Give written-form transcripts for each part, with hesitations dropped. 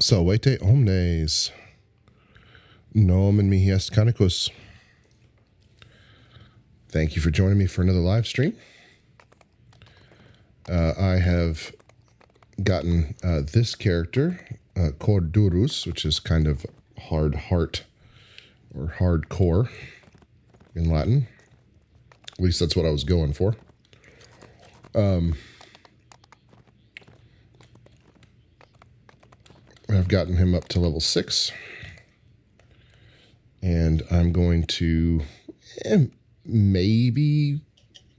Salvete omnes. Nomen mihi est canicus. Thank you for joining me for another live stream. I have gotten this character, Cordurus, which is kind of hard heart or hardcore in Latin. At least that's what I was going for. I've gotten him up to level 6. And I'm going to maybe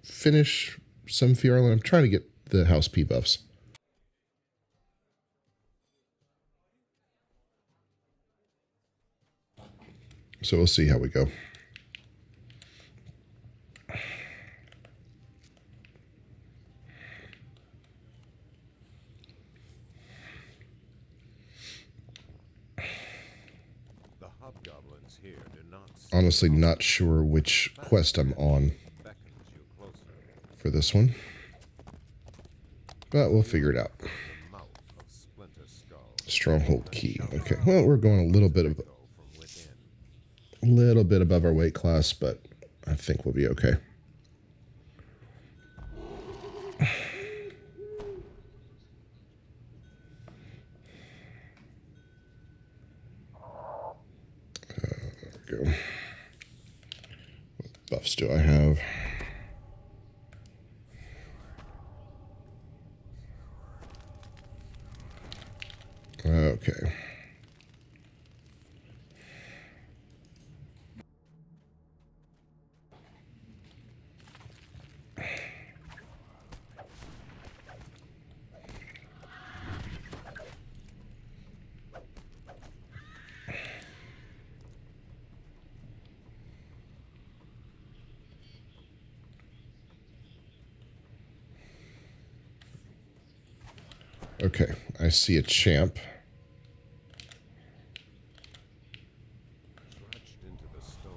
finish some Fiorlin. I'm trying to get the House P buffs. So we'll see how we go. Honestly, not sure which quest I'm on for this one, but we'll figure it out. Stronghold key. Okay, well, we're going a little bit above our weight class, but I think we'll be okay. There we go. What buffs do I have? Okay. Okay, I see a champ.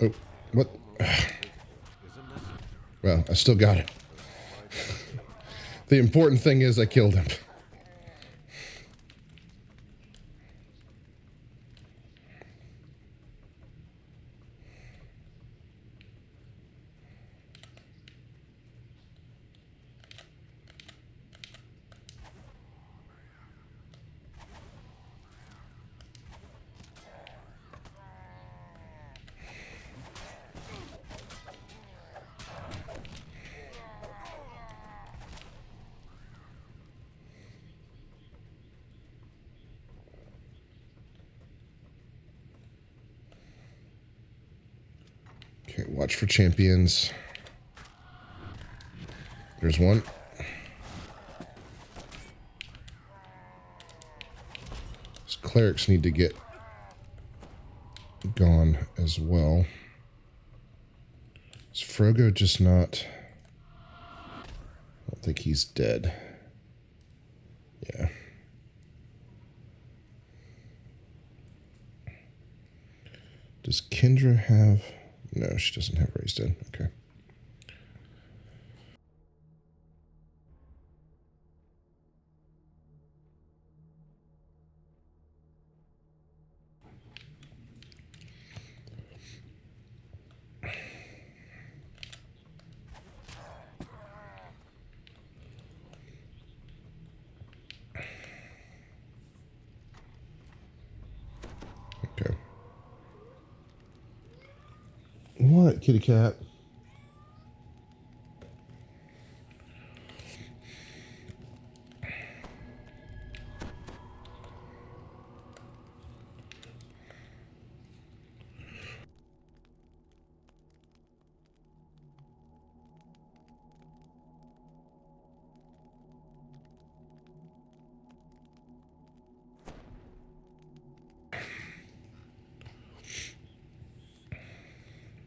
Oh, what? Well, I still got it. The important thing is I killed him. Okay, watch for champions. There's one. These clerics need to get gone as well. Is Frogo just not... I don't think he's dead. Yeah. Does Kendra have... No, she doesn't have raised dead. Okay. Okay. What, kitty cat?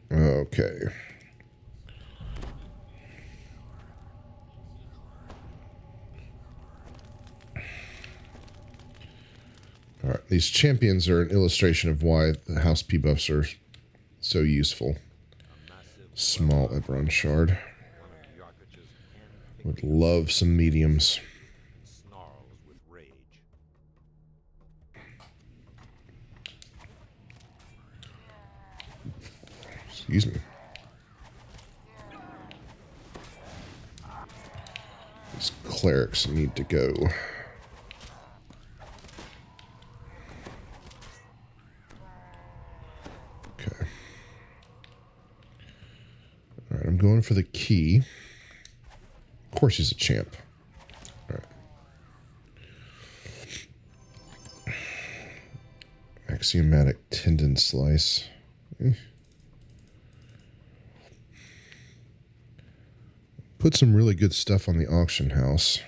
Okay. All right. These champions are an illustration of why the House P buffs are so useful. Small Eberron shard. Would love some mediums. Excuse me. These clerics need to go. Okay. All right, I'm going for the key. Of course he's a champ. All right. Axiomatic tendon slice. Put some really good stuff on the auction house.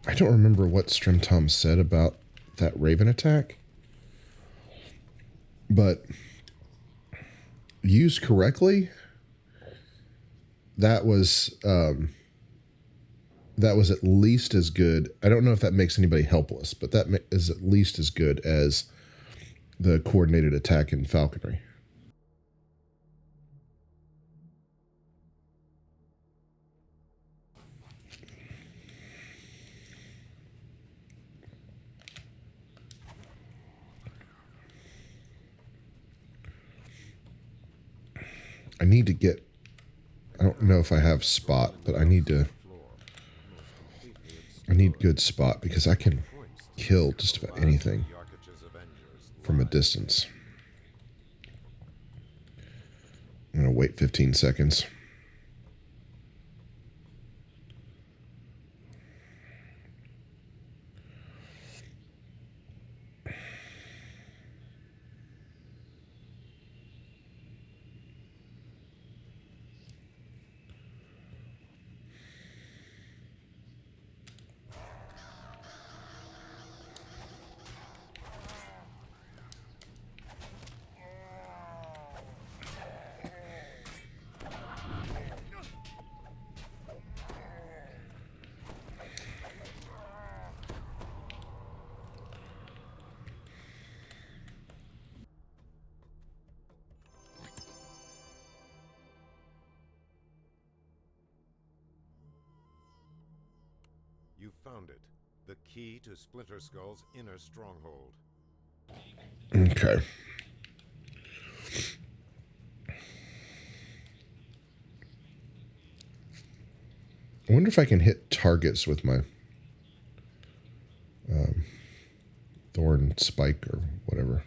I don't remember what Strimtom said about that Raven attack, but used correctly, that was at least as good. I don't know if that makes anybody helpless, but that is at least as good as the coordinated attack in Falconry. I need to get, I don't know if I have spot, but I need good spot because I can kill just about anything from a distance. I'm going to wait 15 seconds. You found it. The key to Splinter Skull's inner stronghold. Okay. I wonder if I can hit targets with my thorn spike or whatever.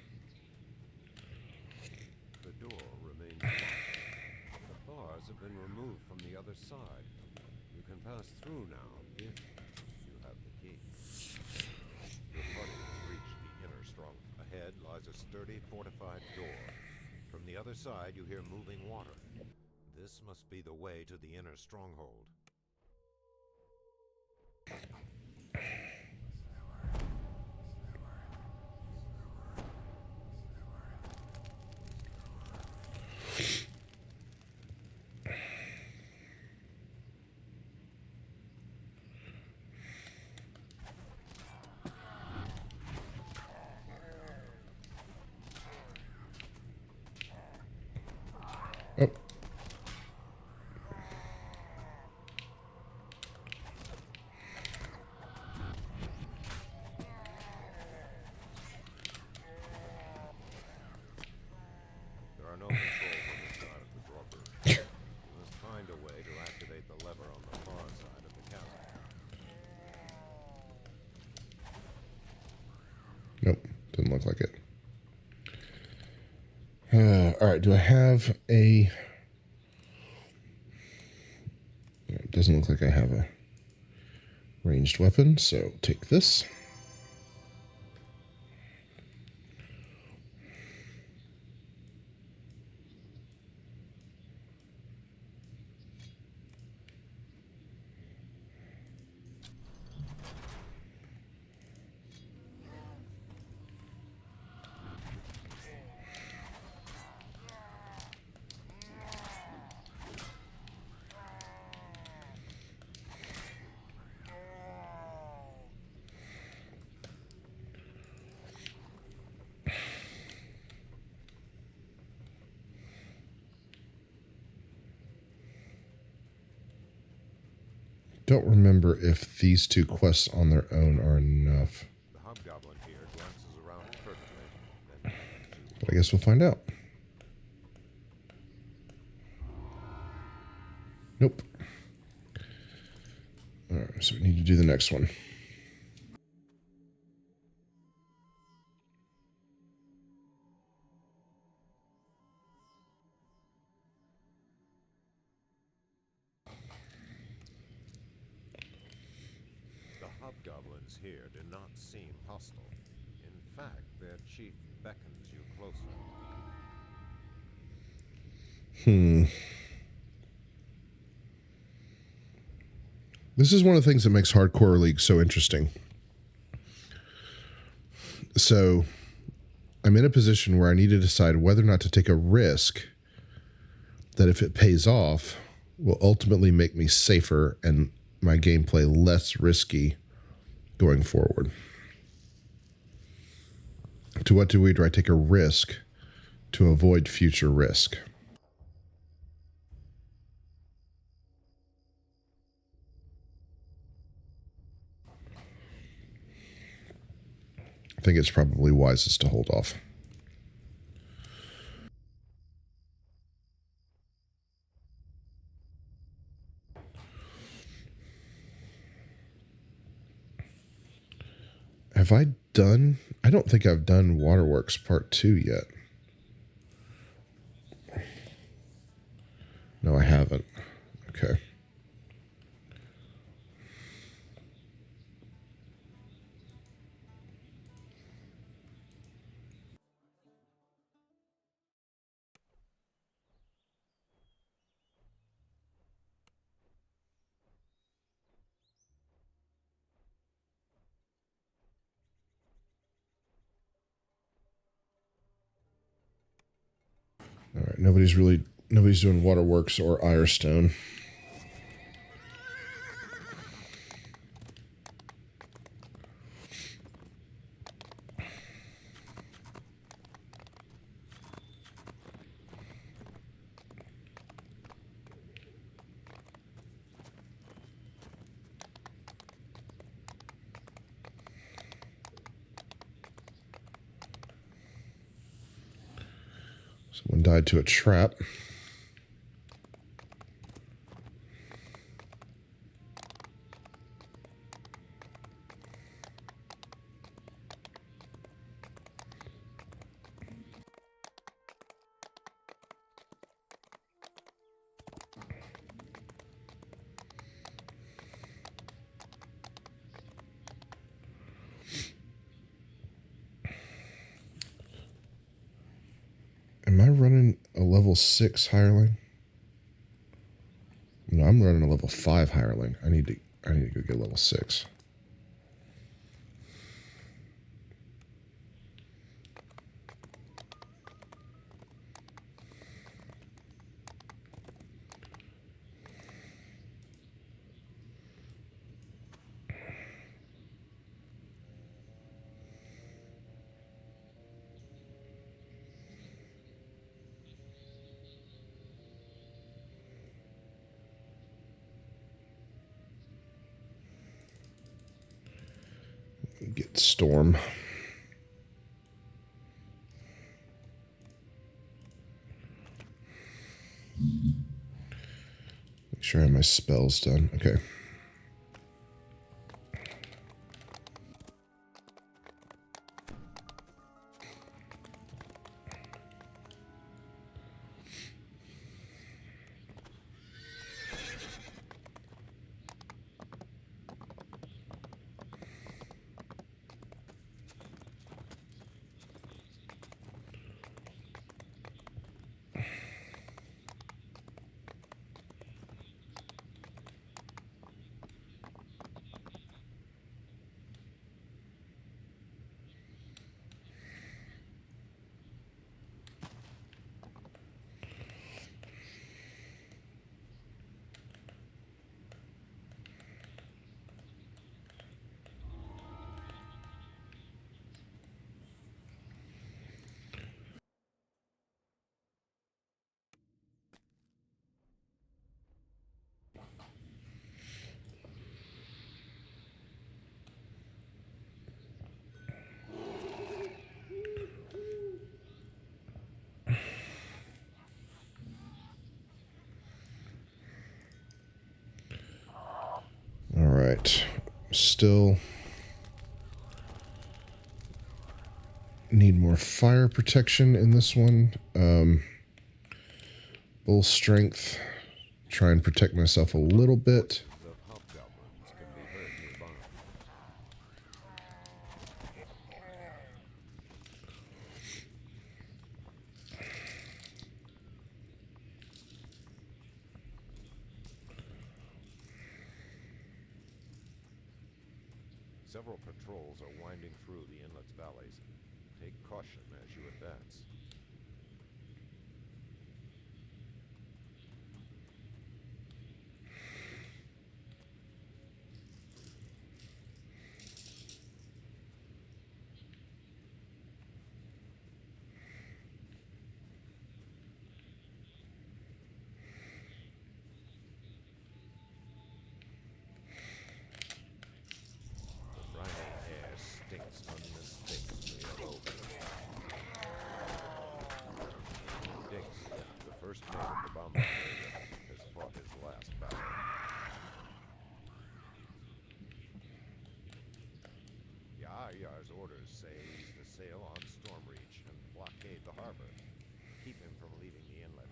The door remains locked. The bars have been removed from the other side. You can pass through now if you have the key. Your party has reached the inner strong. Ahead lies a sturdy, fortified door. From the other side, you hear moving water. This must be the way to the inner stronghold. Oh. There are no controls on this side of the drawbridge. You must find a way to activate the lever on the far side of the chasm. Nope, didn't look like it. All right, do I have a... It doesn't look like I have a ranged weapon, so take this. don't remember if these 2 quests on their own are enough. The hobgoblin here glances around furtively, then continues But I guess we'll find out. Nope. Alright, so we need to do the next one. The hobgoblins here do not seem hostile. In fact, their chief beckons you closer. This is one of the things that makes Hardcore League so interesting. So, I'm in a position where I need to decide whether or not to take a risk that, if it pays off, will ultimately make me safer and my gameplay less risky going forward. To what degree do I take a risk to avoid future risk? I think it's probably wisest to hold off. Have I done? I don't think I've done Waterworks Part 2 yet. No, I haven't. Okay. All right, nobody's doing Waterworks or Irestone. Someone died to a trap. Am I running a level 6 hireling? No, I'm running a level 5 hireling. I need to go get level 6. Get Storm. Make sure I have my spells done. Okay. right. Still need more fire protection in this one. Bull strength. Try and protect myself a little bit. The hobgoblins can be heard nearby. Several patrols are winding through the inlet's valleys. Take caution as you advance. The briny air stinks unmistakably of oak. Dix, the first mate of the bomber has fought his last battle. Yar's orders say he's to sail on Stormreach and blockade the harbor. Keep him from leaving the inlet.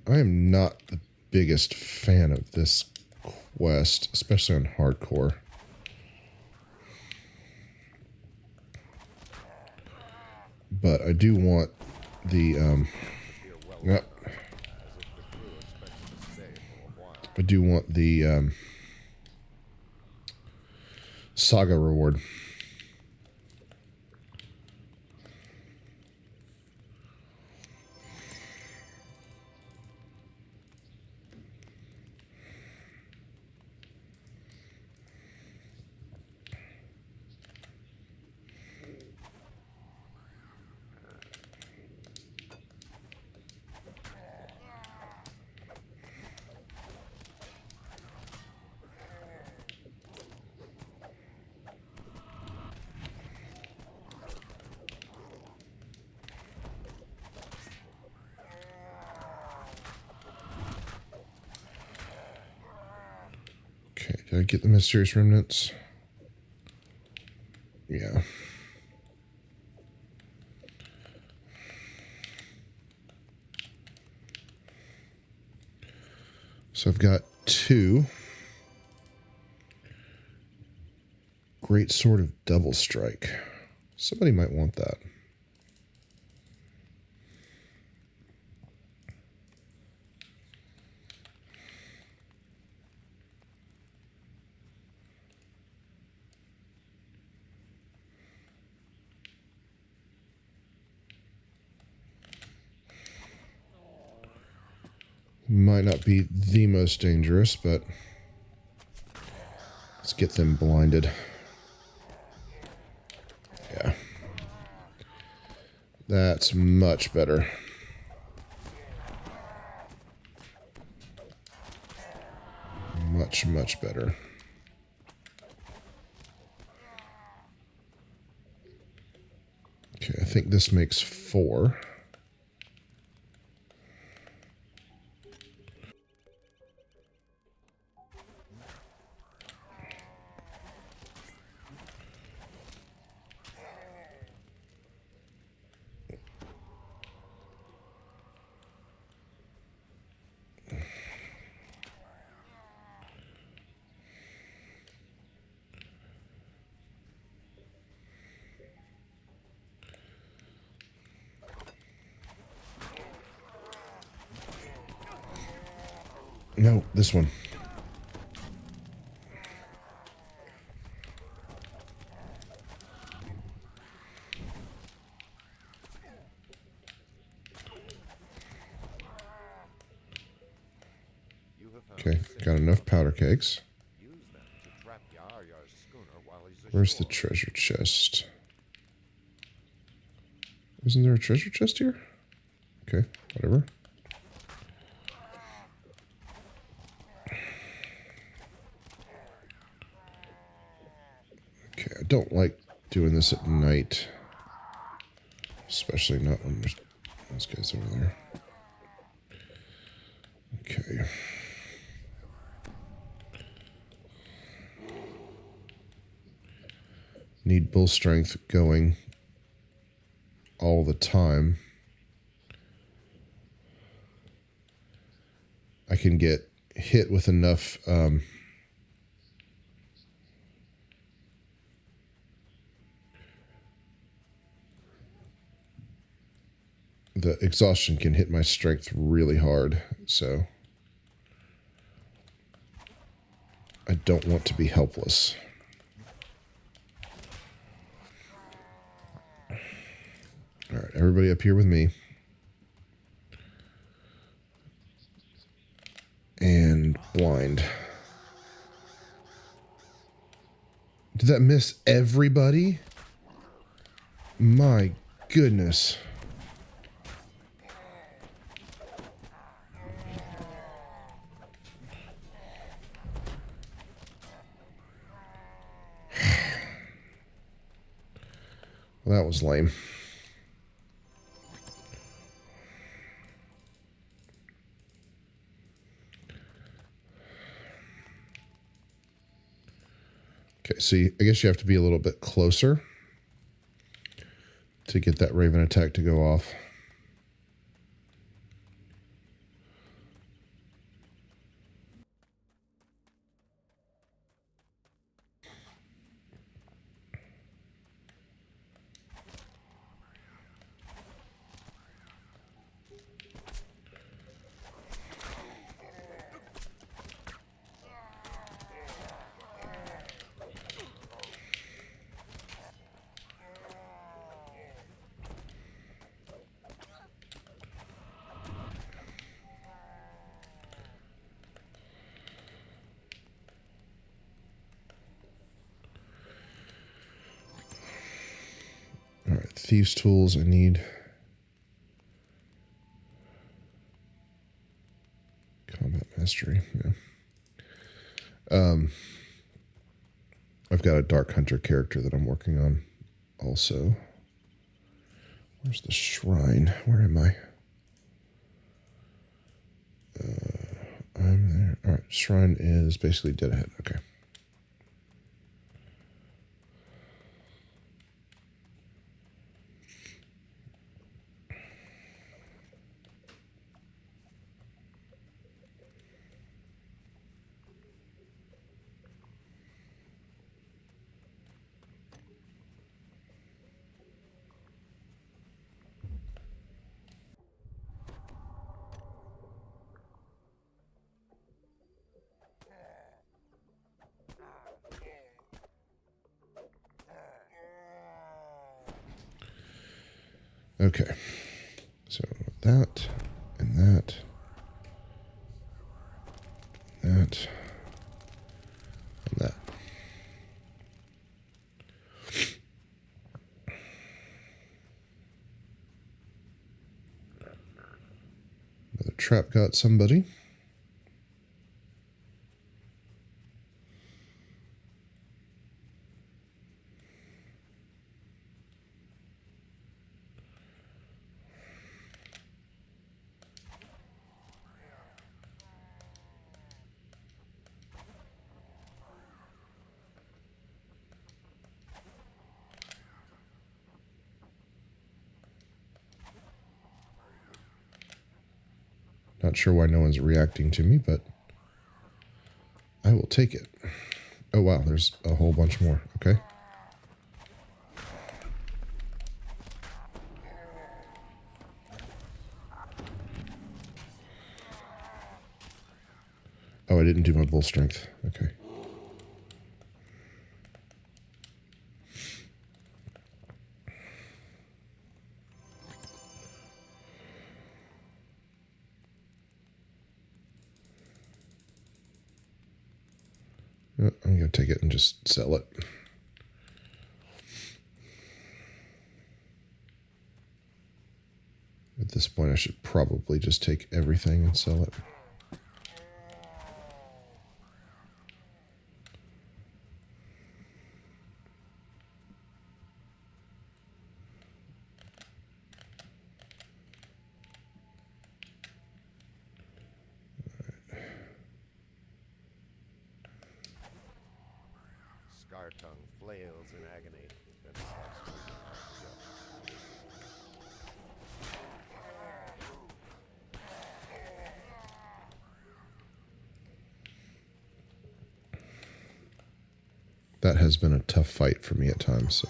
I am not the biggest fan of this quest, especially on hardcore. But I do want the yep. I do want the saga reward. Okay, did I get the mysterious remnants? Yeah. So I've got 2. Great Sword of Double Strike. Somebody might want that. Might not be the most dangerous, but let's get them blinded. Yeah. That's much better. Much, much better. Okay, I think this makes 4. No, this one. Okay, got enough powder kegs. Where's the treasure chest? Isn't there a treasure chest here? Okay, whatever. don't like doing this at night. Especially not when there's those guys over there. Okay. Need bull strength going all the time. I can get hit with enough the exhaustion can hit my strength really hard, so I don't want to be helpless. All right, everybody up here with me. And blind. Did that miss everybody? My goodness. Well, that was lame. Okay, so I guess you have to be a little bit closer to get that Raven attack to go off. All right, thieves' tools. I need combat mastery. Yeah. I've got a Dark Hunter character that I'm working on also. Where's the shrine? Where am I? I'm there. All right, shrine is basically dead ahead. Okay. Okay, so that and that, and that. Another trap got somebody. Not sure why no one's reacting to me, but I will take it. Oh, wow, there's a whole bunch more. Okay. Oh, I didn't do my bull strength. Okay. I'm going to take it and just sell it. At this point, I should probably just take everything and sell it. fire tongue flails in agony, then stops moving altogether. That has been a tough fight for me at times, so.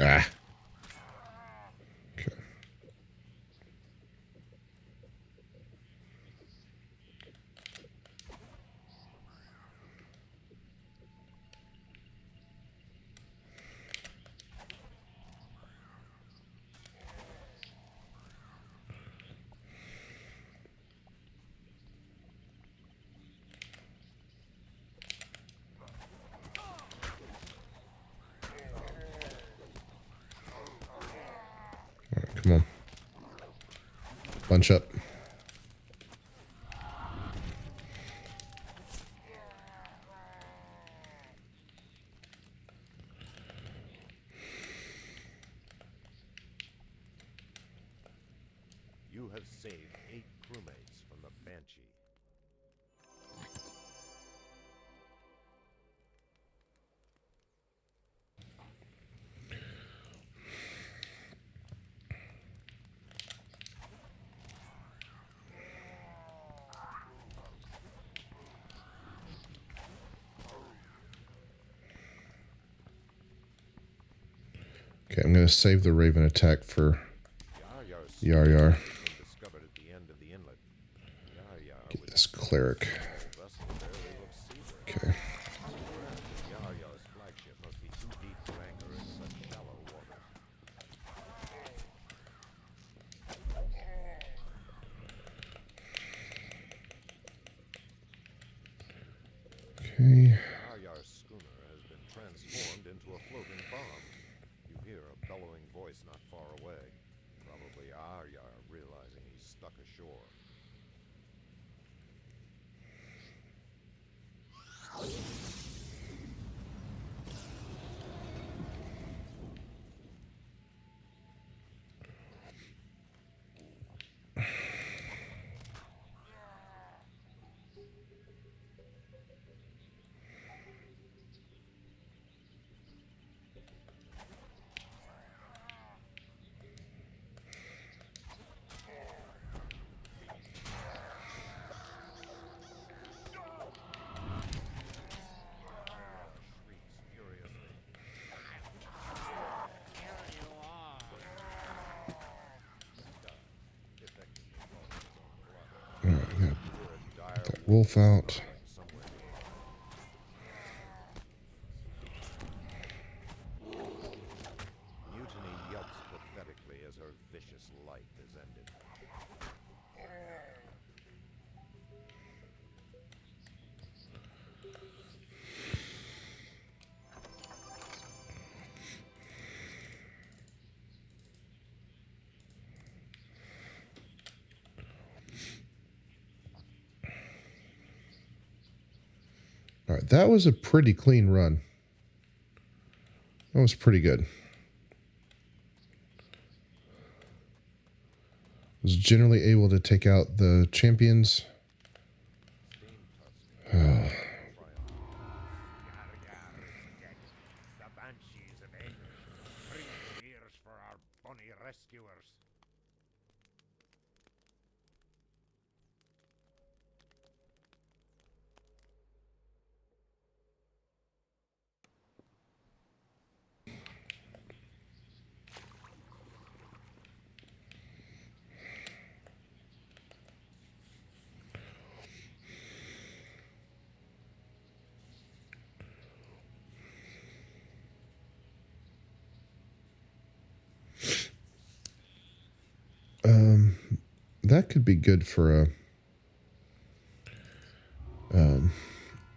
Ah. Okay. All right, come on. Bunch up. You have saved 8 crewmates from the Banshee. Okay, I'm going to save the Raven attack for Yar Yar. been discovered at the end of the inlet. Yar Get this cleric. vessel barely looks seaworthy. Okay. Yar's flagship must be too deep to anchor in such shallow waters. Okay. Yar's schooner has been transformed into a floating bomb. You hear a bellowing voice not far away. Probably Yar realizing he's stuck ashore. Shrieks furiously. Effectively causing his own blood. All right, I got You hear a dire that wolf out. somewhere near. Mutiny yelps pathetically as her vicious life is ended. All right, that was a pretty clean run. That was pretty good. Was generally able to take out the champions. Steam tusk. Triumph. Yar is dead. The Banshee is avenged. 3 cheers for our bonny rescuers. That could be good for a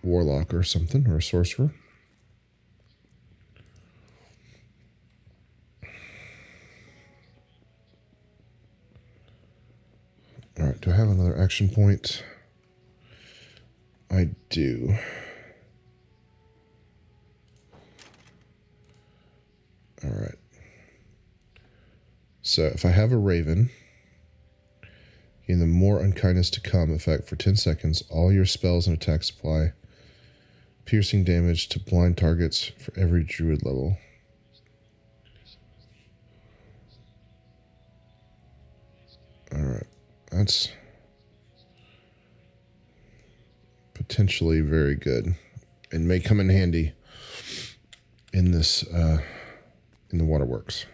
warlock or something, or a sorcerer. All right, do I have another action point? I I do. All right. So if I have a raven, gain the more unkindness to come effect for 10 seconds, all your spells and attacks apply piercing damage to blind targets for every druid level. All right. That's potentially very good and may come in handy in this in the waterworks.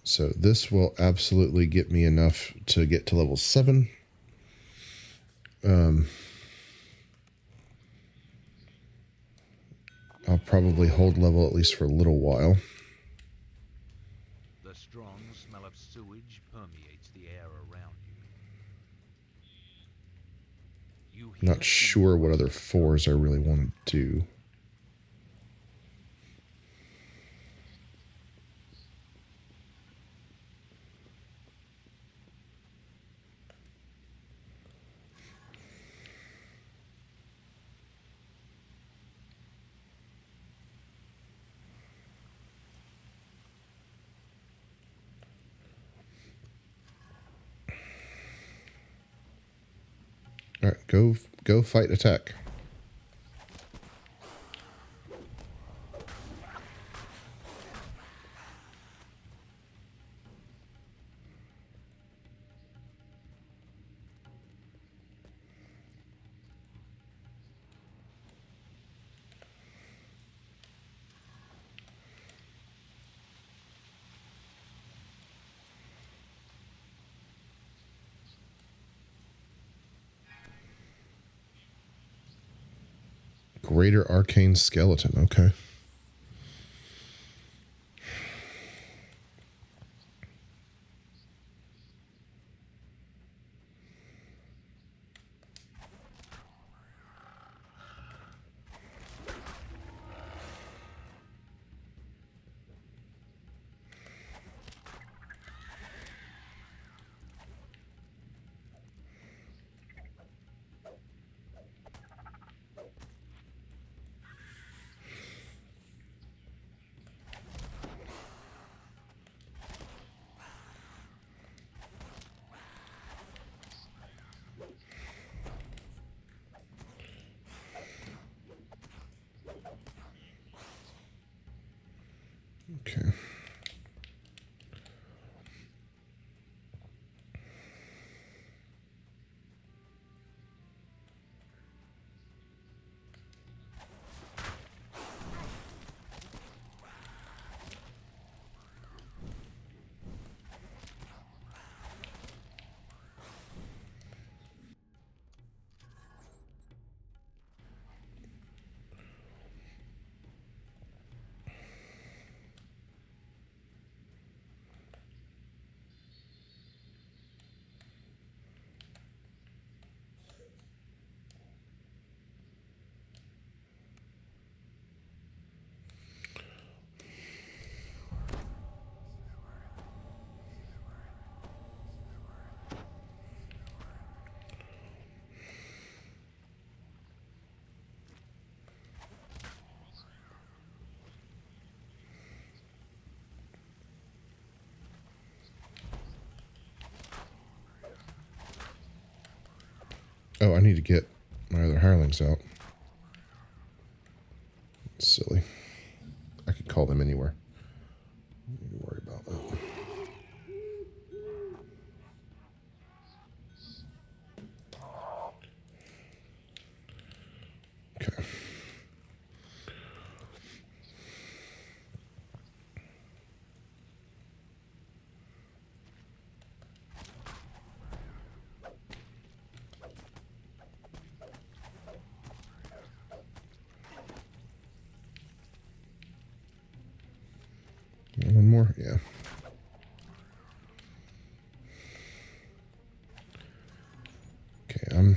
So this will absolutely get me enough to get to level 7. I'll probably hold level at least for a little while. The strong smell of sewage permeates the air around you. Not sure what other 4s I really want to do. All right, go fight attack. Greater Arcane Skeleton, okay. Okay. Oh, I need to get my other hirelings out. Silly. I could call them anywhere. Don't need to worry about that. Okay. One more? Yeah. Okay, In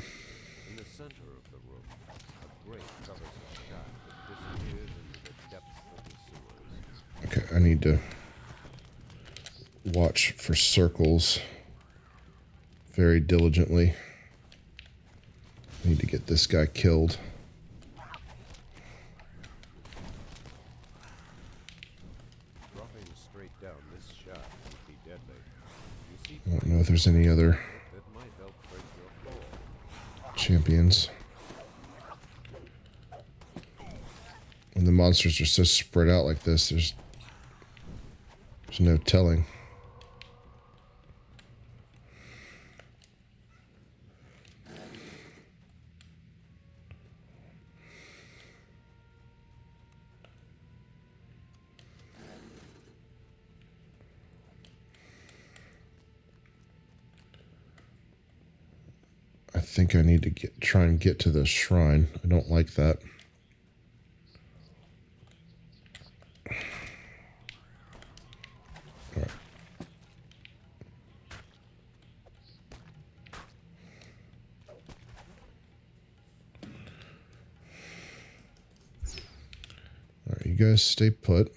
the center of the room, a grate covers a shaft that disappears into the depths of the sewers. okay, I need to watch for circles very diligently. Need to get this guy killed. Dropping straight down this shaft would be deadly. You see I don't know if there's any other that might help break your fall. champions. When the monsters are so spread out like this, there's no telling. I think I need to try and get to the shrine. I don't like that. All right. All right, you guys stay put.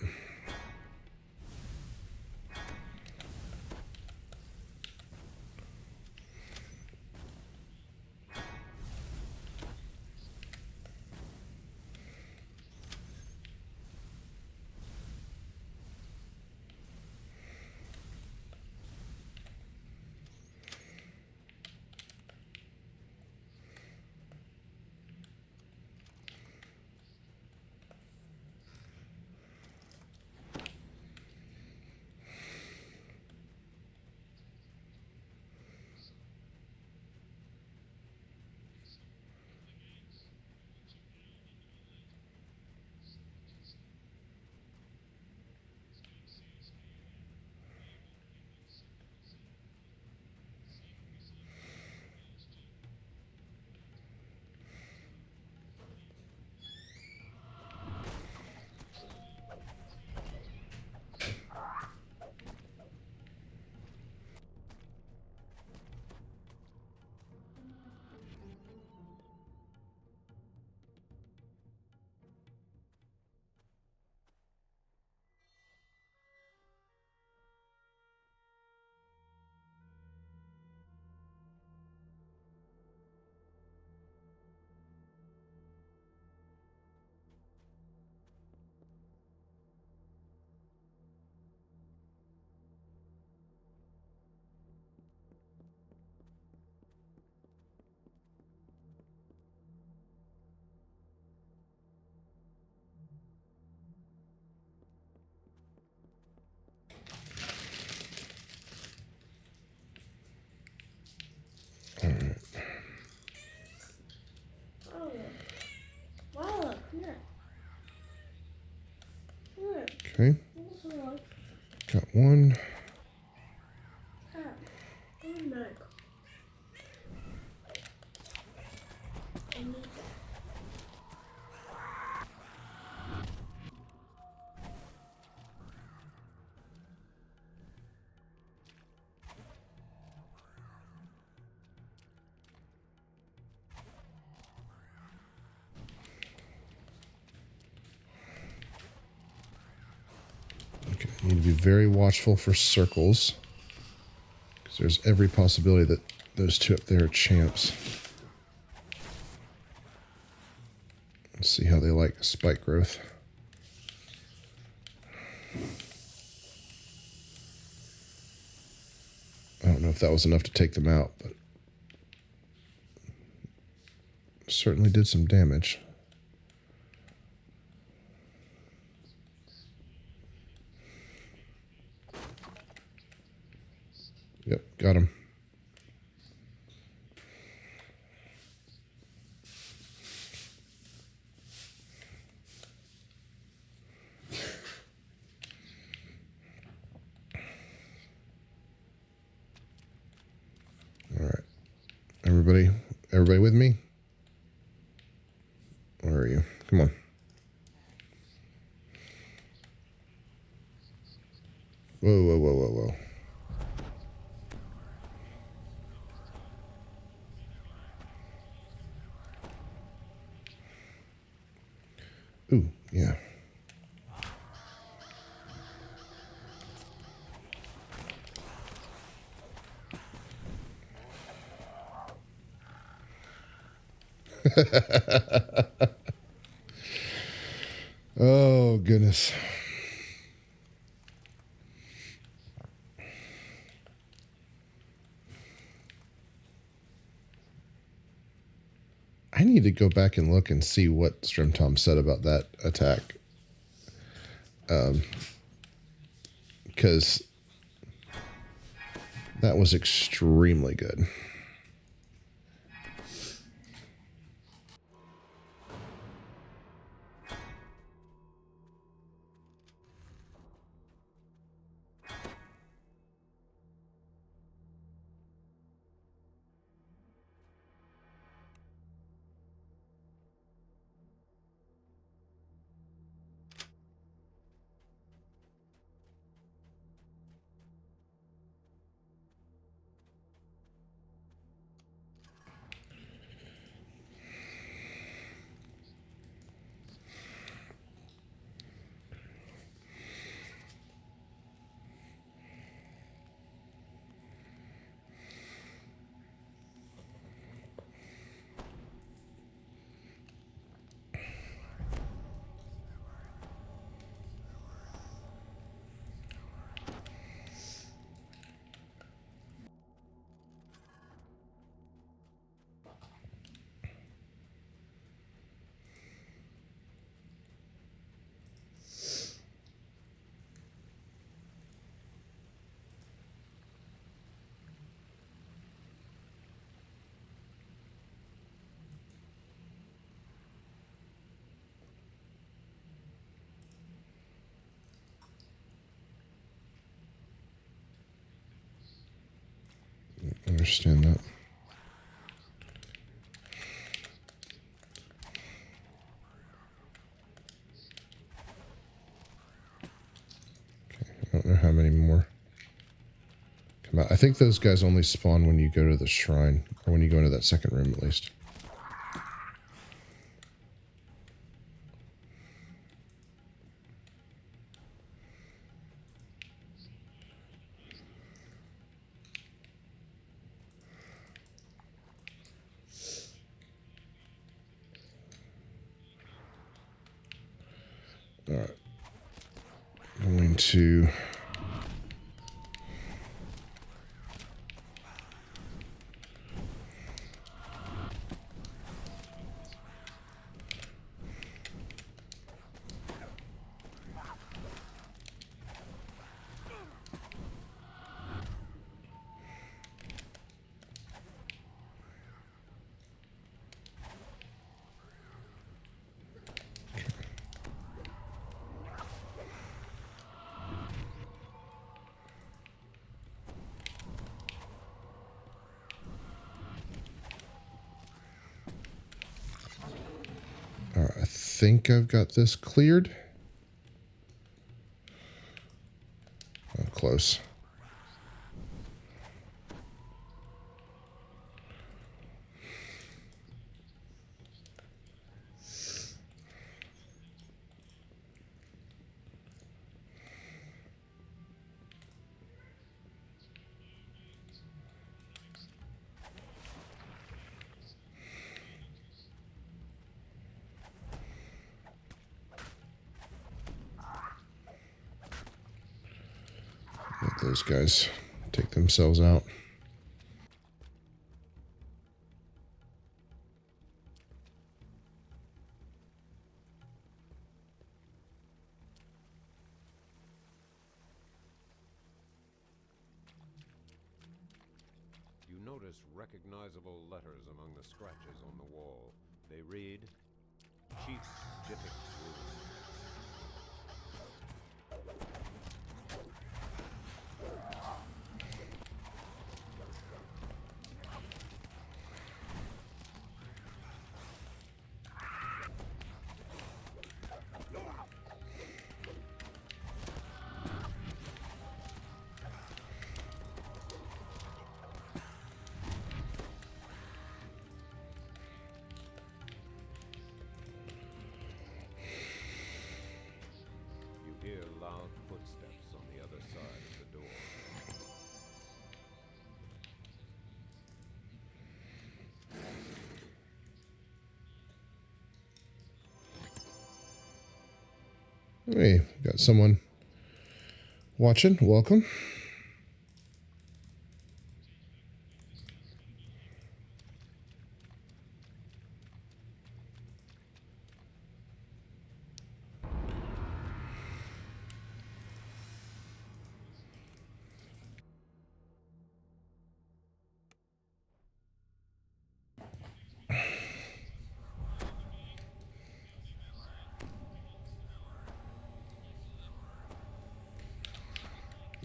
All right. Wow, come here. Okay. Got one. Okay, you need to be very watchful for circles, because there's every possibility that those two up there are champs. Let's see how they like spike growth. I don't know if that was enough to take them out, but certainly did some damage. Yep, got him. All right. Everybody with me? Where are you? Come on. Whoa, whoa, whoa, whoa, whoa. Ooh, yeah. Oh, goodness. I need to go back and look and see what Strimtom said about that attack. Because that was extremely good. Understand that. I don't know how many more come out. I think those guys only spawn when you go to the shrine, or when you go into that second room at least. Alright. Going to... Alright, I think I've got this cleared. Oh, close. Let those guys take themselves out. You notice recognizable letters among the scratches on the wall. They read, Chief Jiffick's Room. You hear loud Hey, got someone watching. Welcome.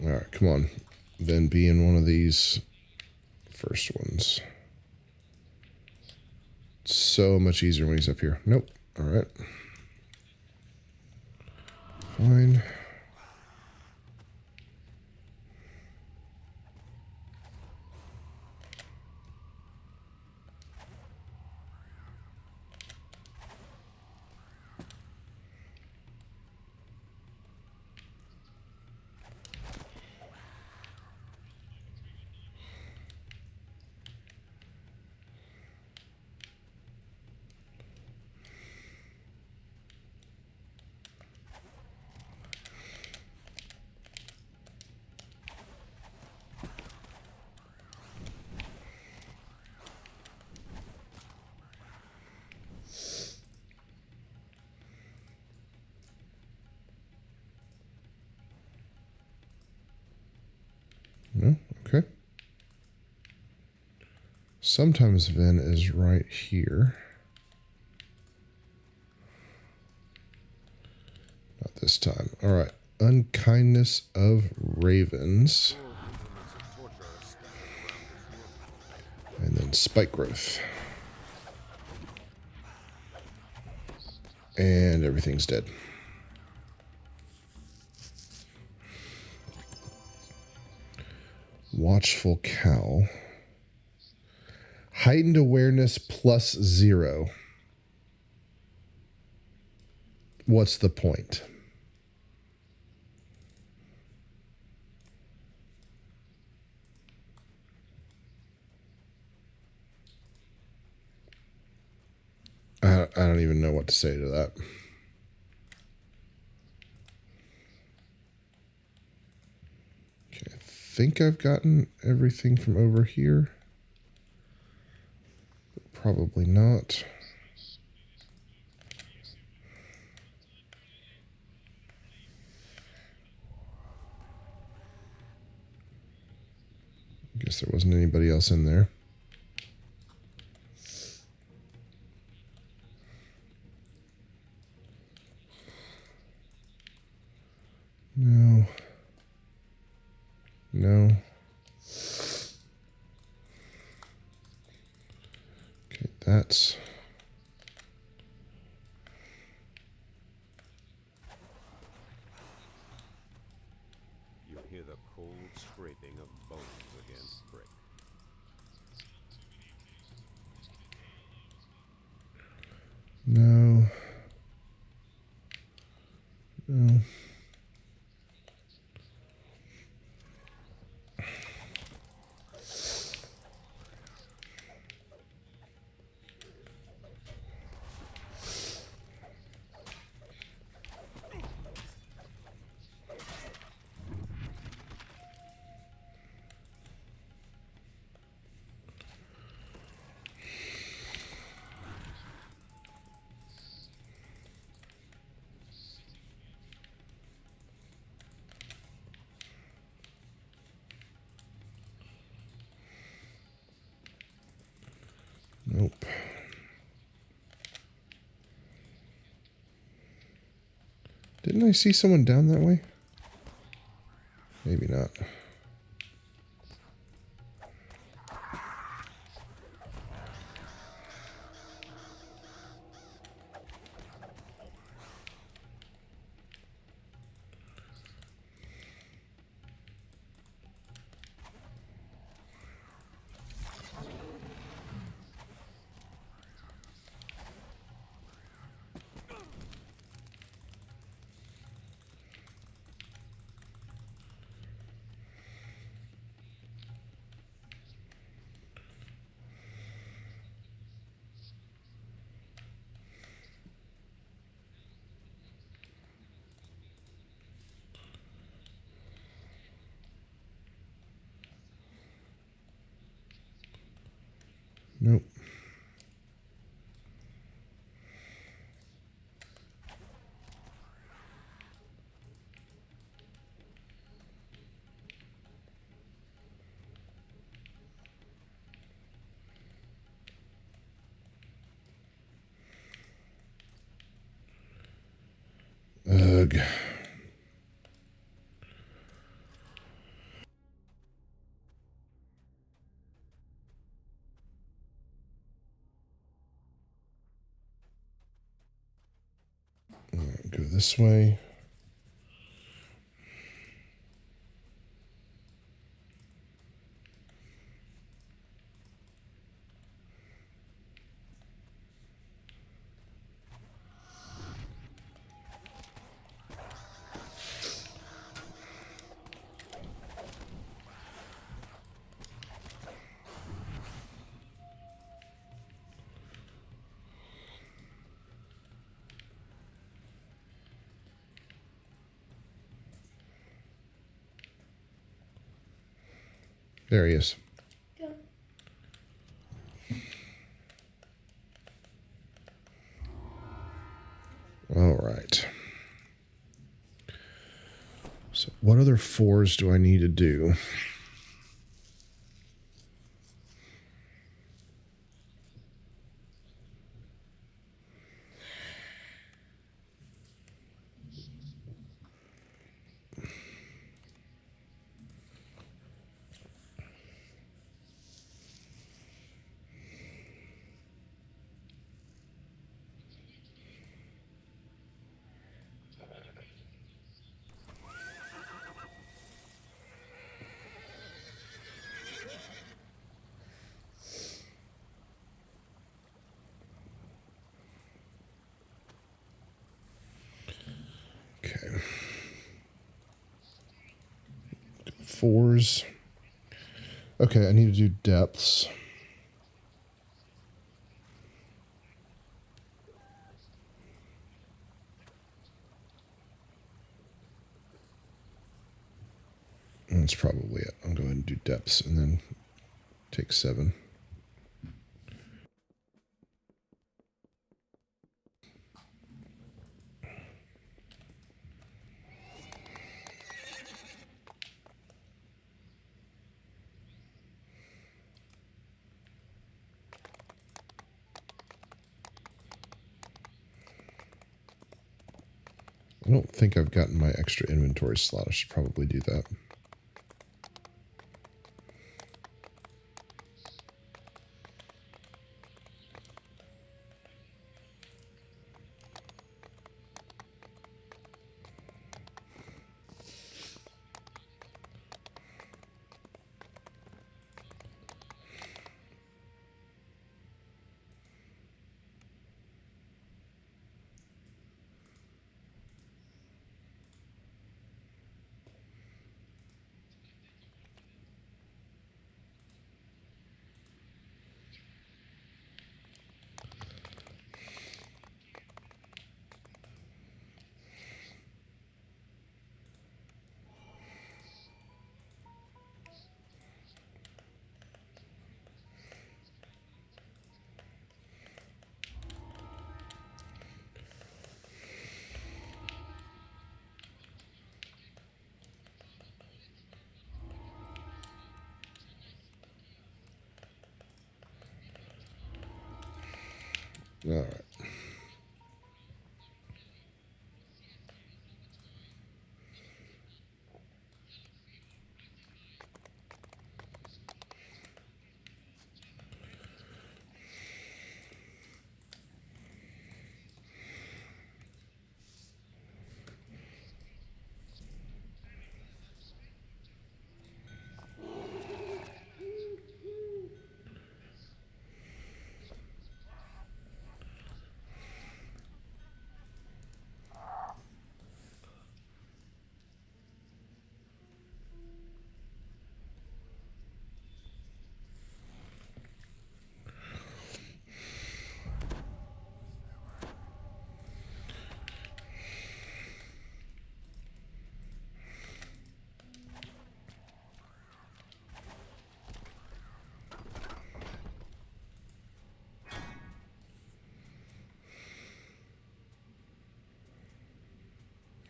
All right, come on. Then be in one of these first ones. So much easier when he's up here. Nope. All right. Fine. No? Okay. Sometimes Ven is right here. Not this time. All right. Unkindness of Ravens. Four implements of torture are scattered around this room. And then Spike Growth. And everything's dead. Watchful Cow. Heightened awareness +0. What's the point? I don't even know what to say to that. Okay, I think I've gotten everything from over here. But probably not. I guess there wasn't anybody else in there. No. No. Okay, that's... You hear the cold scraping of bones against brick. No. No. Nope. Didn't I see someone down that way? Maybe not. Ugh. Go this way. There he is. Go. All right. So what other 4s do I need to do? Okay. 4s. Okay, I need to do depths. That's probably it. I'll go ahead and do depths and then take 7. I don't think I've gotten my extra inventory slot. I should probably do that. All right.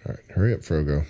All right, hurry up, Frogo.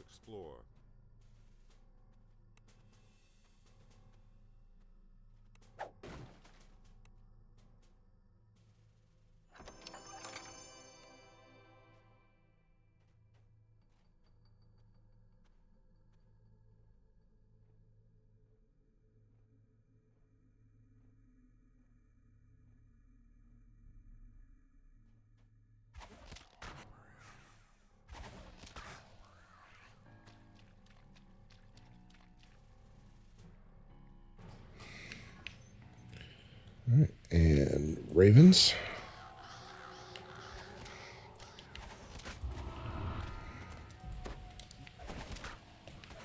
explore. All right, and ravens.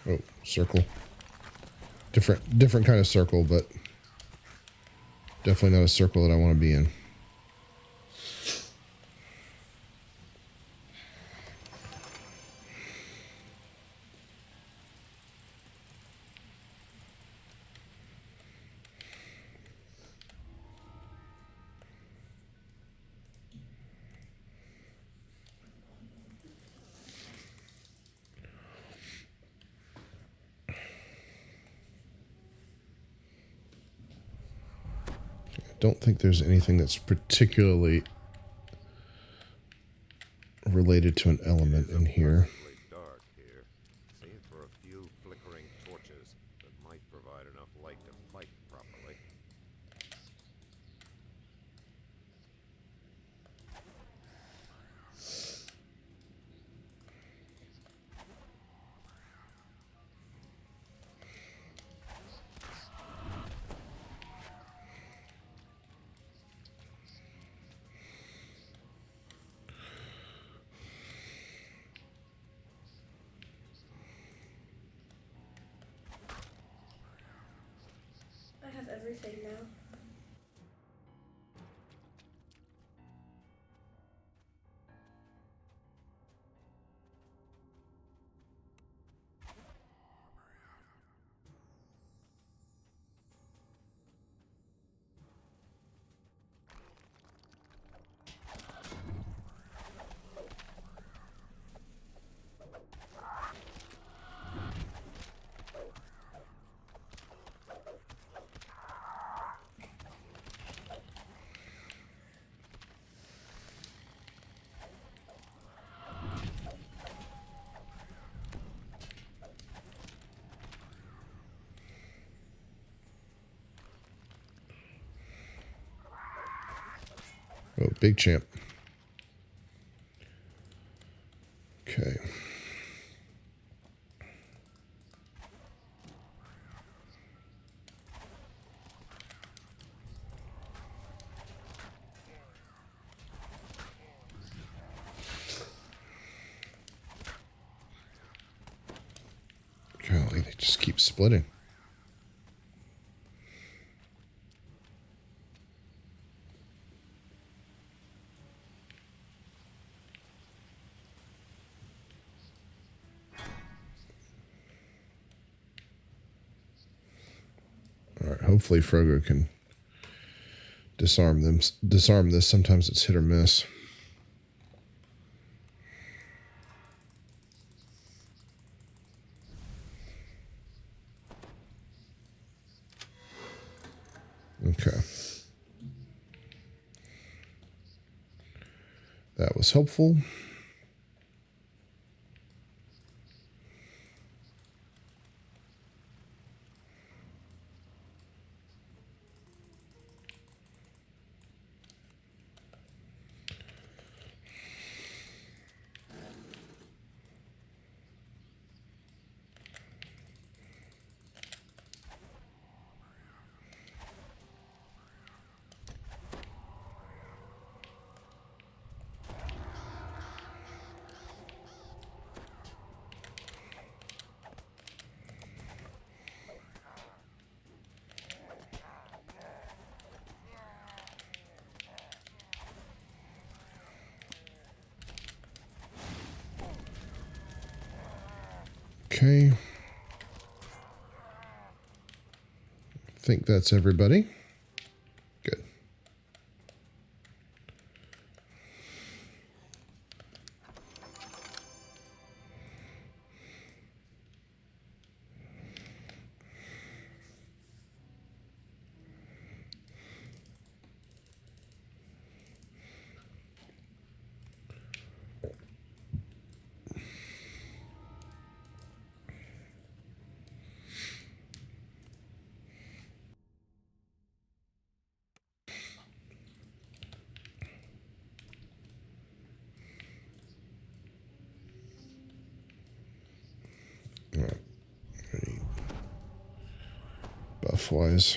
Oh, circle. Different kind of circle, but definitely not a circle that I want to be in. Don't think there's anything that's particularly related to an element in here. Oppressively dark here, save for a few flickering torches that might provide enough light to fight properly. I have everything now. Oh, big champ. Okay. Golly, they just keep splitting. All right, hopefully Frogo can disarm them. Disarm this. Sometimes it's hit or miss. Okay. That was helpful. Okay. I think that's everybody. Good. Alright. Buff wise.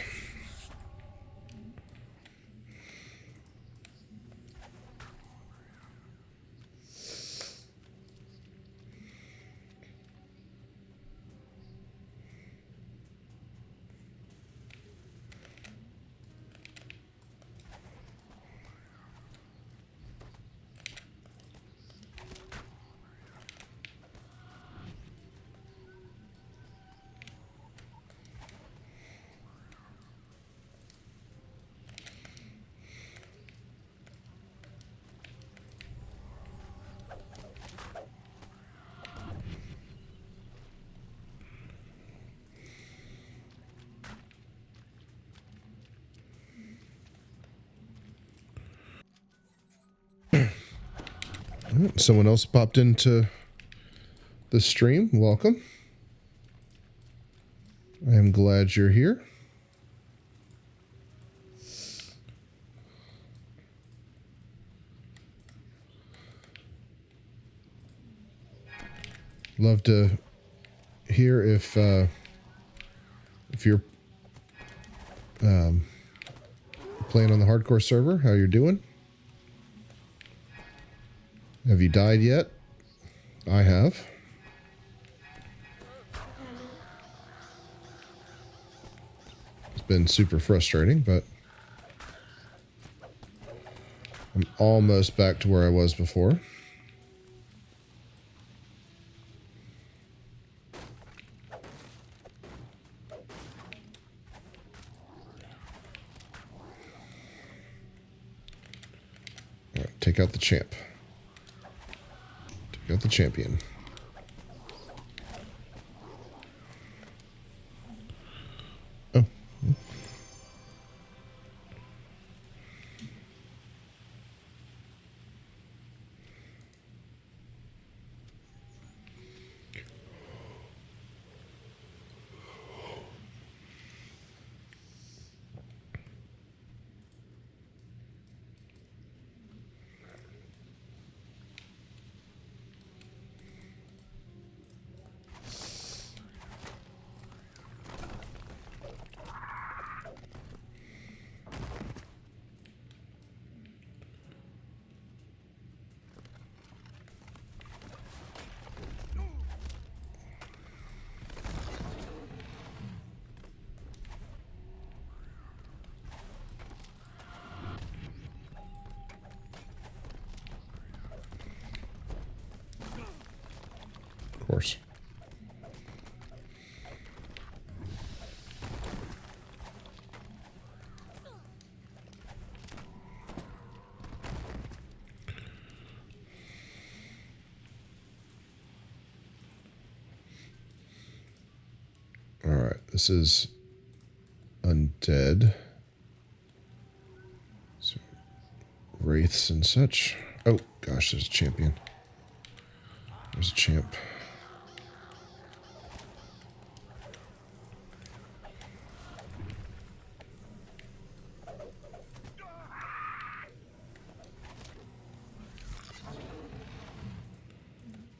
Someone else popped into the stream. Welcome. I am glad you're here. Love to hear if you're playing on the hardcore server, how you're doing. Have you died yet? I have. It's been super frustrating, but I'm almost back to where I was before. All right, take out the champ. Take out the champion. Oh. Of course. All right, this is undead. So, wraiths and such. Oh gosh, there's a champion. There's a champ.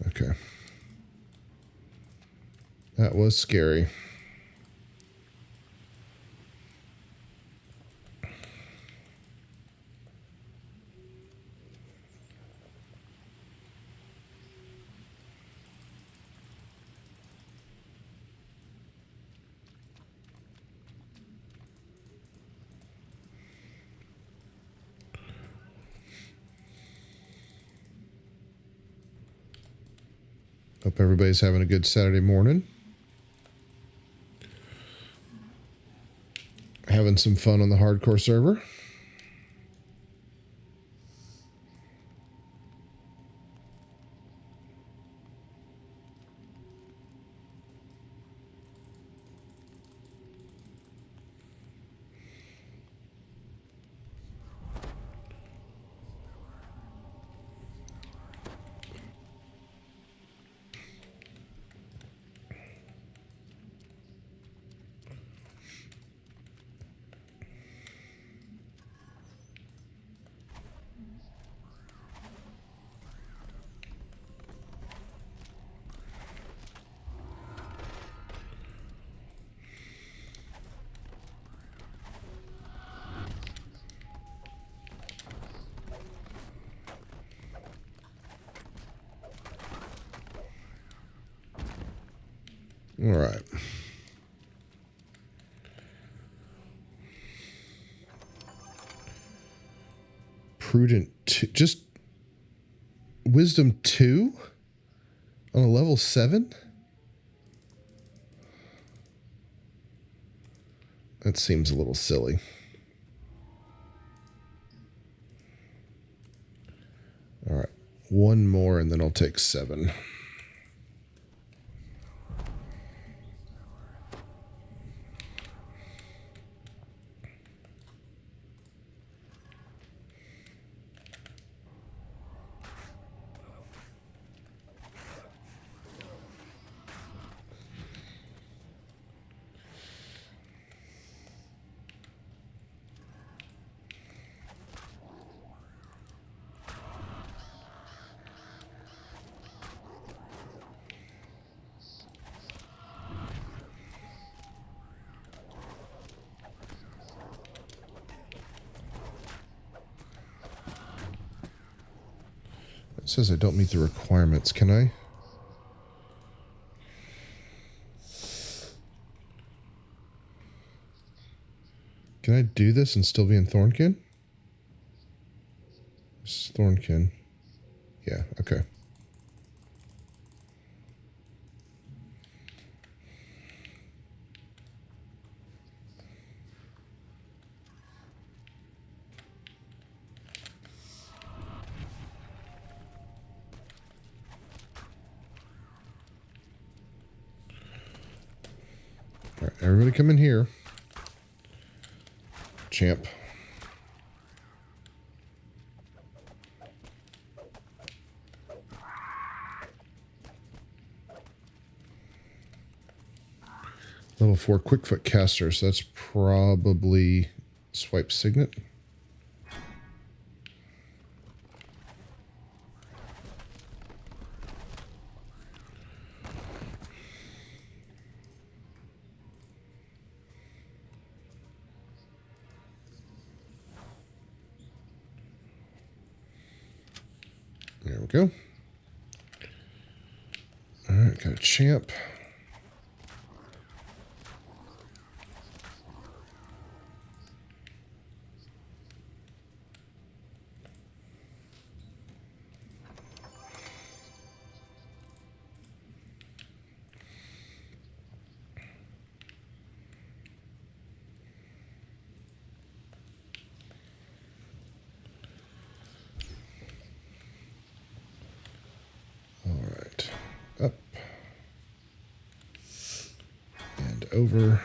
Okay. That was scary. Hope everybody's having a good Saturday morning. Having some fun on the hardcore server. All right. Prudent 2. Just wisdom 2 on a level 7? That seems a little silly. All right. One more and then I'll take 7. It says I don't meet the requirements. Can I? Can I do this and still be in Thornkin? This is Thornkin. Yeah, okay. All right, everybody come in here. Champ. Level 4 Quickfoot Caster, so that's probably Swipe Signet. There we go. All right, got a champ. All right, up and over.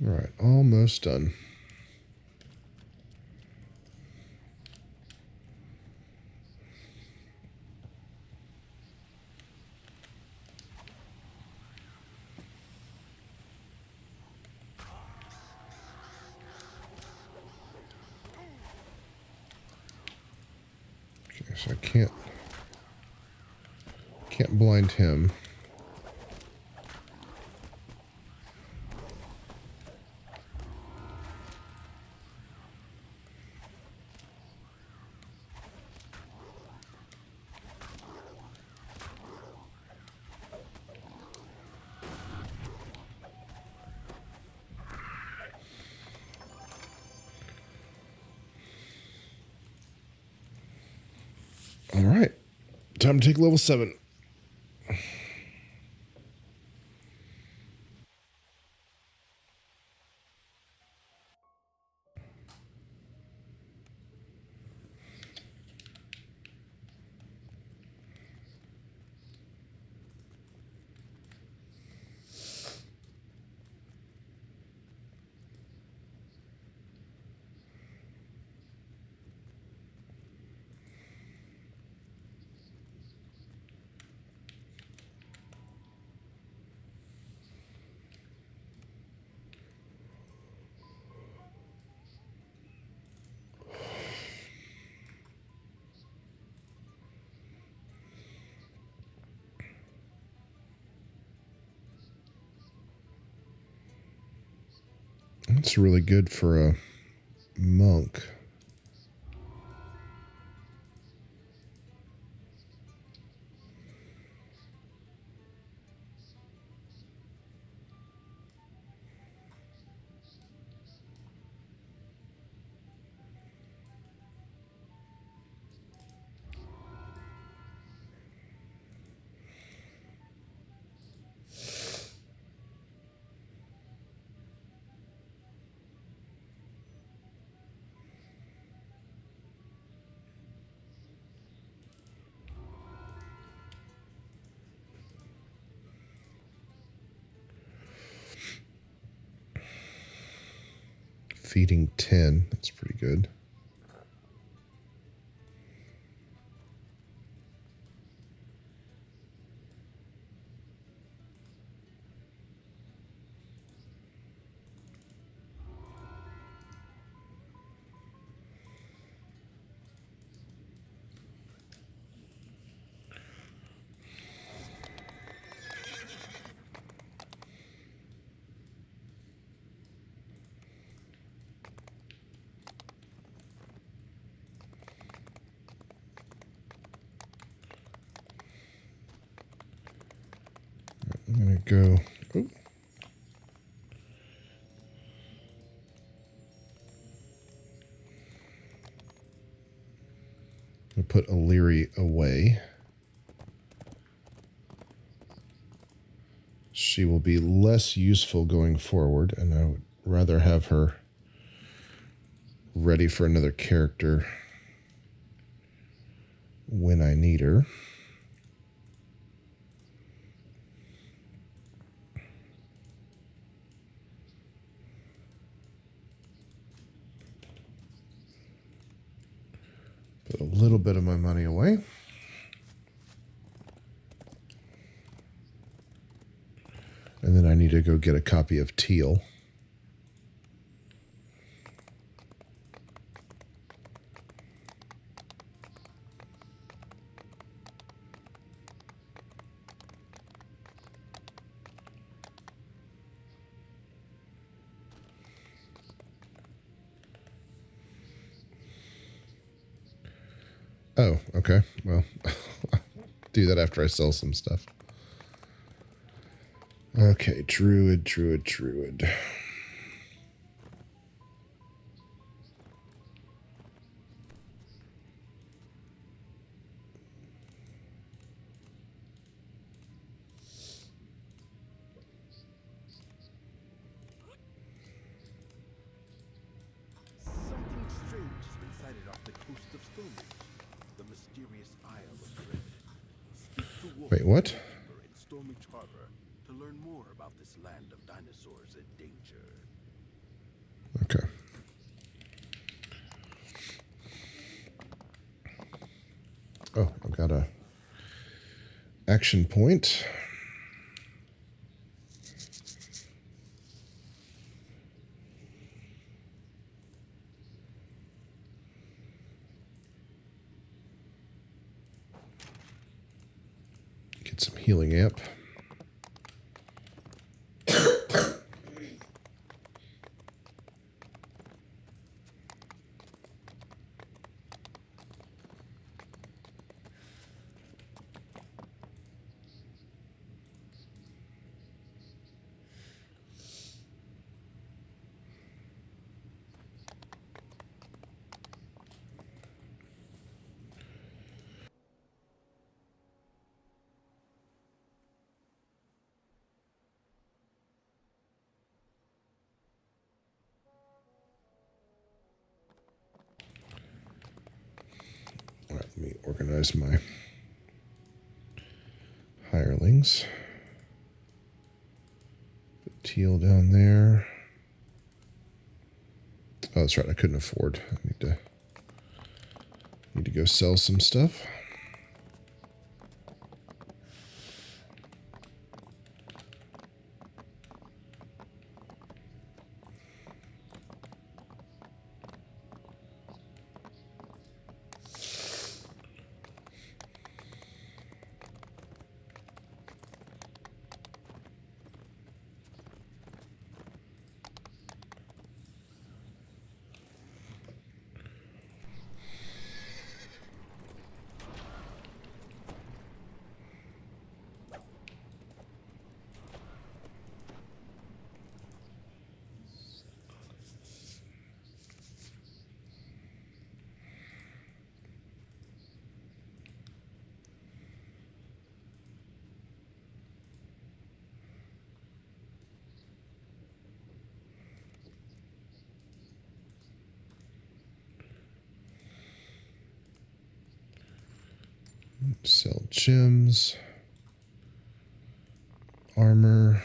All right, almost done. Okay, so I can't blind him. All right, time to take level 7. It's really good for a monk. Feeding 10. That's pretty good. I'm going to go... Oh. I'll put Illyri away. She will be less useful going forward, and I would rather have her ready for another character when I need her. Put a little bit of my money away. And then I need to go get a copy of Teal. Oh, okay. Well, do that after I sell some stuff. Okay, druid. Something strange has been sighted off the coast of Stonehenge, the mysterious Isle of Dread. Speak to Wolf, Wait, what? in Stormwich Harbor, to learn more about this land of dinosaurs and danger. Okay. Oh, I've got a action point. Get some healing amp. All right, let me organize my hirelings. Put Teal down there. Oh, that's right. I couldn't afford. I need to go sell some stuff. gems. Armor.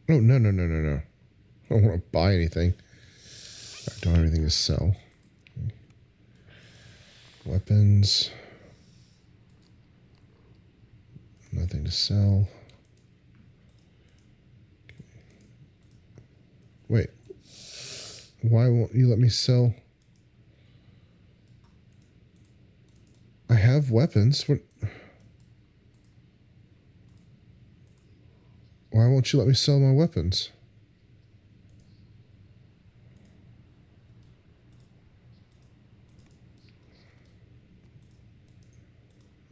Oh, no, no, no, no, no. I don't want to buy anything. I don't have anything to sell. Weapons. Nothing to sell. Wait. Why won't you let me sell? I have weapons. What? Why won't you let me sell my weapons?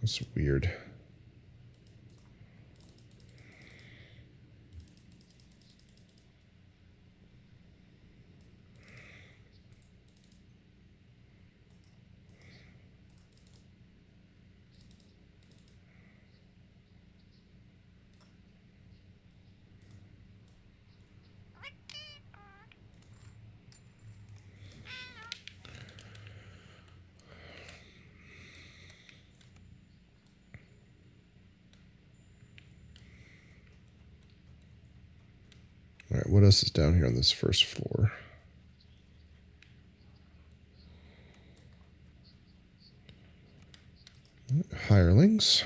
That's weird. All right, what else is down here on this first floor? Hirelings.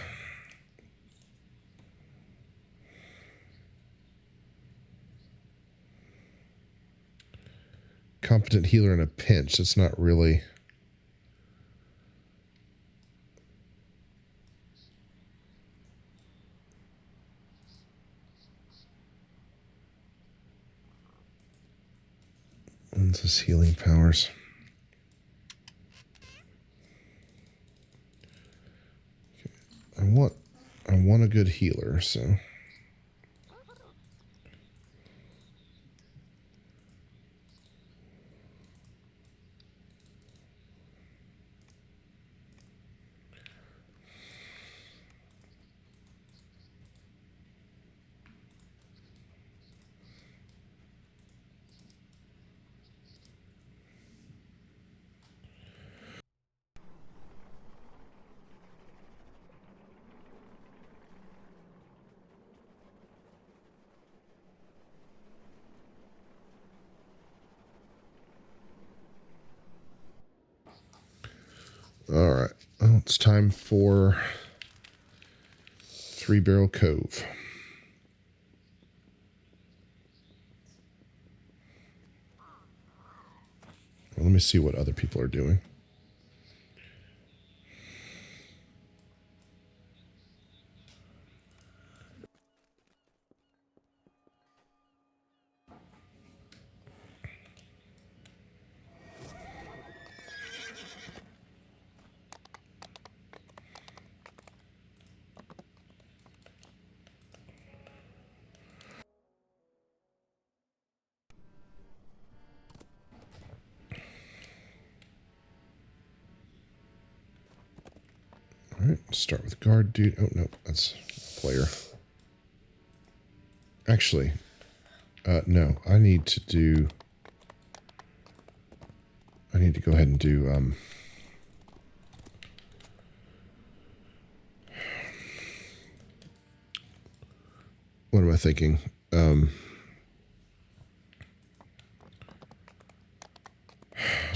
Competent healer in a pinch. It's not really. What's his healing powers? Okay. I want a good healer, so. All right. Well, it's time for Three Barrel Cove. Well, let me see what other people are doing. All right, start with guard dude. Oh, no, that's player. Actually, no, I need to go ahead and do, what am I thinking?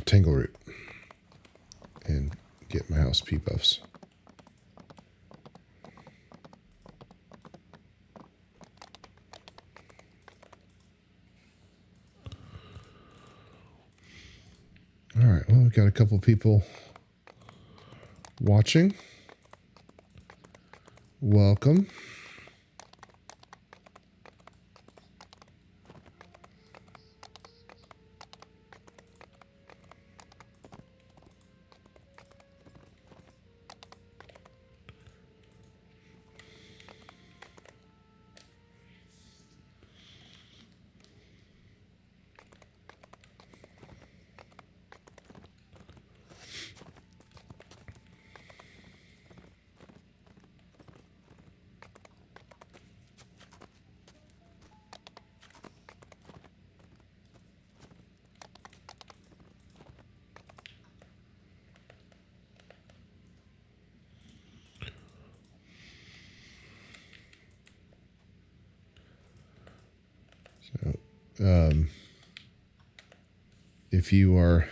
Tangle root and get my house P buffs. All right, well, we've got a couple people watching. Welcome. if you are,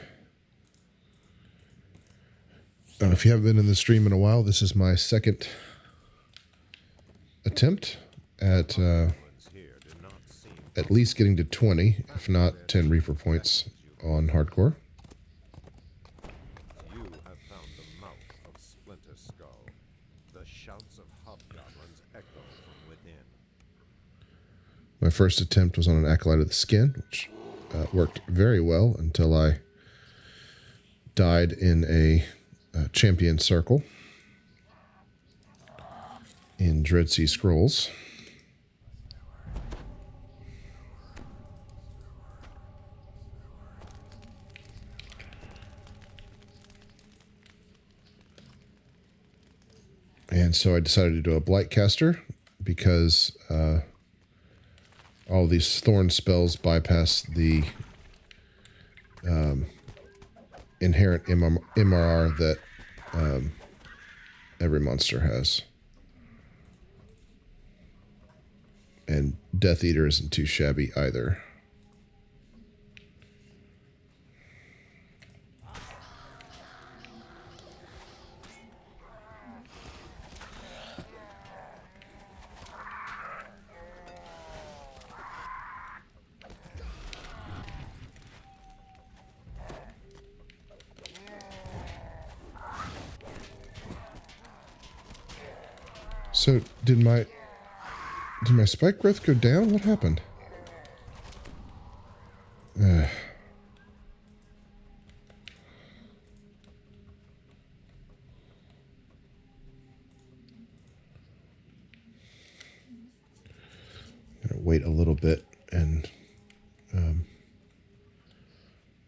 if you haven't been in the stream in a while, this is my second attempt at least getting to 20, if not 10 Reaper points on hardcore. You have found the mouth of Splinter Skull. The shouts of hobgoblins echo from within. My first attempt was on an Acolyte of the Skin, which worked very well until I died in a champion circle in Dreadsea Scrolls. And so I decided to do a Blightcaster because all these thorn spells bypass the inherent MRR that every monster has. And Death Eater isn't too shabby either. So did my spike growth go down? What happened? Gonna wait a little bit and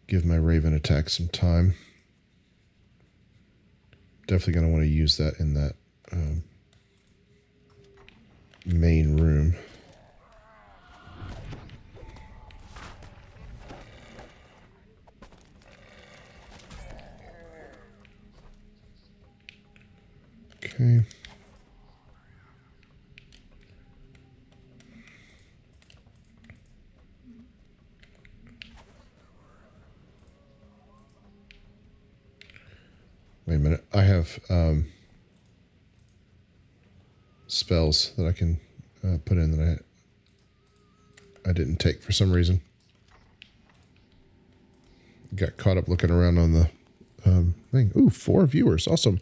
give my Raven attack some time. Definitely gonna want to use that in that main room. Okay. Wait a minute. I have spells that I can put in that I didn't take for some reason. Got caught up looking around on the thing. Ooh, 4 viewers. Awesome.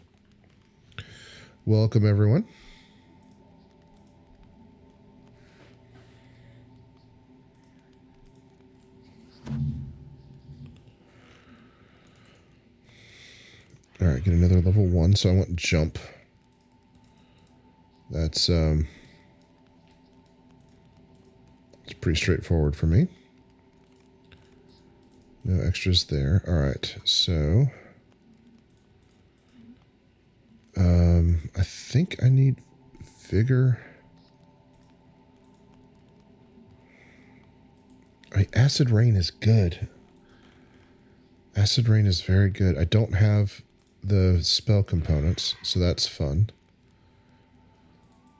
Welcome, everyone. All right, get another level 1. So I want jump. That's it's pretty straightforward for me. No extras there. All right, so I think I need vigor. Acid rain is good. Acid rain is very good. I don't have the spell components, so that's fun.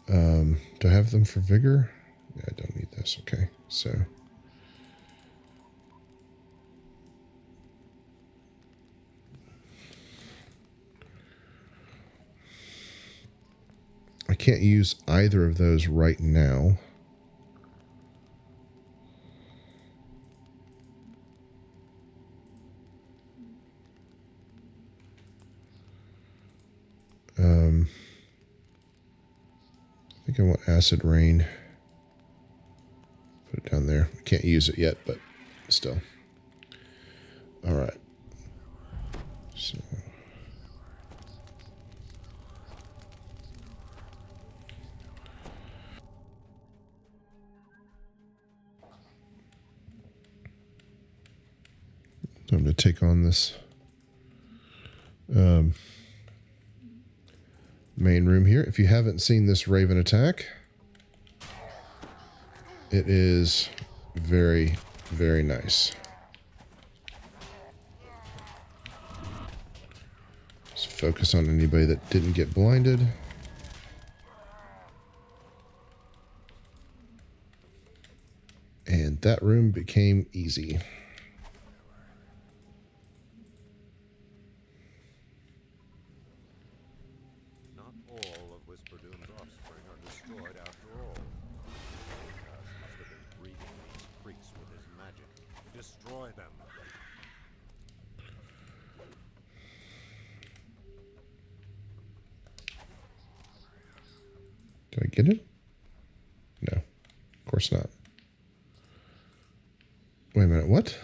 Do I have them for vigor? Yeah, I don't need this. Okay, so I can't use either of those right now. I think I want acid rain. Put it down there. I can't use it yet, but still. All right. So I'm going to take on this main room here. If you haven't seen this Raven attack, it is very, very nice. Just focus on anybody that didn't get blinded. And that room became easy. Not all of Whisperdoom's offspring are destroyed after all. Kaz must have been breeding these freaks with his magic. Destroy them. Did I get it? No, of course not. Wait a minute, what?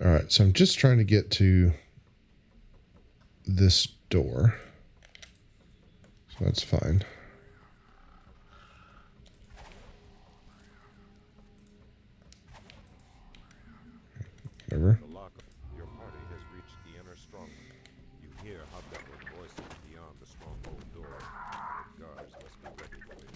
All right, so I'm just trying to get to this door. So that's fine. Whatever. The lock. Your party has reached the inner stronghold. You hear hobgoblin voices beyond the stronghold door. The guards must be ready for you.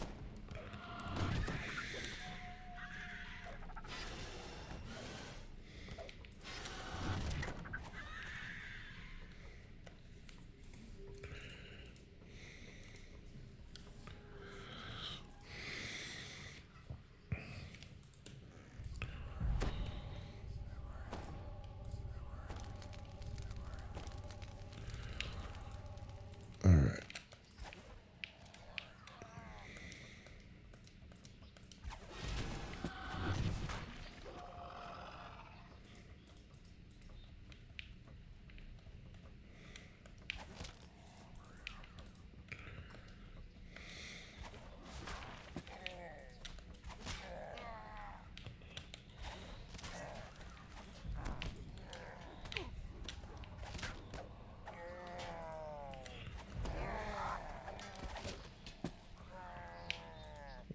All right.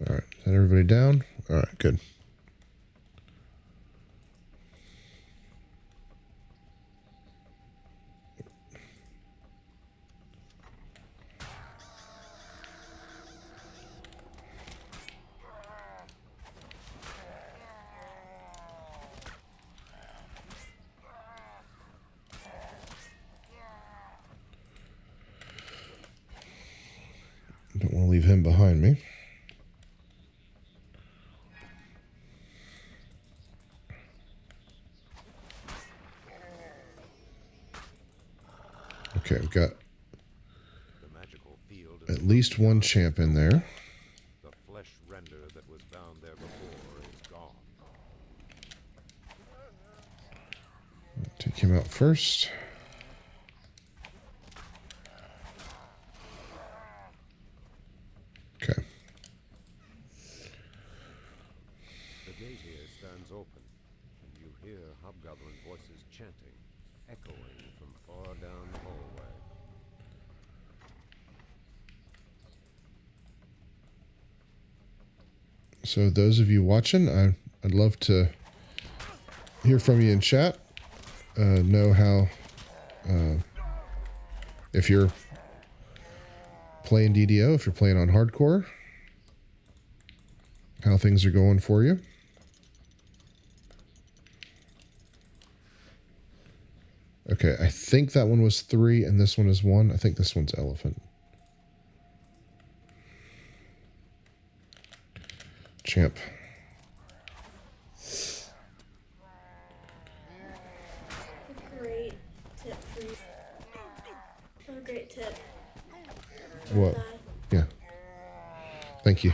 All right. Is that everybody down? All right, good. Don't want to leave him behind me. Okay, we've got The magical field at least one champ in there. the flesh render that was bound there before is gone. Take him out first. Okay. The gate here stands open, and you hear hobgoblin voices chanting, echoing from far down the hallway. So those of you watching, I'd love to hear from you in chat. Know how, if you're playing DDO, if you're playing on hardcore, how things are going for you. Okay, I think that one was 3 and this one is 1. I think this one's elephant. Champ. Great tip for you. A great tip. What? Yeah. Thank you. Thank you.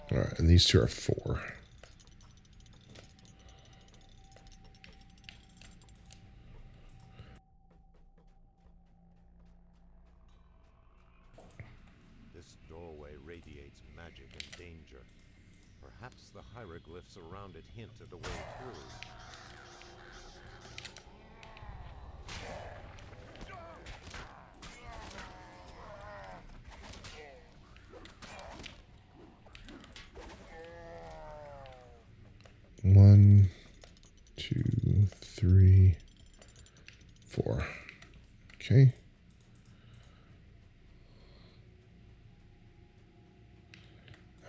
All right, and these two are 4. This doorway radiates magic and danger. Perhaps the hieroglyphs around it hint at a way through.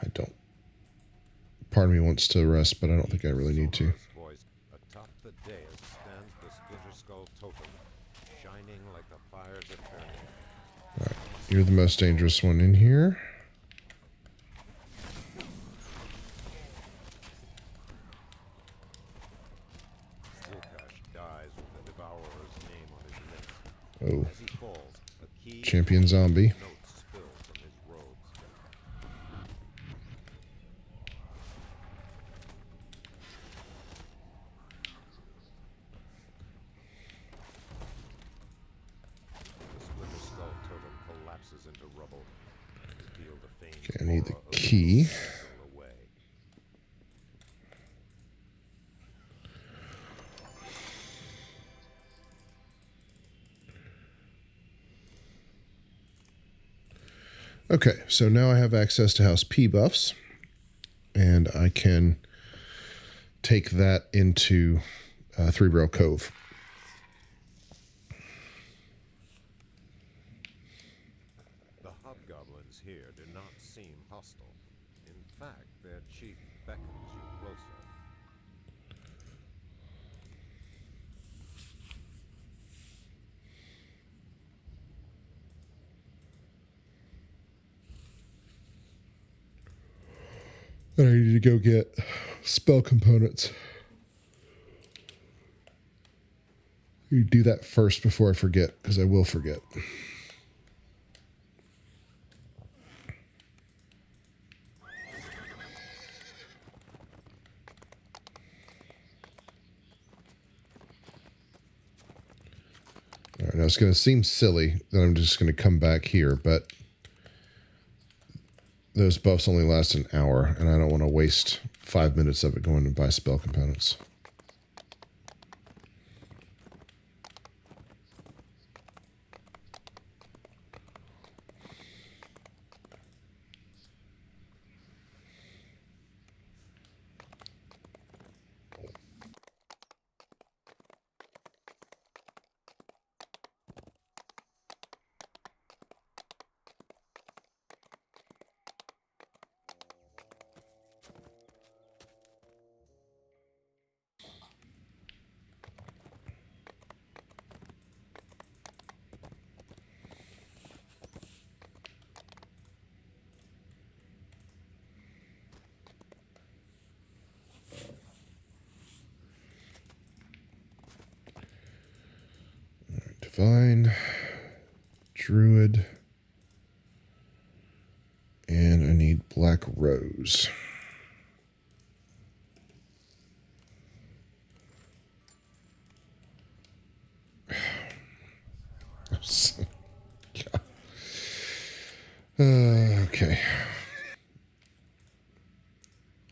I don't. Part of me wants to rest, but I don't think I really need to. Voice atop the dais stands the Splinter Skull totem, shining like the fires of burning. You're the most dangerous one in here. Zulkash dies with the Devourer's name on his lips. Oh, As he falls, a key champion zombie. notes spill from his robes. The Splinter Skull totem collapses into rubble. The field of fame Okay, I need the aura of key. spill away. Okay, so now I have access to House P buffs, and I can take that into Three Barrel Cove. The hobgoblins here do not seem hostile. In fact, their chief beckons you closer. And I need to go get spell components. You do that first before I forget, because I will forget. All right, now it's going to seem silly that I'm just going to come back here, but those buffs only last an hour, and I don't want to waste 5 minutes of it going to buy spell components. Divine, Druid, and I need Black Rose. Okay.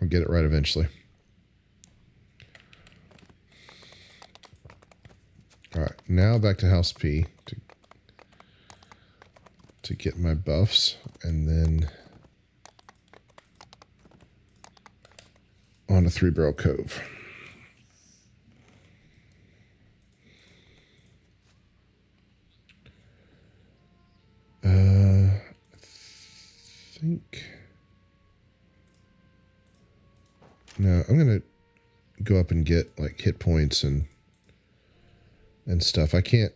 I'll get it right eventually. All right, now back to House P to get my buffs, and then on to Three Barrel Cove. I think no, I'm gonna go up and get like hit points and stuff. I can't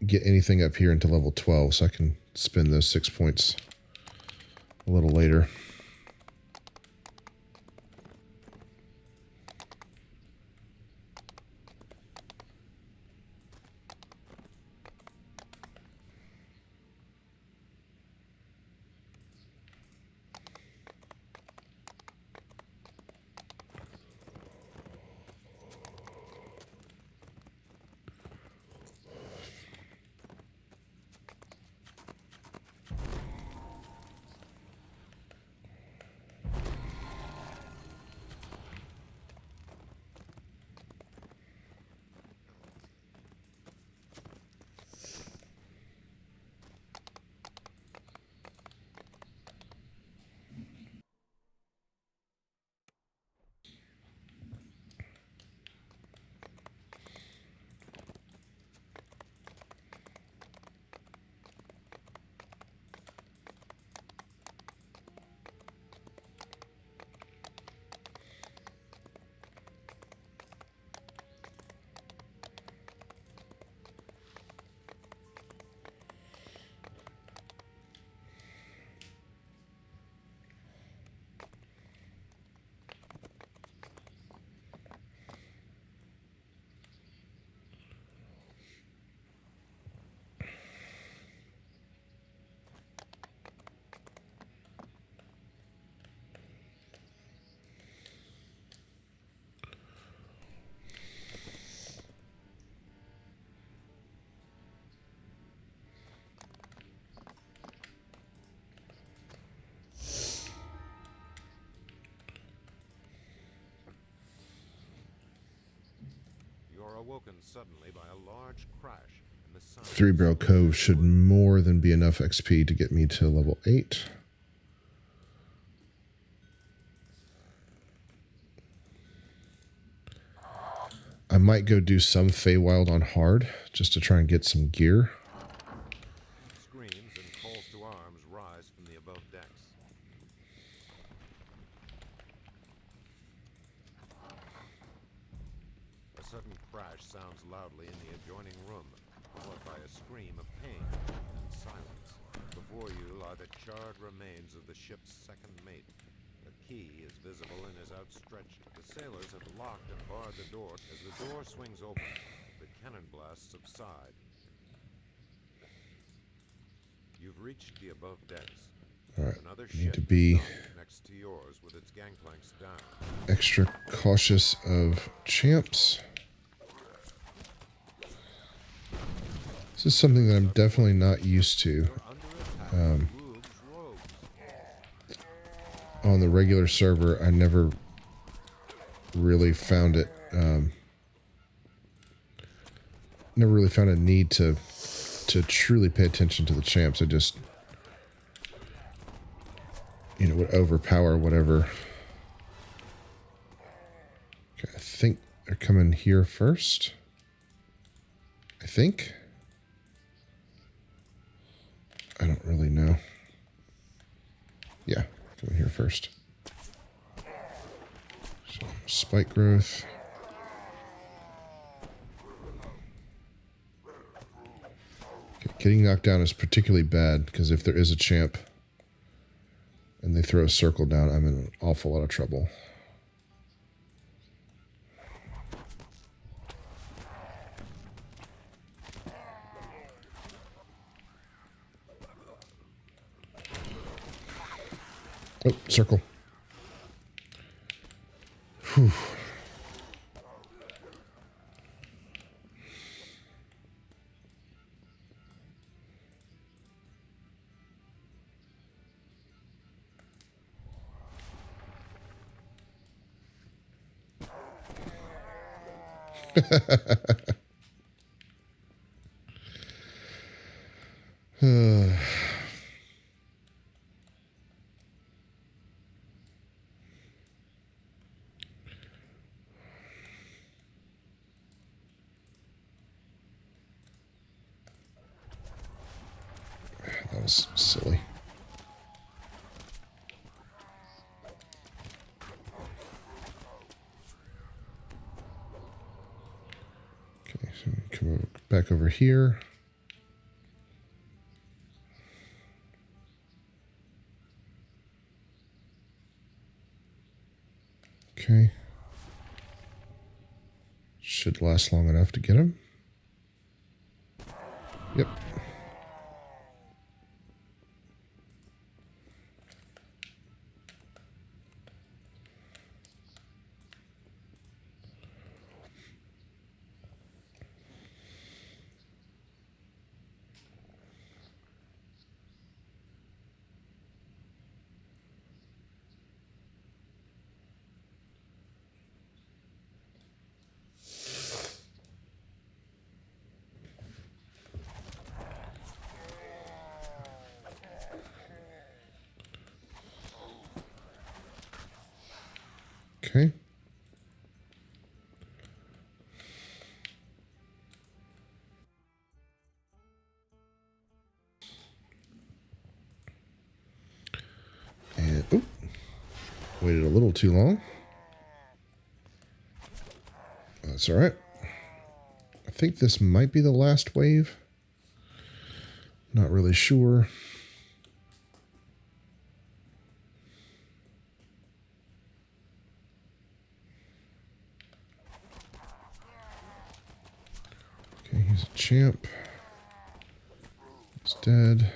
get anything up here until level 12, so I can spend those 6 points a little later. awoken suddenly by a large crash and the sound. Three Barrel Cove should more than be enough XP to get me to level 8. I might go do some Feywild on hard just to try and get some gear. Screams and calls to arms rise from the above decks. A sudden crash sounds loudly in the adjoining room, followed by a scream of pain and silence. Before you lie the charred remains of the ship's second mate. The key is visible and is outstretched. The sailors have locked and barred the door. As the door swings open, the cannon blasts subside. You've reached the above decks. All right, Another need ship to be docked next to yours with its gangplanks down. extra cautious of champs. This is something that I'm definitely not used to. You're under attack. Rogues. On the regular server. I never really found it. Never really found a need to truly pay attention to the champs. I just, would overpower whatever. Okay, I think they're coming here first. I think. I don't really know. Yeah, coming here first. So, spike growth. Okay, getting knocked down is particularly bad because if there is a champ and they throw a circle down, I'm in an awful lot of trouble. Oh, circle. Whew. That was silly. Okay, so we come back over here. Okay. Should last long enough to get him. Yep. Okay. And, oop, waited a little too long. That's all right. I think this might be the last wave. Not really sure. Okay, he's a champ. He's dead.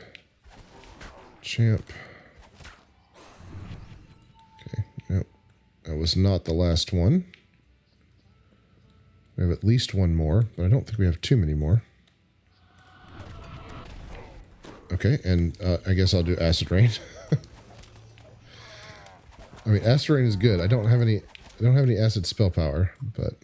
Champ. Okay, nope. That was not the last one. We have at least one more, but I don't think we have too many more. Okay, and I guess I'll do Acid Rain. I mean, Acid Rain is good. I don't have any acid spell power, but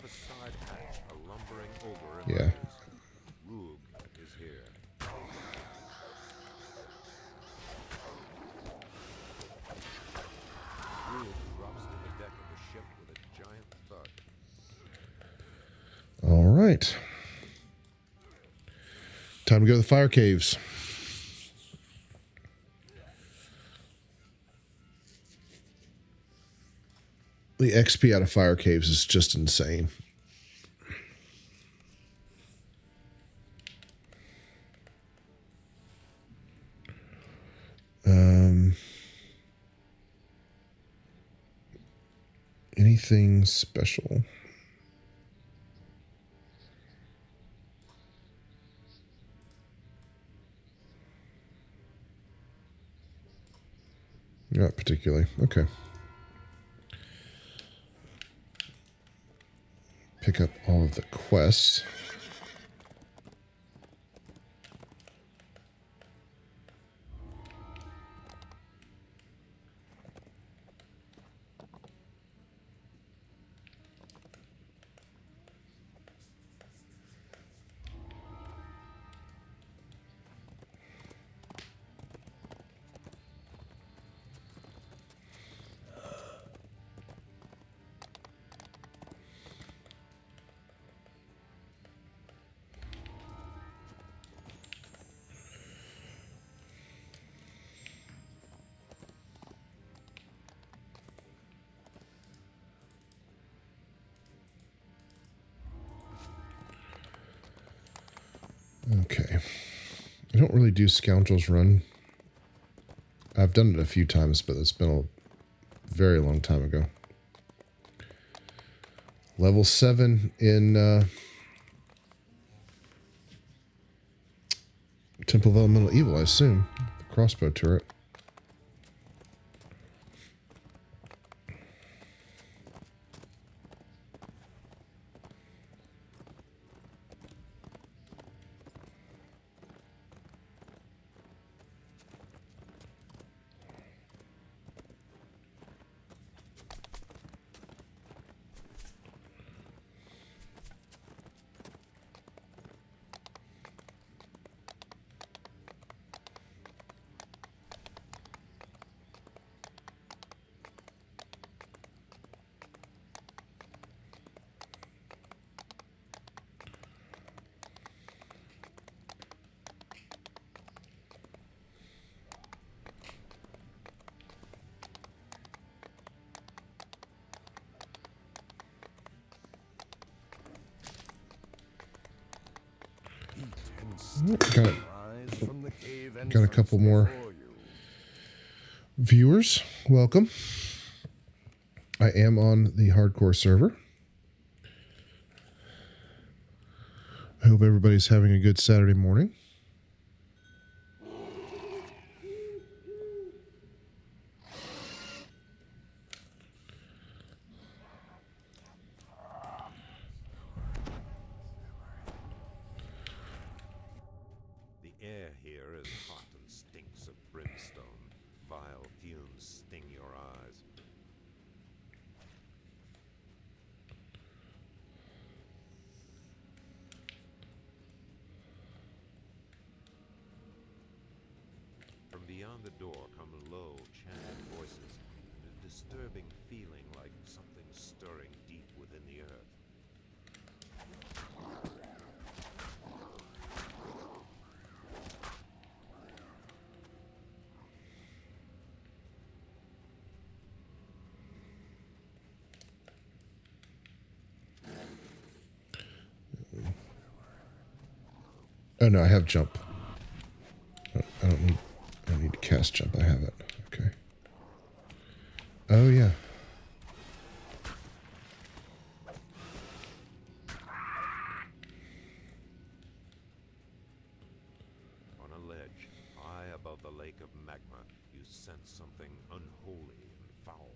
a side hatch, a lumbering ogre Yeah. emerges. Roog is here. Roog drops to the deck of the ship with a giant thud. All right. Time to go to the fire caves. The XP out of fire caves is just insane. Anything special? Not particularly. Okay. Pick up all of the quests. Okay. I don't really do Scoundrel's Run. I've done it a few times, but it's been a very long time ago. Level 7 in Temple of Elemental Evil, I assume. The crossbow turret. Got a couple more viewers. Welcome. I am on the hardcore server. I hope everybody's having a good Saturday morning. The air here is hot and stinks of brimstone. Vile fumes sting your eyes. From beyond the door come low, chanted voices, and a disturbing feeling like something stirring deep within the earth. Oh no, I have jump. I don't need to cast jump. I have it. Okay. Oh yeah. On a ledge, high above the lake of magma, you sense something unholy and foul.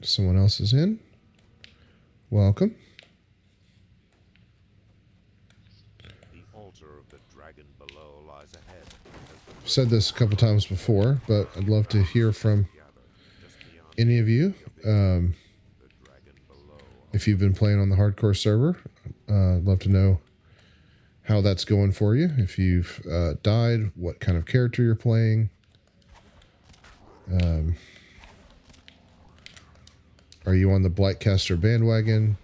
Someone else is in. Welcome. The altar of the dragon below lies ahead. I've said this a couple times before, but I'd love to hear from Just beyond any of you. the dragon below. If you've been playing on the hardcore server, I'd love to know how that's going for you. If you've died, what kind of character you're playing. Are you on the Blightcaster bandwagon?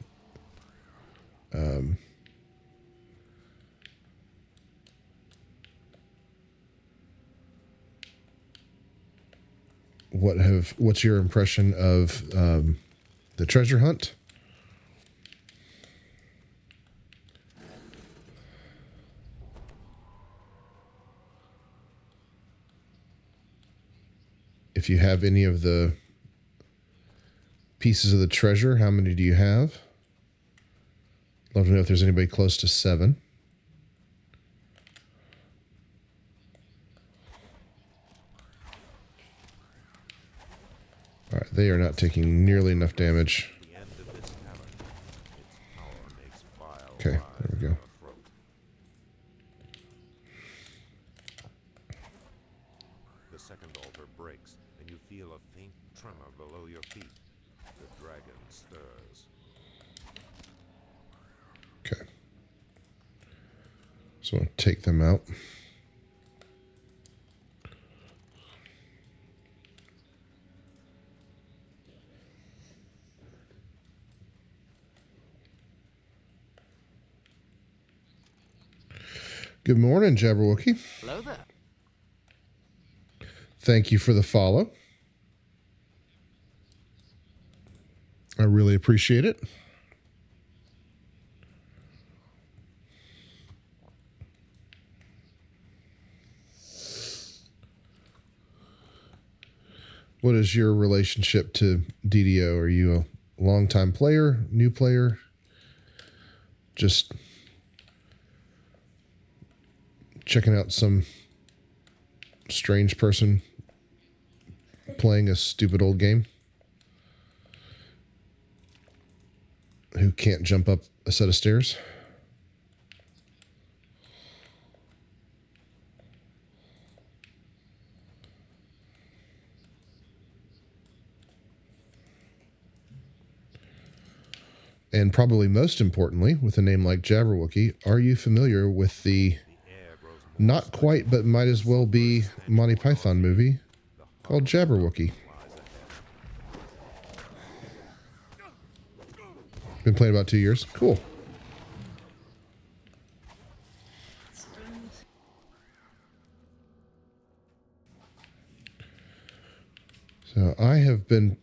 What's your impression of the treasure hunt? If you have any of the pieces of the treasure, how many do you have? Love to know if there's anybody close to 7. All right, they are not taking nearly enough damage. The end of this cavern. Its power makes vile Okay, there we cries go. in our throat. The second altar breaks, and you feel a faint tremor below your feet. The dragon stirs. Okay. So I'll take them out. Good morning, Jabberwocky. Hello there. Thank you for the follow. I really appreciate it. What is your relationship to DDO? Are you a longtime player, new player? Just checking out some strange person playing a stupid old game who can't jump up a set of stairs? And probably most importantly, with a name like Jabberwocky, are you familiar with the Air grows more not quite but might as well be Monty Python movie called Jabberwocky? Been playing about 2 years. Cool. So I have been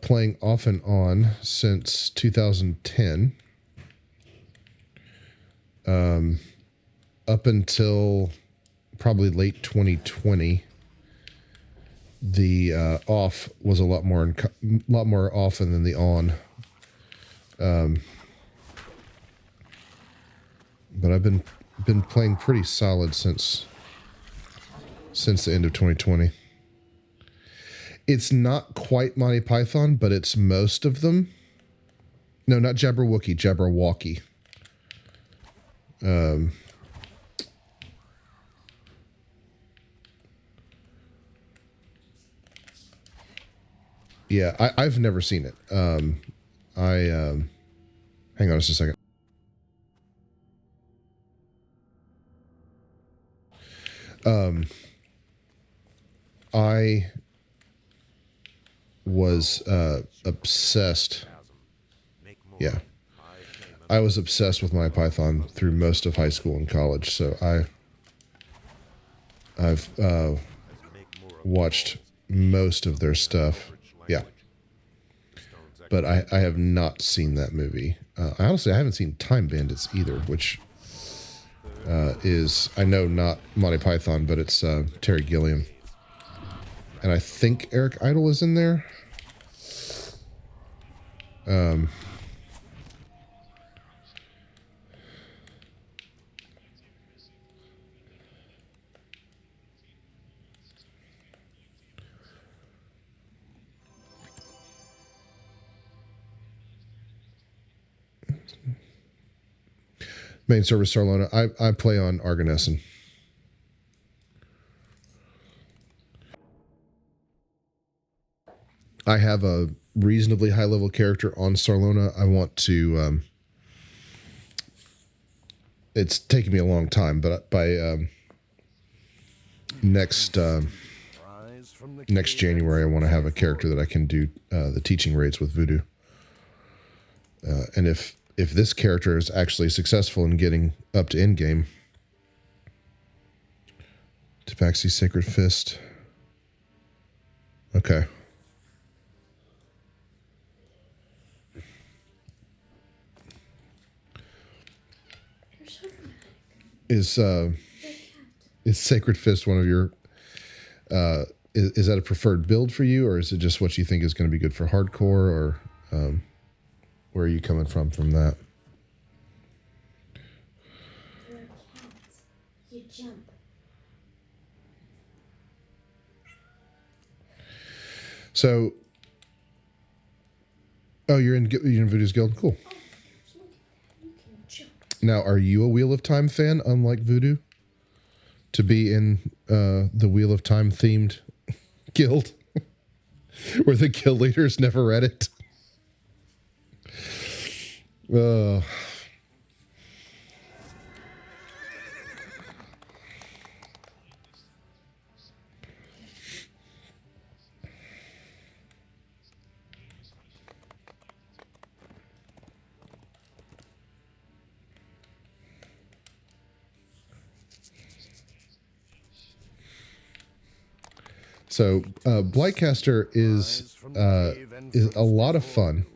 playing off and on since 2010. Up until probably late 2020, the off was a lot more often than the on. But I've been playing pretty solid since the end of 2020. It's not quite Monty Python, but it's most of them. No, not Jabberwocky, Jabberwocky. Yeah, I've never seen it. Hang on just a second. I was obsessed. make more. Yeah, I came I was obsessed with my Python through most of high school and college. So I've make more of watched most of their stuff. Yeah, stones but I have not seen that movie. I honestly haven't seen Time Bandits either, which is, I know, not Monty Python, but it's Terry Gilliam. And I think Eric Idle is in there. Main server Sarlona. I play on Argonessen. I have a reasonably high level character on Sarlona. I want to. It's taken me a long time, but by next January, I want to have a character that I can do the teaching raids with Voodoo. And if this character is actually successful in getting up to end game, Tabaxi Sacred Fist. Okay. You're so dramatic. Is Sacred Fist one of your? Is that a preferred build for you, or is it just what you think is going to be good for hardcore, or where are you coming from that? You're a cat. You jump. So, you're in Voodoo's Guild. Cool. Oh, look at that. You can jump. Now, are you a Wheel of Time fan? Unlike Voodoo, to be in the Wheel of Time themed guild, where the guild leaders never read it. So, Blightcaster is a lot of fun.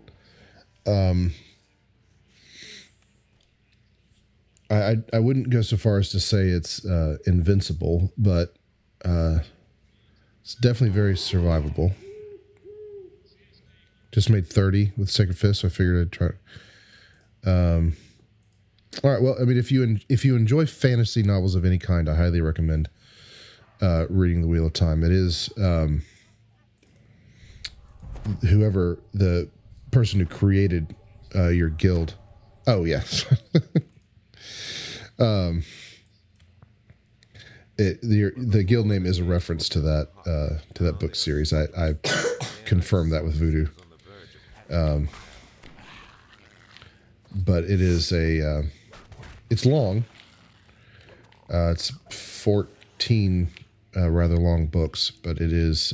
I wouldn't go so far as to say it's invincible, but it's definitely very survivable. Just made 30 with Sacred Fist, so I figured I'd try. All right. Well, I mean, if you enjoy fantasy novels of any kind, I highly recommend reading The Wheel of Time. It is whoever the person who created your guild. Oh yes. The guild name is a reference to that book series. I confirmed that with Voodoo. But it is it's long. It's 14 rather long books, but it is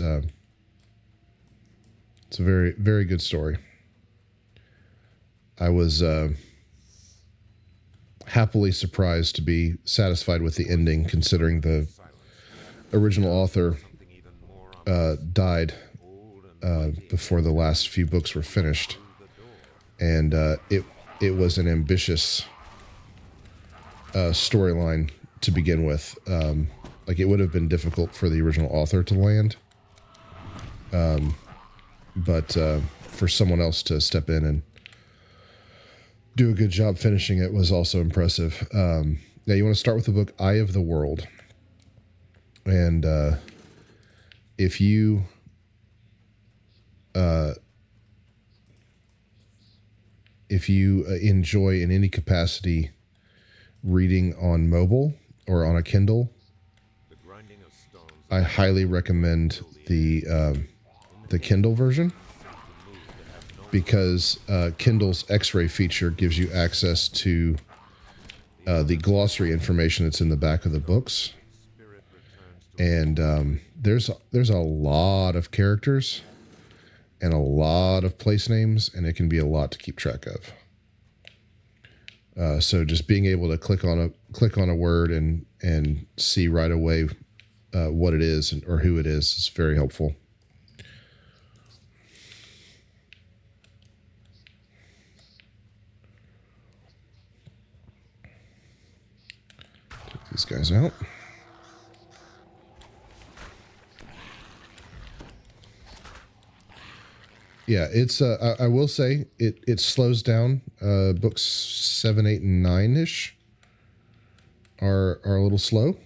it's a very, very good story. I was happily surprised to be satisfied with the ending, considering the original author died before the last few books were finished, and it was an ambitious storyline to begin with. Like, it would have been difficult for the original author to land, but for someone else to step in and do a good job finishing it was also impressive. Now, you want to start with the book Eye of the World, and if you enjoy in any capacity reading on mobile or on a Kindle, I highly recommend the Kindle version, because Kindle's X-ray feature gives you access to the glossary information that's in the back of the books, and there's a lot of characters and a lot of place names, and it can be a lot to keep track of. So just being able to click on a word and see right away what it is or who it is very helpful. Take these guys out. Yeah, it's I will say it slows down. Books 7, 8, and 9-ish are a little slow.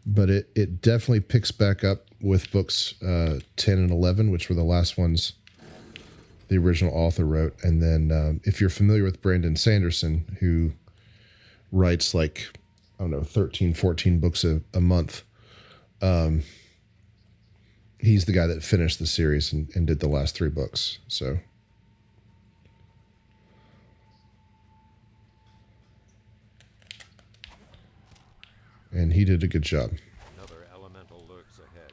But it definitely picks back up with books 10 and 11, which were the last ones the original author wrote. And then if you're familiar with Brandon Sanderson, who writes like, I don't know, 13, 14 books a month, he's the guy that finished the series and did the last 3 books. So, and he did a good job. Another elemental lurks ahead,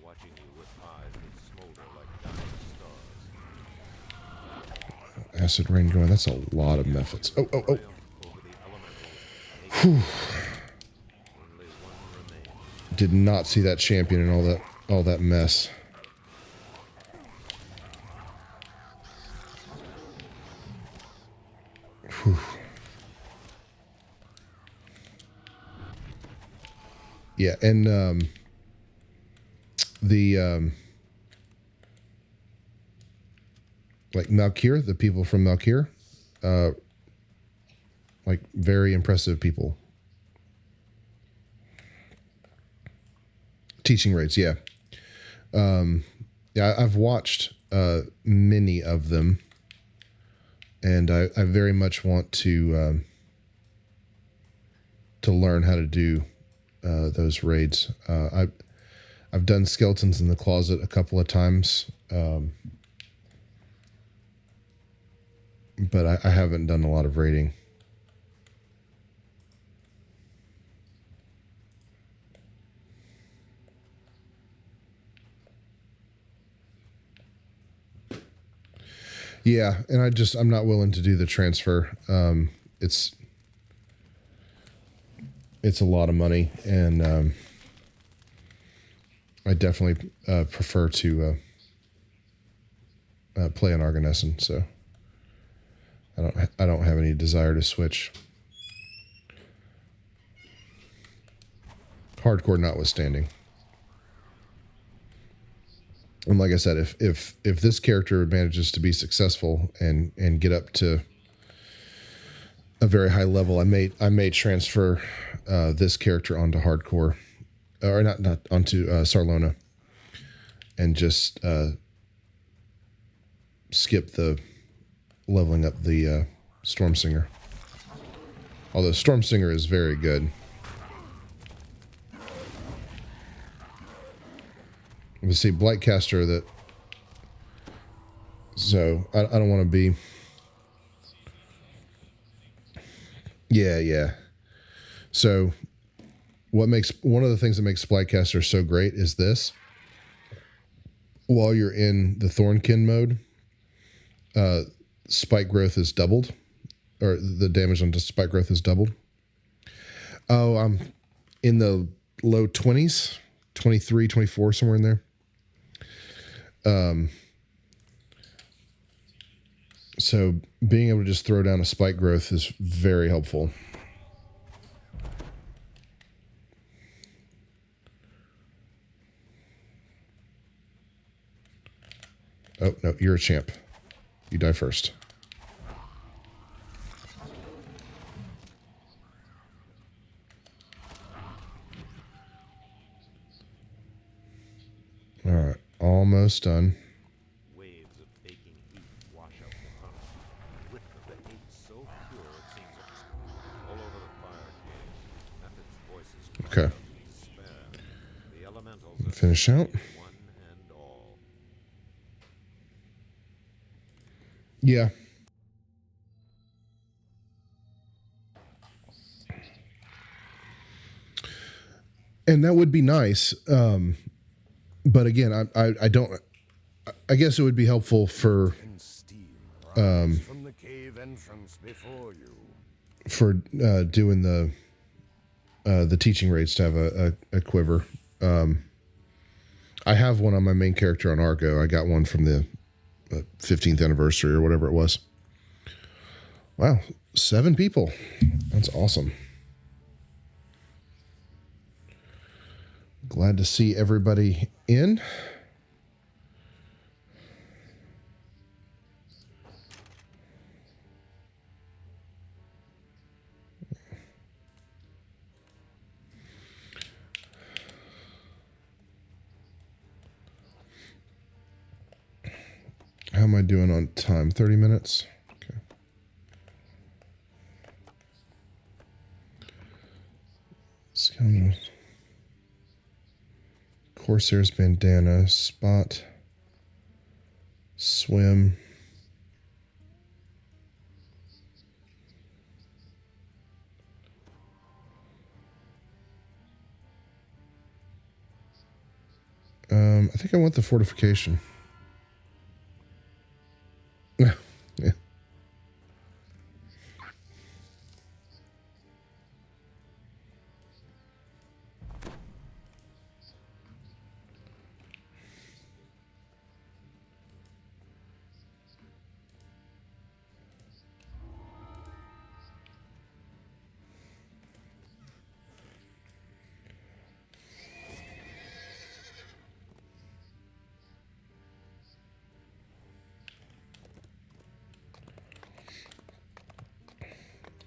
watching you with eyes that smolder like dying stars. Acid rain going. That's a lot of methods. Oh. Triumph over the elementals. Only one remains. Did not see that champion and all that mess. Whew. Yeah, and like Malkir, the people from Malkir, like very impressive people. Teaching rates, yeah. Yeah, I've watched many of them, and I very much want to learn how to do those raids. I've done Skeletons in the Closet a couple of times, but I haven't done a lot of raiding. Yeah, and I'm not willing to do the transfer. It's a lot of money, and I definitely prefer to play on Argonesson. So I don't have any desire to switch. Hardcore notwithstanding. And like I said, if this character manages to be successful and get up to a very high level, I may transfer this character onto hardcore, or not onto Sarlona, and just skip the leveling up the Stormsinger. Although Stormsinger is very good. We see Blightcaster that. So I don't want to be. Yeah. So one of the things that makes Blightcaster so great is this. While you're in the Thornkin mode, spike growth is doubled, or the damage on spike growth is doubled. Oh, I'm in the low 20s, 23, 24, somewhere in there. So being able to just throw down a spike growth is very helpful. Oh, no, you're a champ. You die first. All right, almost done. Waves of baking heat wash up the tunnel. With the heat so pure it seems all over the fire cave. Method's voices Okay. despair. The elementals are Finish out. one and all. Yeah. And that would be nice. But again, I don't. I guess it would be helpful for And steam rise from the cave entrance before you. doing the teaching raids to have a quiver. I have one on my main character on Argo. I got one from the 15th anniversary or whatever it was. Wow, 7 people. That's awesome. Glad to see everybody in. How am I doing on time? 30 minutes? Okay. Let's go. Corsair's bandana, spot, swim. I think I want the fortification. Yeah.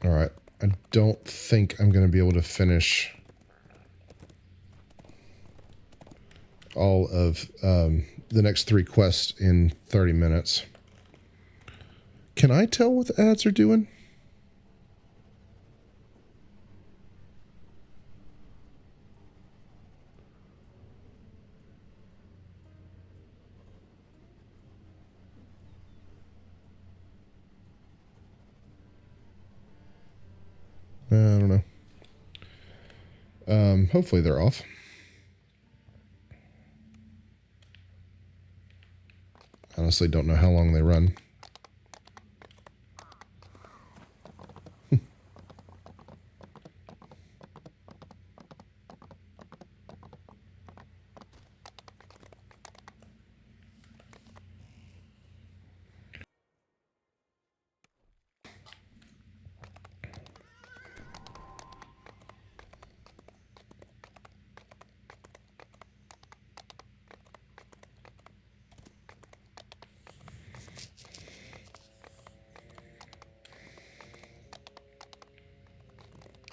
All right. I don't think I'm going to be able to finish all of the next 3 quests in 30 minutes. Can I tell what the ads are doing? I don't know. Hopefully they're off. Honestly, don't know how long they run.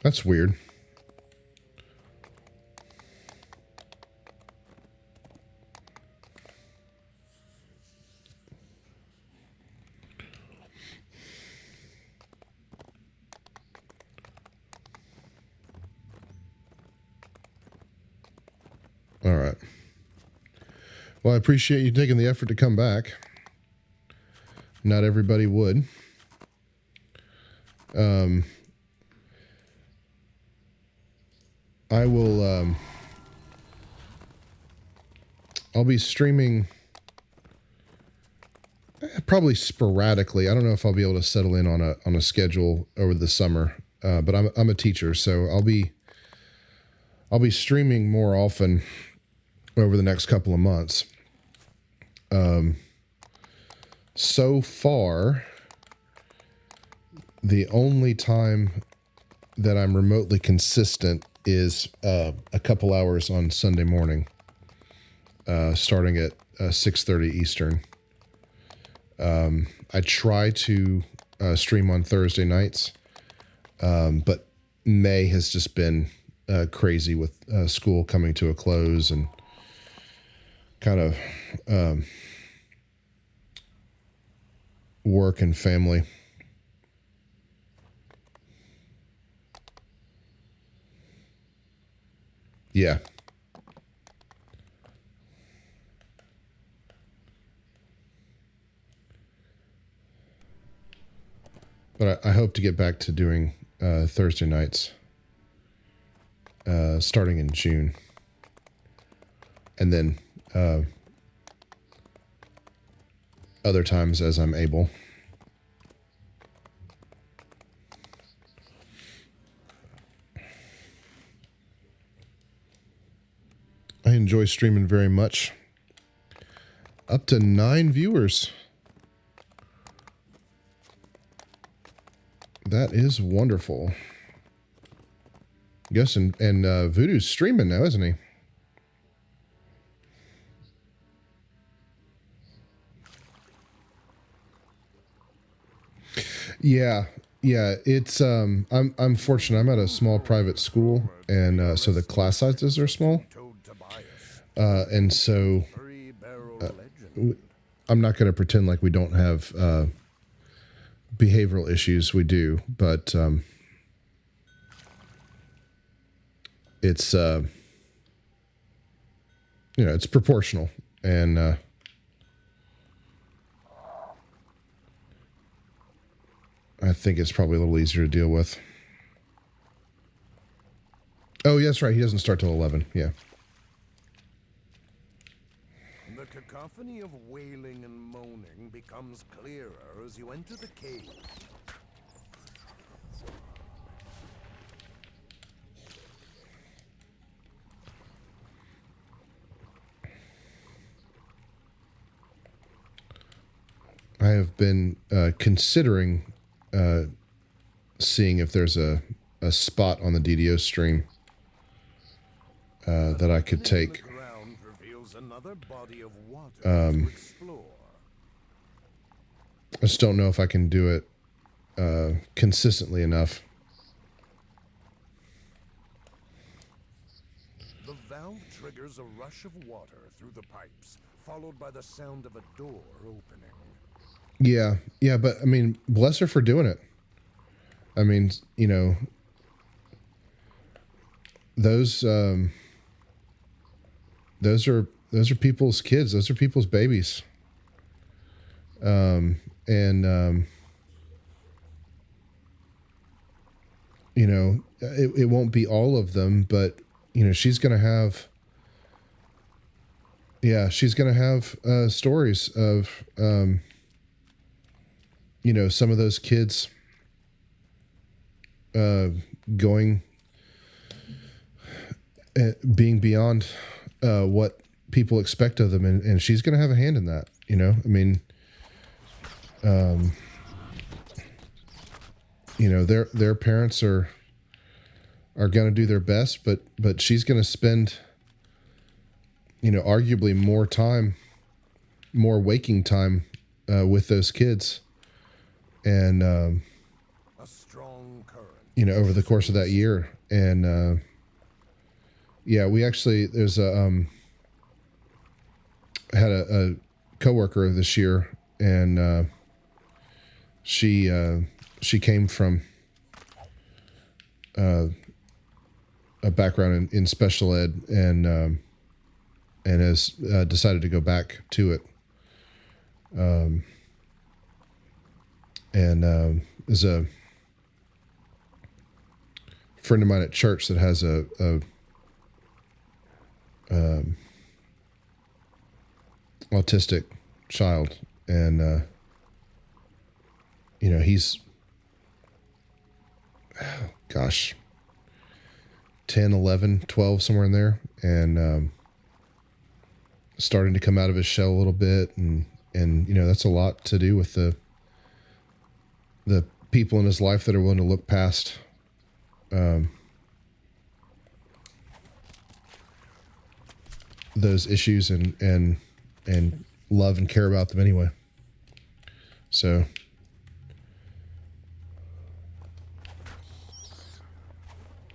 That's weird. All right. Well, I appreciate you taking the effort to come back. Not everybody would. I will, I'll be streaming probably sporadically. I don't know if I'll be able to settle in on a schedule over the summer, but I'm a teacher, so I'll be streaming more often over the next couple of months. So far, the only time that I'm remotely consistent is a couple hours on Sunday morning, starting at 6:30 Eastern. I try to stream on Thursday nights, but May has just been crazy with school coming to a close and kind of work and family. Yeah. But I hope to get back to doing Thursday nights starting in June. And then other times as I'm able. I enjoy streaming very much. Up to 9 viewers. That is wonderful. Yes, and Voodoo's streaming now, isn't he? Yeah, it's I'm fortunate. I'm at a small private school, and so the class sizes are small, and so I'm not going to pretend like we don't have behavioral issues. We do, but it's it's proportional, and I think it's probably a little easier to deal with. Oh, yeah, that's right. He doesn't start till 11. Yeah. The cacophony of wailing and moaning becomes clearer as you enter the cave. I have been considering seeing if there's a spot on the DDO stream that I could take. The ground reveals another body of water to explore. I just don't know if I can do it consistently enough. The valve triggers a rush of water through the pipes, followed by the sound of a door opening. Yeah, but I mean, bless her for doing it. I mean, those are people's kids. Those are people's babies. And it won't be all of them, but she's gonna have. Yeah, she's gonna have stories of some of those kids going being beyond what people expect of them, and she's going to have a hand in that. I mean, their parents are going to do their best, but she's going to spend arguably more waking time with those kids, and a strong current. over the course of that year. And we actually there's had a coworker this year, and she came from a background in special ed, and has decided to go back to it. And there's a friend of mine at church that has a autistic child, and he's 10, 11, 12, somewhere in there, and starting to come out of his shell a little bit, and that's a lot to do with the people in his life that are willing to look past those issues and love and care about them anyway. So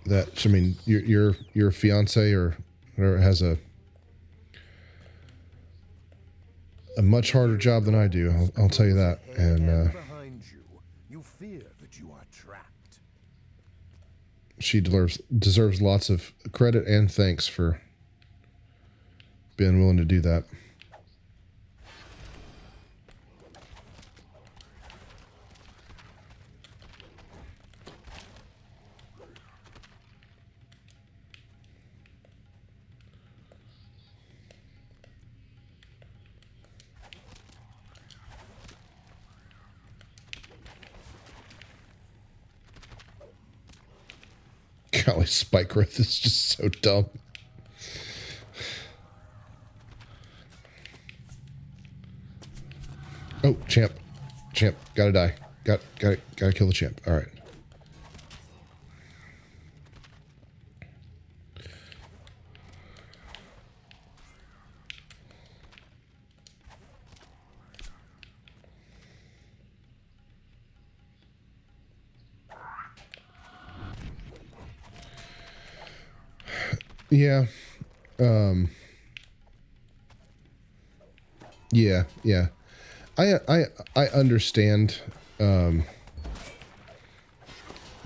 that, I mean, your fiance or has a much harder job than I do. I'll tell you that. And behind you, you fear that you are trapped. she deserves lots of credit and thanks for being willing to do that. Golly, spike growth is just so dumb. Oh, champ, gotta die. Gotta kill the champ. All right. Yeah. Yeah. I understand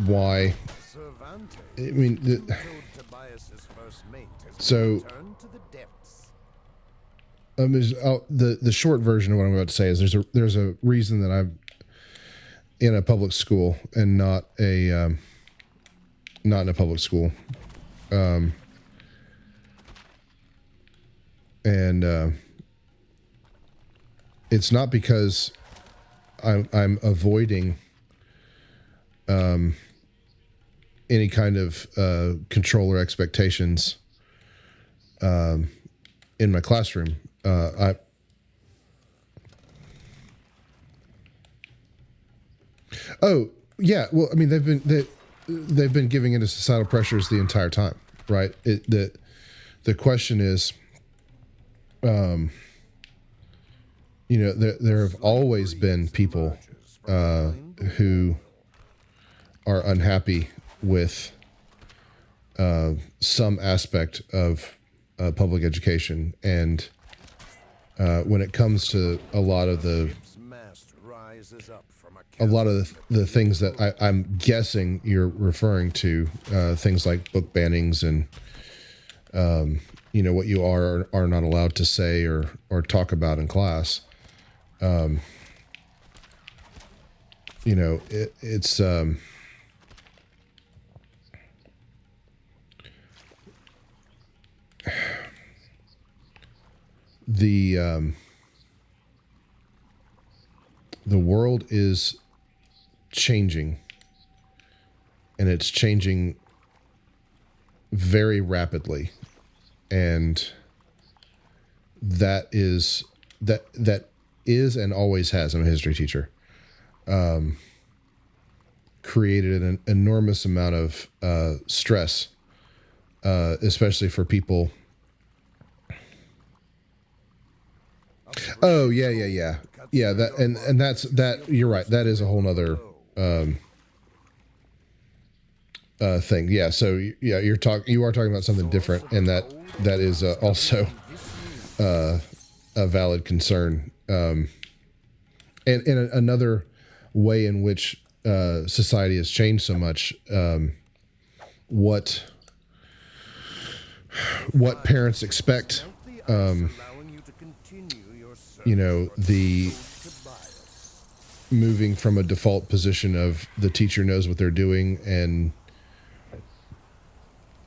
why. Cervantes I mean, told Tobias's first mate has so returned to the depths. the short version of what I'm about to say is there's a reason that I'm in a public school and not in a public school, and it's not because I'm avoiding any kind of control or expectations in my classroom. Oh yeah, well, I mean they've been giving into societal pressures the entire time, right? The question is, there have always been people who are unhappy with some aspect of public education, and when it comes to a lot of the things that I'm guessing you're referring to, things like book bannings and what you are not allowed to say or talk about in class. It's the world is changing, and it's changing very rapidly, and that is and always has. I'm a history teacher. Created an enormous amount of stress, especially for people. Oh yeah. That and that's. You're right. That is a whole nother thing. Yeah. So yeah, you are talking about something different, and that is also a valid concern. And another way in which society has changed so much, what parents expect, the moving from a default position of the teacher knows what they're doing and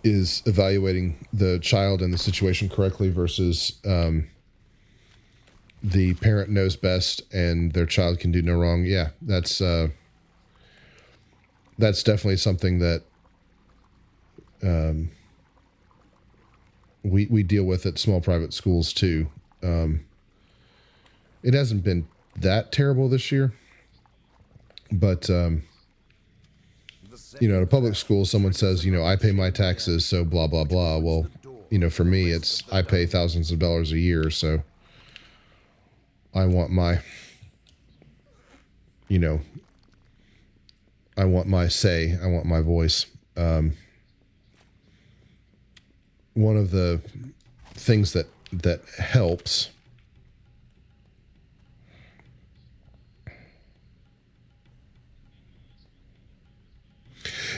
is evaluating the child and the situation correctly versus the parent knows best and their child can do no wrong. Yeah, that's definitely something that we deal with at small private schools too. It hasn't been that terrible this year, but at a public school, someone says, I pay my taxes, so blah blah blah. Well, for me, it's I pay thousands of dollars a year, so I want my, I want my say, I want my voice. One of the things that helps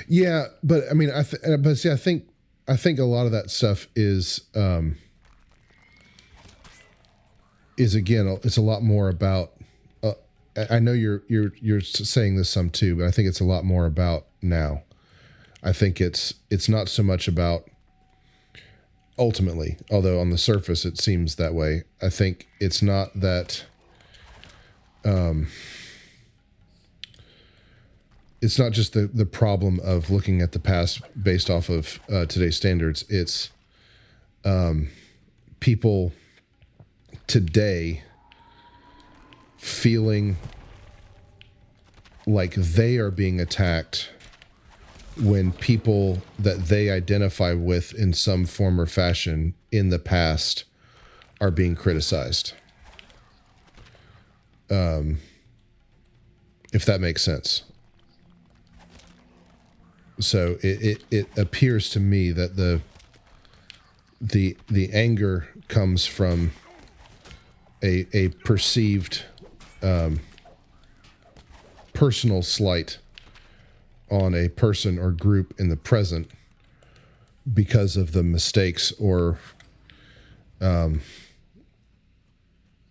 yeah, but I mean, I think a lot of that stuff is again, it's a lot more about. I know you're saying this some too, but I think it's a lot more about now. I think it's not so much about ultimately, although on the surface it seems that way. I think it's not that. It's not just the problem of looking at the past based off of today's standards. It's people today feeling like they are being attacked when people that they identify with in some form or fashion in the past are being criticized. If that makes sense. So it appears to me that the anger comes from a perceived personal slight on a person or group in the present because of the mistakes or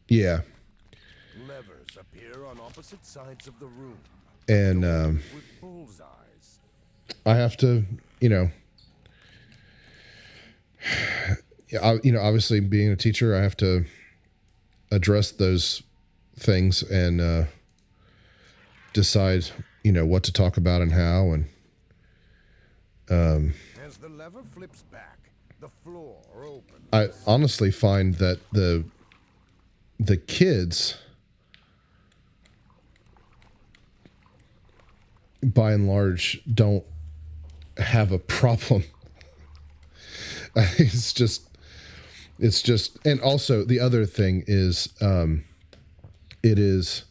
yeah. Levers appear on opposite sides of the room. And With bullseyes. I have to, obviously being a teacher, I have to address those things and decide, what to talk about and how. And As the lever flips back, the floor opens. I honestly find that the kids, by and large, don't have a problem. It's just, and also the other thing is, it is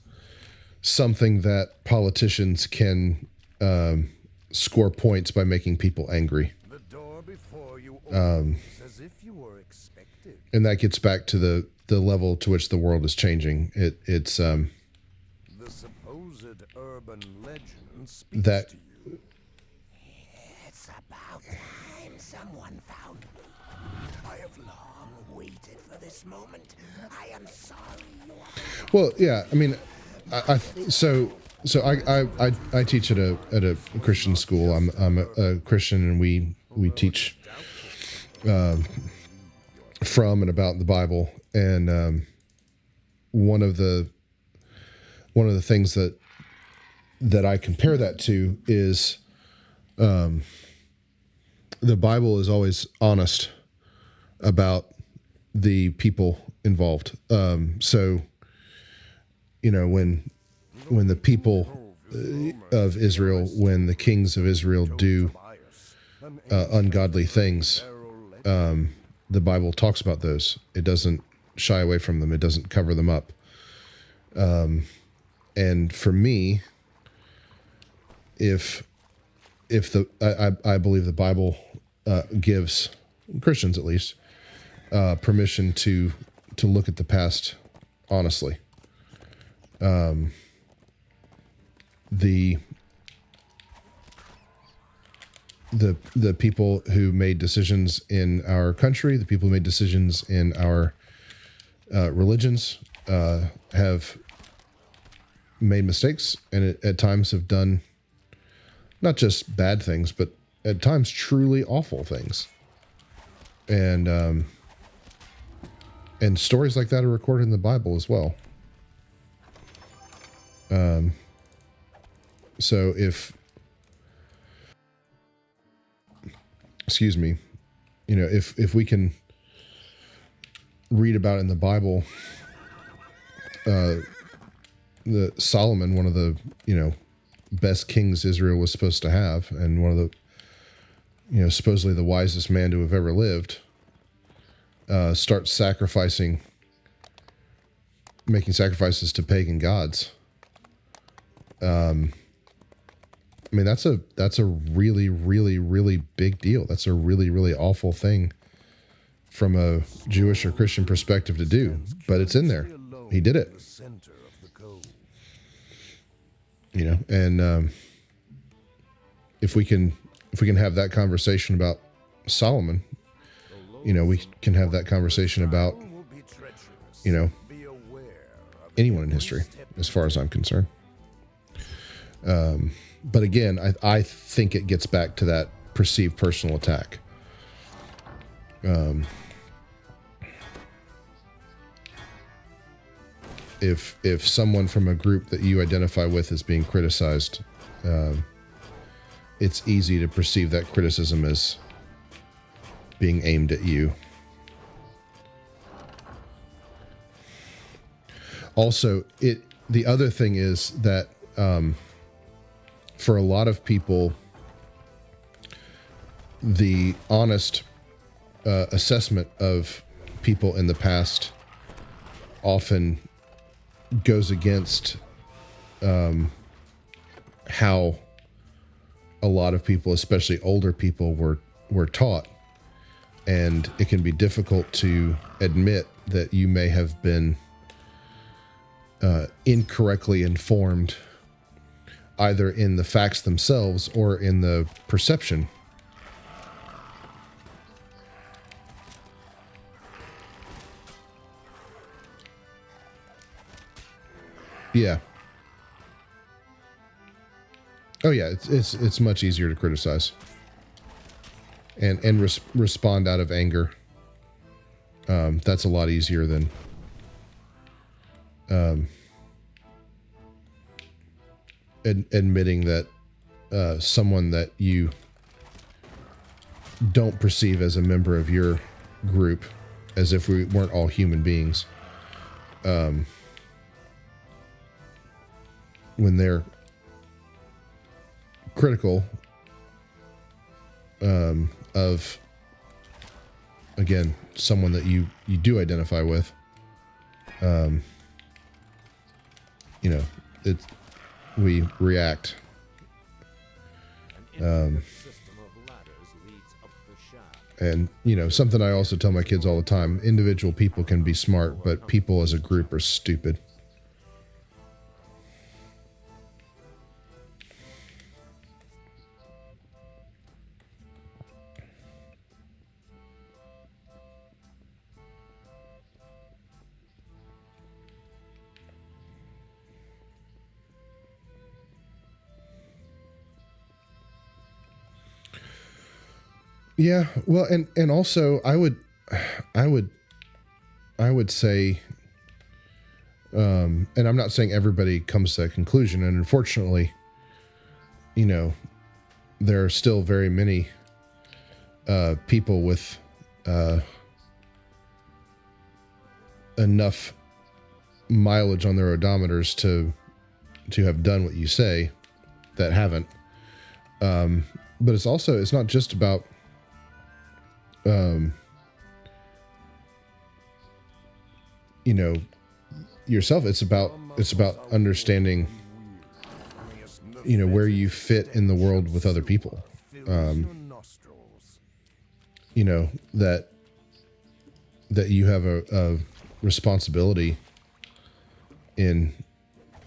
something that politicians can score points by making people angry. The door before you opens as if you were expected. And that gets back to the level to which the world is changing. It's The supposed urban legend speaks that to you. It's about time someone found me. I have long waited for this moment. I am sorry you are. well, yeah. I mean, I teach at a Christian school. I'm a Christian, and we teach from and about the Bible. And one of the things that I compare that to is the Bible is always honest about the people involved. So, when the people of Israel, when the kings of Israel do ungodly things, the Bible talks about those. It doesn't shy away from them. It doesn't cover them up. And for me, I believe the Bible gives Christians, at least, permission to look at the past honestly. The people who made decisions in our country, the people who made decisions in our religions, have made mistakes, and at times have done not just bad things, but at times truly awful things. And stories like that are recorded in the Bible as well. So if we can read about in the Bible, the Solomon, one of the, best kings Israel was supposed to have, and one of the, supposedly the wisest man to have ever lived, starts making sacrifices to pagan gods. I mean, that's a really, really, really big deal. That's a really, really awful thing from a Jewish or Christian perspective to do, but it's in there. He did it. And if we can have that conversation about Solomon, we can have that conversation about, anyone in history, as far as I'm concerned. But again, I think it gets back to that perceived personal attack. If someone from a group that you identify with is being criticized, it's easy to perceive that criticism as being aimed at you. Also, the other thing is that for a lot of people, the honest assessment of people in the past often goes against how a lot of people, especially older people, were taught. And it can be difficult to admit that you may have been incorrectly informed, either in the facts themselves or in the perception. Yeah. Oh yeah, it's much easier to criticize and respond out of anger. That's a lot easier than admitting that someone that you don't perceive as a member of your group, as if we weren't all human beings, when they're critical of, again, someone that you do identify with, you know, we react. And, you know, something I also tell my kids all the time, individual people can be smart, but people as a group are stupid. Yeah, well, and also I would say, and I'm not saying everybody comes to that conclusion, and unfortunately, you know, there are still very many people with enough mileage on their odometers to have done what you say that haven't. But it's not just about you know, yourself. It's about understanding, you know, where you fit in the world with other people. You know, that you have a responsibility in,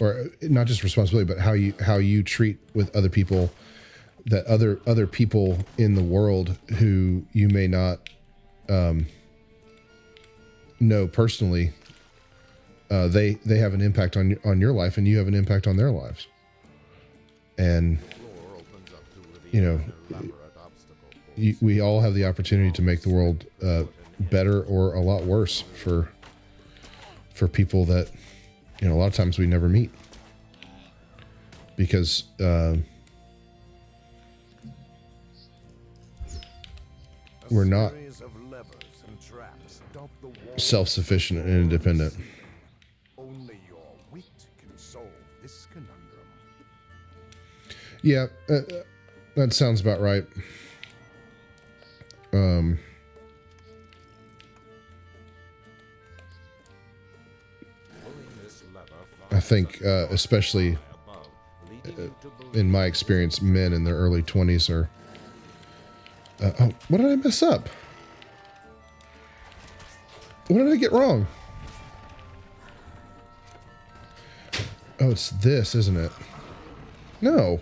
or not just responsibility, but how you treat with other people, that other people in the world who you may not know personally, they have an impact on your life, and you have an impact on their lives. And, you know, we all have the opportunity to make the world better or a lot worse for people that, you know, a lot of times we never meet, because we're not self-sufficient and independent. Only your wit can solve this conundrum. Yeah, that sounds about right. I think, especially in my experience, men in their early 20s are... oh, what did I mess up? What did I get wrong? Oh, it's this, isn't it? No.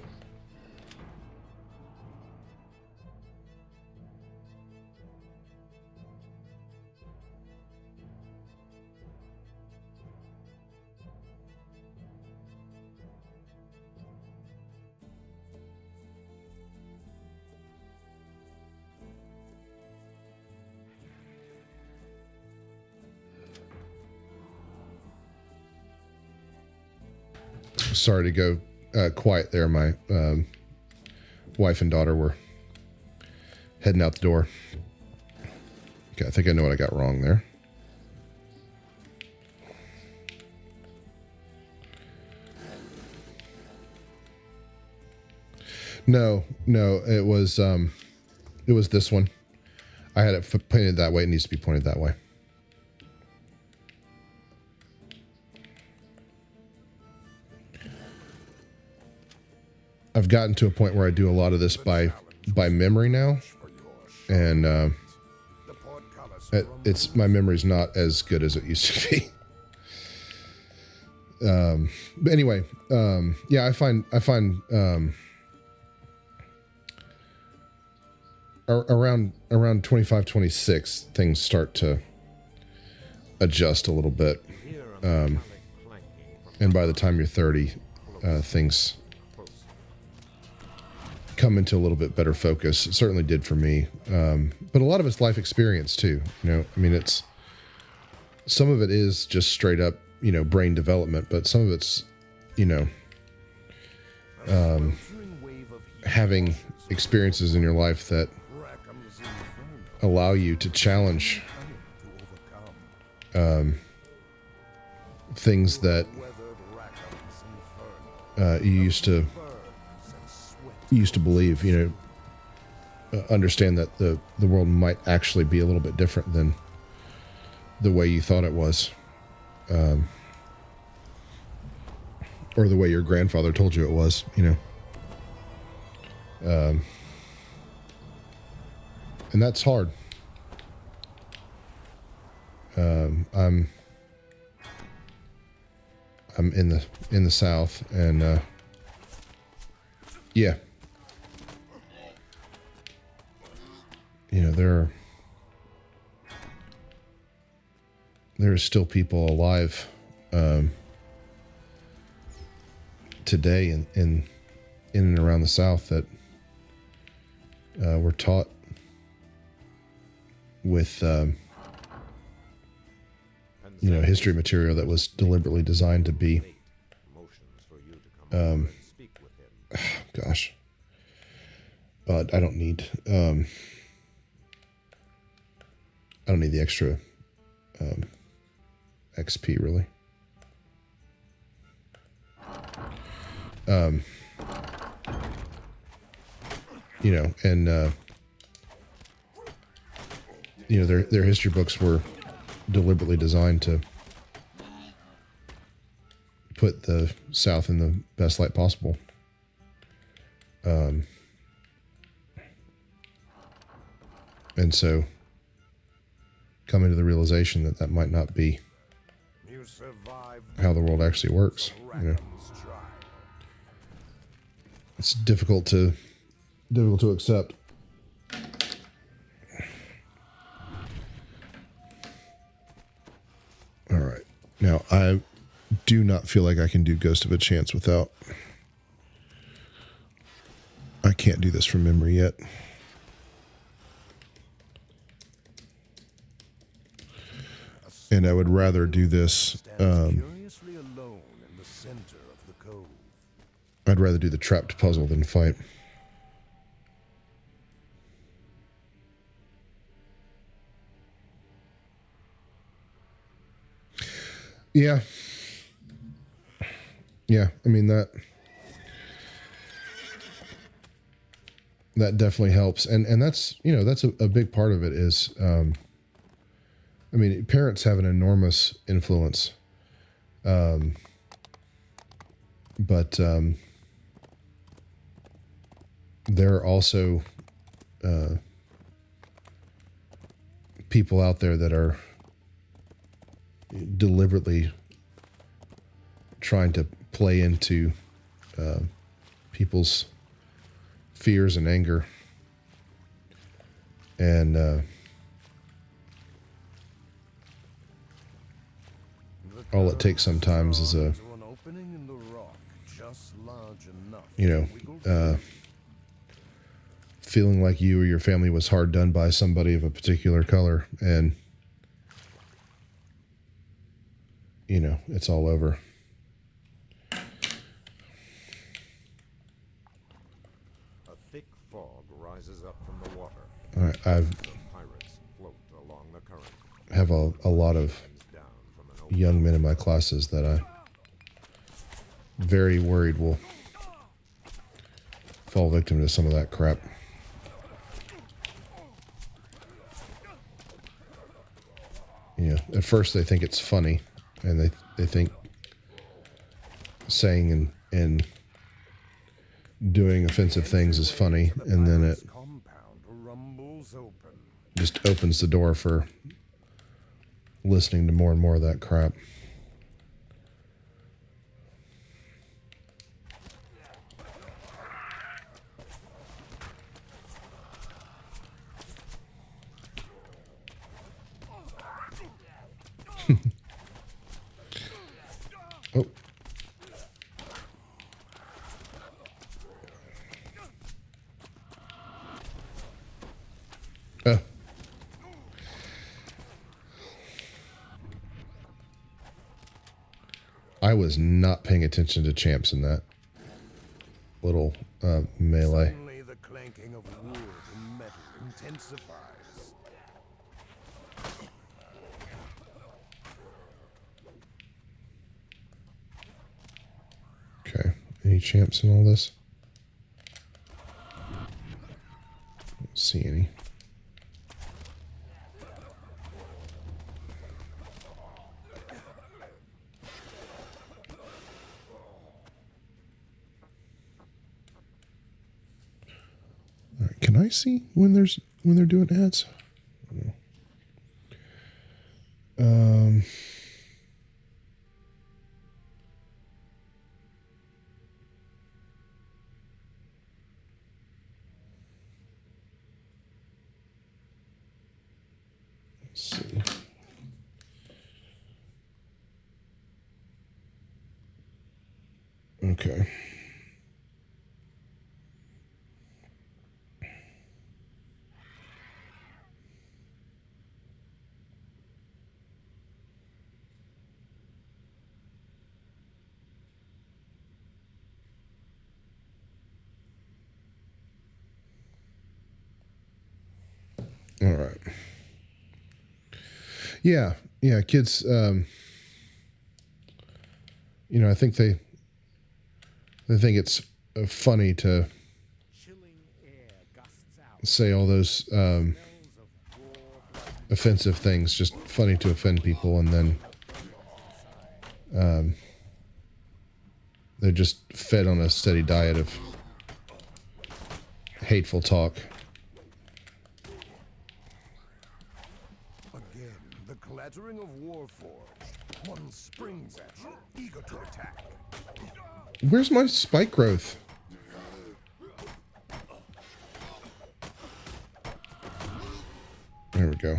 Sorry to go quiet there. My wife and daughter were heading out the door. Okay, I think I know what I got wrong there. No, it was this one. I had it pointed that way. It needs to be pointed that way. I've gotten to a point where I do a lot of this by memory now, and my memory's not as good as it used to be. But anyway, yeah, I find around 25, 26, things start to adjust a little bit. Hear a metallic clanking from And by the time you're 30, things close. come into a little bit better focus. It certainly did for me. But a lot of it's life experience too. You know, I mean, some of it is just straight up, you know, brain development, but some of it's, you know, Sweltering wave of heat having experiences in your life that Rackham's inferno allow you to challenge to overcome. things that Weathered Rackham's inferno you used to burns and sweat. believe. You know, understand that the world might actually be a little bit different than the way you thought it was, or the way your grandfather told you it was. You know, and that's hard. I'm in the South, and yeah, you know, there are still people alive today in and around the South that were taught with you know, history material that was deliberately designed to be, Motions for you to come over and speak with him. gosh, but I don't need the extra XP really. You know, and you know, their history books were deliberately designed to put the South in the best light possible. And so coming to the realization that that might not be You survived how the world actually works, you know, Rackham's trial. it's difficult to accept. All right. Now, I do not feel like I can do Ghost of a Chance without... I can't do this from memory yet. And I would rather do this... Curiously alone in the center of the cove. I'd rather do the trapped puzzle than fight. Yeah. Yeah, I mean that definitely helps. And that's, you know, that's a big part of it is I mean, parents have an enormous influence. But there are also people out there that are deliberately trying to play into people's fears and anger. And all it takes sometimes is a, To an opening in the rock just large enough you know, feeling like you or your family was hard done by somebody of a particular color, and you know, it's all over. A thick fog rises up from the water. I've The pirates float along the current. have a lot of Down from an open young men in my classes that I'm very worried will fall victim to some of that crap. You know, at first they think it's funny, and they think saying and doing offensive things is funny, and then it compound rumbles open. just opens the door for listening to more and more of that crap. Oh. Oh. I was not paying attention to champs in that little melee. Suddenly the clanking of wood and metal intensifies. Okay. Any champs in all this? Don't see any. All right, can I see when they're doing ads? Um. Let's see. Okay. All right. Yeah, kids. I think they think it's funny to Chilling air gusts out. say all those Smells of raw blood. offensive things. Just funny to offend people, and then they're just fed on a steady diet of hateful talk. Again, the clattering of Warforged. One springs at you, eager to attack. Where's my spike growth? There we go.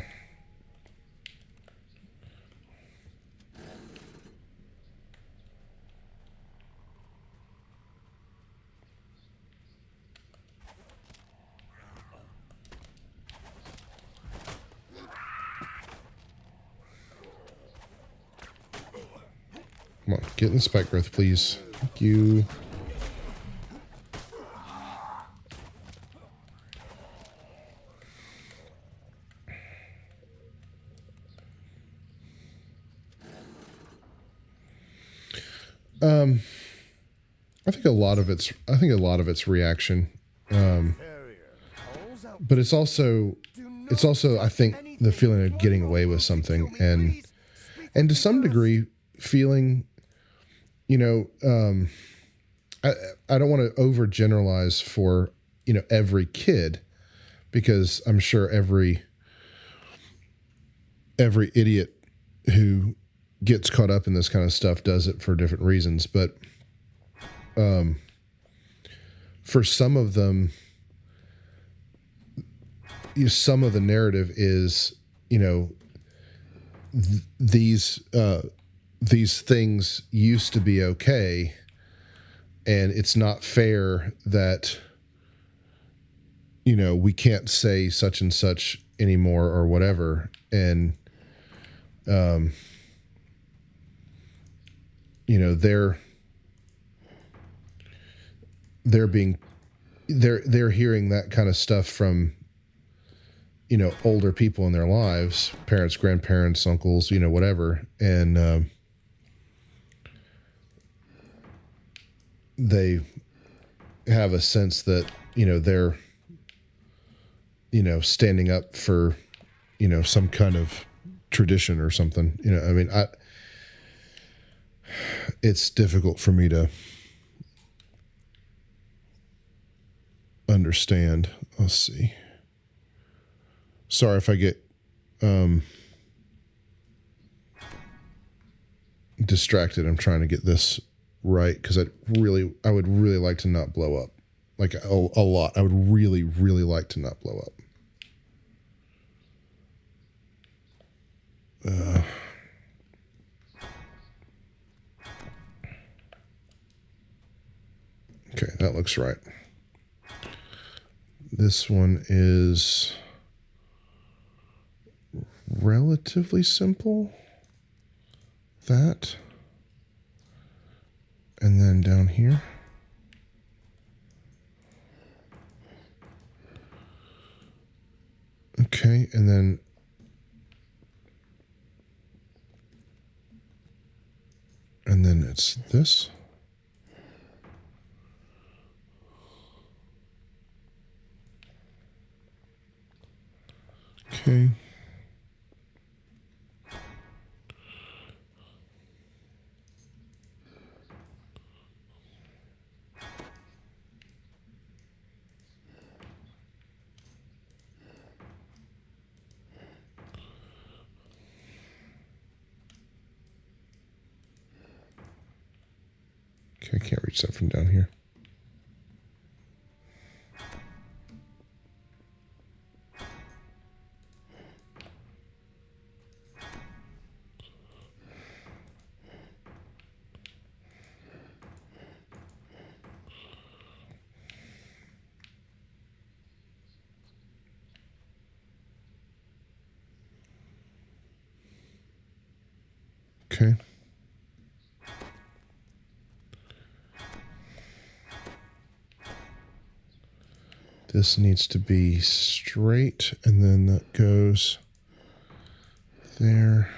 Come on, get in the spike growth, please. Thank you. I think a lot of it's reaction. Carrier, calls out. But it's also I think the feeling of getting away with something, and to some degree feeling, I don't want to overgeneralize for every kid, because I'm sure every idiot who gets caught up in this kind of stuff does it for different reasons, but for some of them, some of the narrative is, these things used to be okay, and it's not fair that we can't say such and such anymore or whatever, and they're hearing that kind of stuff from older people in their lives, parents, grandparents, uncles, whatever, and they have a sense that they're standing up for some kind of tradition or something. I mean, it's difficult for me to understand. Let's see. Sorry if I get distracted. I'm trying to get this right, because I would really like to not blow up, like a lot. I would really like to not blow up. Okay, that looks right. This one is relatively simple. That. And then down here. Okay, and then it's this. Okay. Okay, I can't reach that from down here. Okay. This needs to be straight, and then that goes there.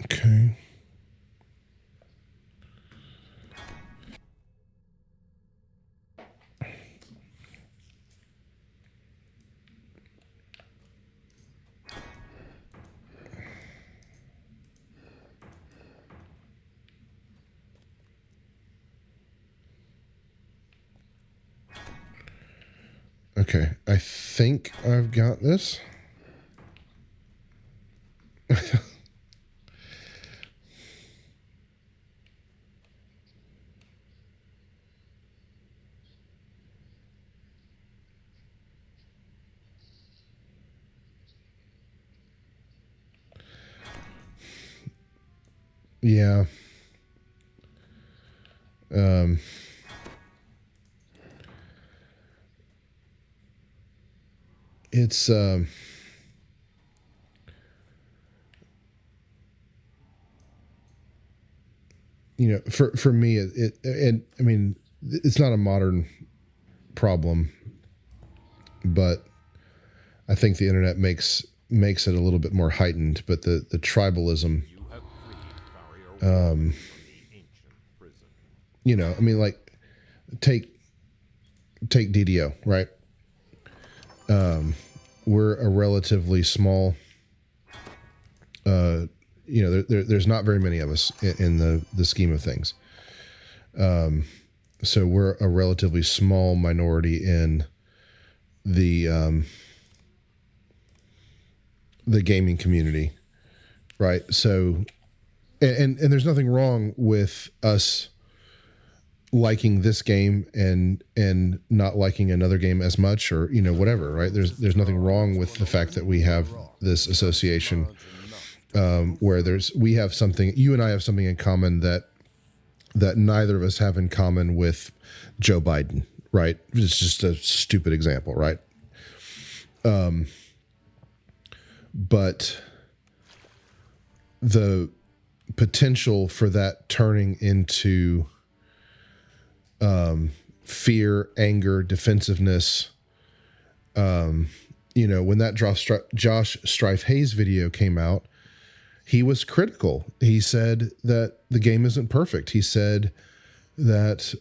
Okay. Okay, I think I've got this. Yeah. It's you know, for me, and I mean, it's not a modern problem, but I think the internet makes it a little bit more heightened. But the tribalism, You have freed Farrier from the ancient prison. you know, I mean, like take DDO, right? We're a relatively small. You know, there's not very many of us in the scheme of things. So we're a relatively small minority in the gaming community, right? So, and there's nothing wrong with us liking this game and not liking another game as much, or you know, whatever, right? There's nothing wrong with the fact that we have this association where we have something, you and I have something in common that neither of us have in common with Joe Biden, right? It's just a stupid example, right? But the potential for that turning into fear, anger, defensiveness, you know, when that Josh Strife Hayes video came out, he was critical. He said that the game isn't perfect. He said that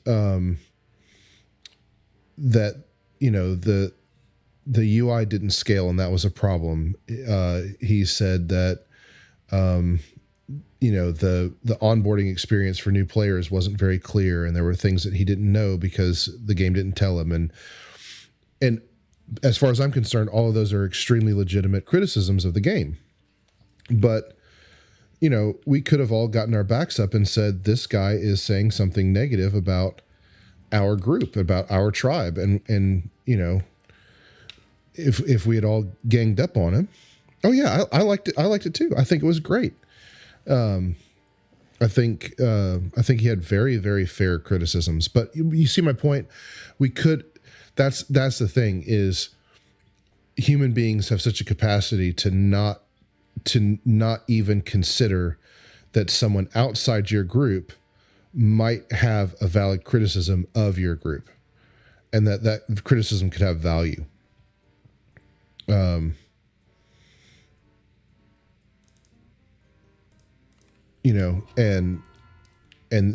that you know the UI didn't scale and that was a problem. He said that you know the onboarding experience for new players wasn't very clear, and there were things that he didn't know because the game didn't tell him. And as far as I'm concerned, all of those are extremely legitimate criticisms of the game. But you know, we could have all gotten our backs up and said, this guy is saying something negative about our group, about our tribe. And you know, if we had all ganged up on him, Oh yeah, I liked it. I liked it too. I think it was great. I think he had very, very fair criticisms. But you see my point. We could. That's the thing is, human beings have such a capacity to not even consider that someone outside your group might have a valid criticism of your group, and that criticism could have value. You know, and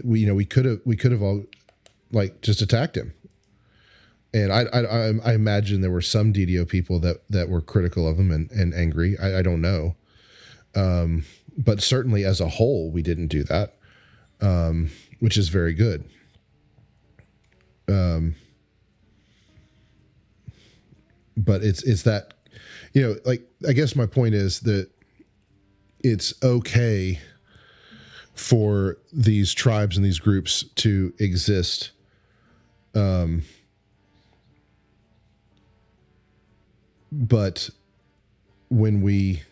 we could have all like just attacked him. And I imagine there were some DDO people that were critical of him and angry. I don't know. But certainly as a whole, we didn't do that, which is very good. But it's that, like, I guess my point is that it's okay for these tribes and these groups to exist. But when we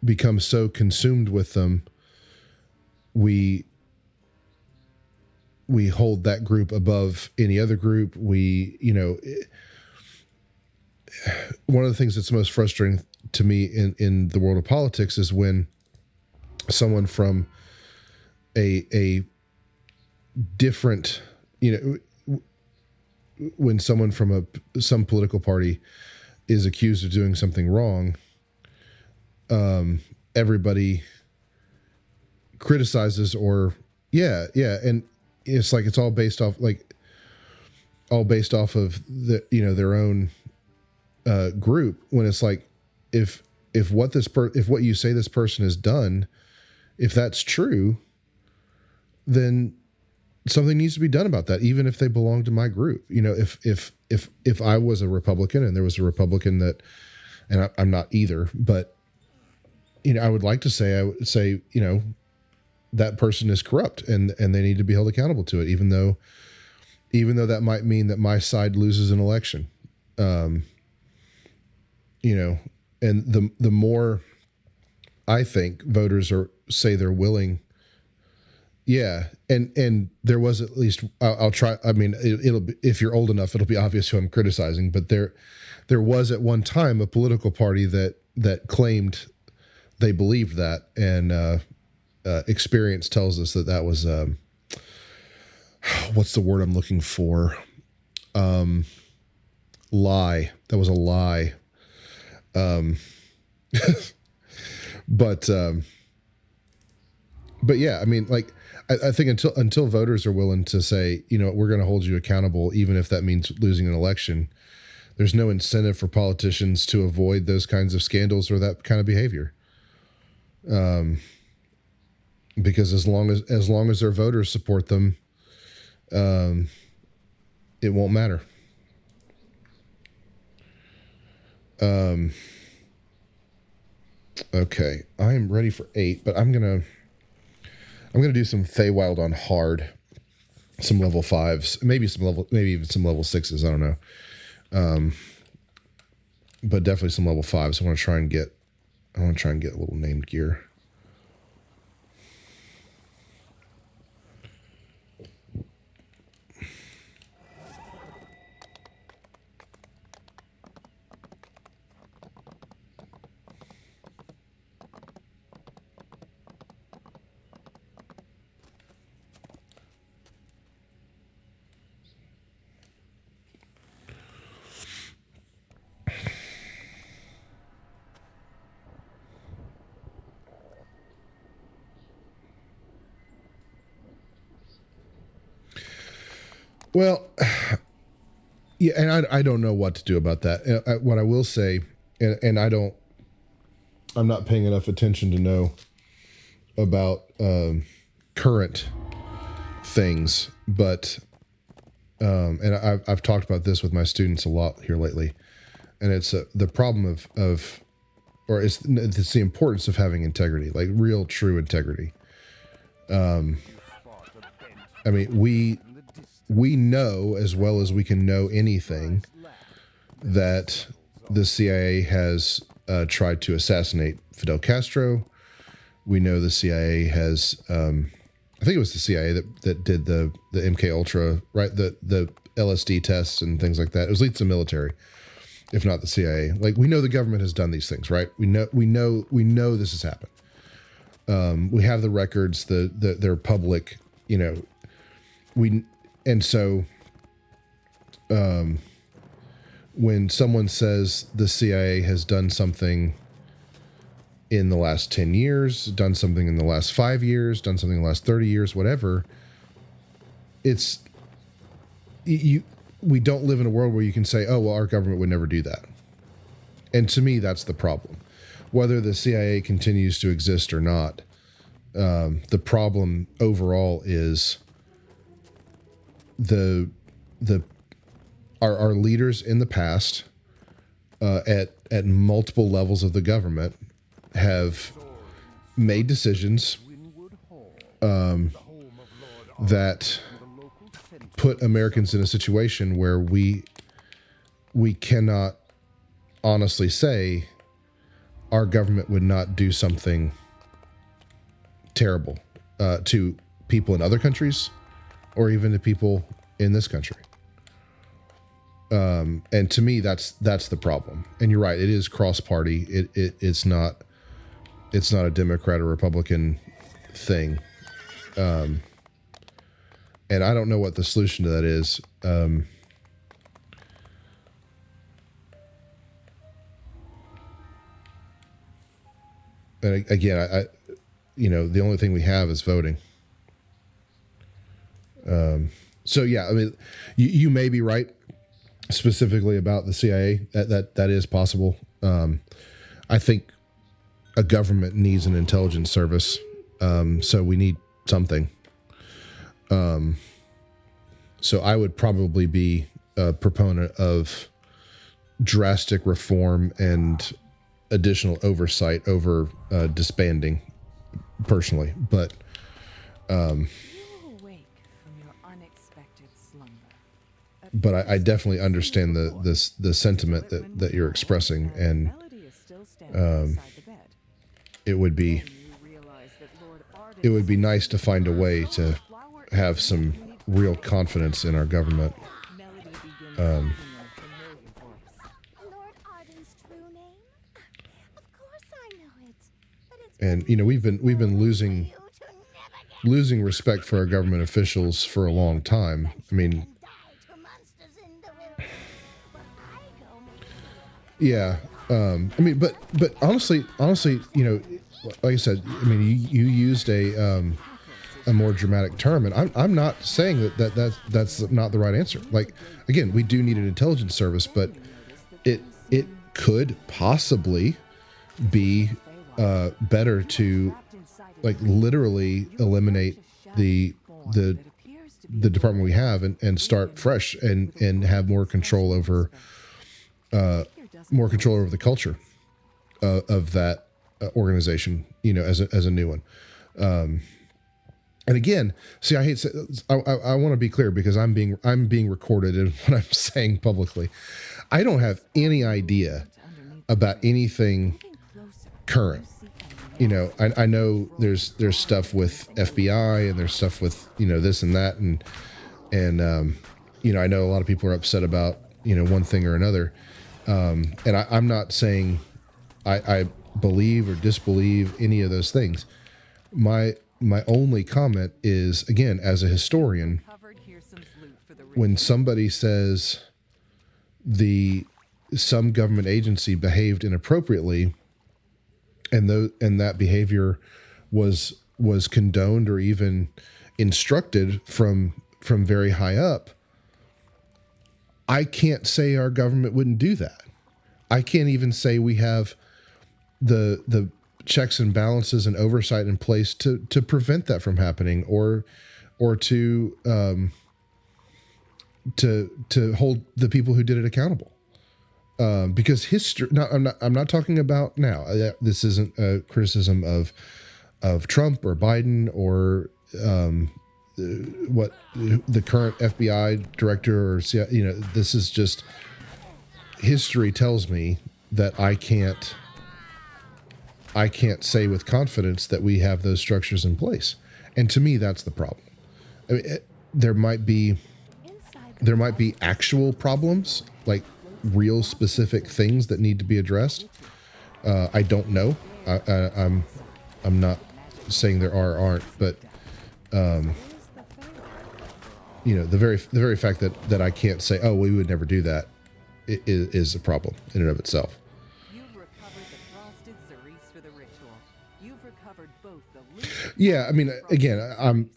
become so consumed with them, we hold that group above any other group. One of the things that's most frustrating to me in the world of politics is when someone from a different, when someone from some political party is accused of doing something wrong, everybody criticizes and it's like it's all based off of their own group, when it's like if what you say this person has done, if that's true, then something needs to be done about that, even if they belong to my group. If I was a Republican and there was a Republican that, and I'm not either, but I would say that person is corrupt and they need to be held accountable to it, even though that might mean that my side loses an election. And the more I think voters say they're willing. Yeah. And there was at least, I'll try. I mean, it'll be, if you're old enough, it'll be obvious who I'm criticizing, but there was at one time a political party that claimed they believed that. And, experience tells us that was, what's the word I'm looking for? Lie. That was a lie. But yeah, I mean, like, I think until voters are willing to say, we're going to hold you accountable, even if that means losing an election, there's no incentive for politicians to avoid those kinds of scandals or that kind of behavior. Because as long as their voters support them, it won't matter. Okay, I am ready for 8, but I'm gonna do some Feywild on hard, some level 5s, maybe even some level 6s. I don't know, but definitely some level 5s. I want to try and get a little named gear. Well, yeah, and I don't know what to do about that. What I will say, and I'm not paying enough attention to know about current things, but and I've talked about this with my students a lot here lately, and it's the problem or it's the importance of having integrity, like real, true integrity. I mean, we know as well as we can know anything that the CIA has tried to assassinate Fidel Castro. We know the CIA has, I think it was the CIA that did the MK Ultra, right? The LSD tests and things like that. It was at least the military, if not the CIA. Like, we know the government has done these things, right? We know this has happened. We have the records, they're public, you know. So when someone says the CIA has done something in the last 10 years, done something in the last 5 years, done something in the last 30 years, whatever, we don't live in a world where you can say, oh, well, our government would never do that. And to me, that's the problem. Whether the CIA continues to exist or not, the problem overall is our leaders in the past, at multiple levels of the government, have made decisions that put Americans in a situation where we cannot honestly say our government would not do something terrible to people in other countries or even to people in this country. And to me, that's the problem. And you're right; it is cross-party. It's not a Democrat or Republican thing. And I don't know what the solution to that is. And again, I the only thing we have is voting. So yeah, I mean, you may be right specifically about the CIA. That is possible. I think a government needs an intelligence service. So we need something. So I would probably be a proponent of drastic reform and additional oversight over disbanding, personally. But You awake from your unexpected slumber. but I definitely understand the sentiment that you're expressing, and Melody is still standing beside the bed. it would be Then you realize that Lord it would be Arden's nice to find a way to flower have some real confidence in our government. Melody begins singing a familiar voice. Lord Arden's true name? Of course I know it. But it's And we've been losing you to never get respect for our government officials for a long time. I mean, and die to monsters in the wilderness. Where I go, yeah. I mean, but honestly, like I said, I mean, you used a more dramatic term, and I'm not saying that's not the right answer. Like, again, we do need an intelligence service, but it could possibly be better to, like, literally eliminate the department we have and start fresh and have more control over the culture of that organization, as a new one. And again, see, I want to be clear, because I'm being recorded in what I'm saying publicly. I don't have any idea about anything current. I know there's stuff with FBI, and there's stuff with this and that, and I know a lot of people are upset about one thing or another. And I'm not saying I believe or disbelieve any of those things. My only comment is, again, as a historian, Covered Hearsom's loot for the when somebody says some government agency behaved inappropriately, and that behavior was condoned or even instructed from very high up, I can't say our government wouldn't do that. I can't even say we have the checks and balances and oversight in place to prevent that from happening, or to hold the people who did it accountable. Because history. No, I'm not talking about now. This isn't a criticism of Trump or Biden or what the current FBI director or CIA. This is just history tells me that I can't I can't say with confidence that we have those structures in place. And to me, that's the problem. I mean, there might be actual problems, like real specific things that need to be addressed. I don't know. I'm not saying there are or aren't, but you know, the very fact that I can't say, oh, we would never do that, is a problem in and of itself. You've recovered the frosted cerise for the ritual. You've recovered both the loot Yeah, I mean, again, I'm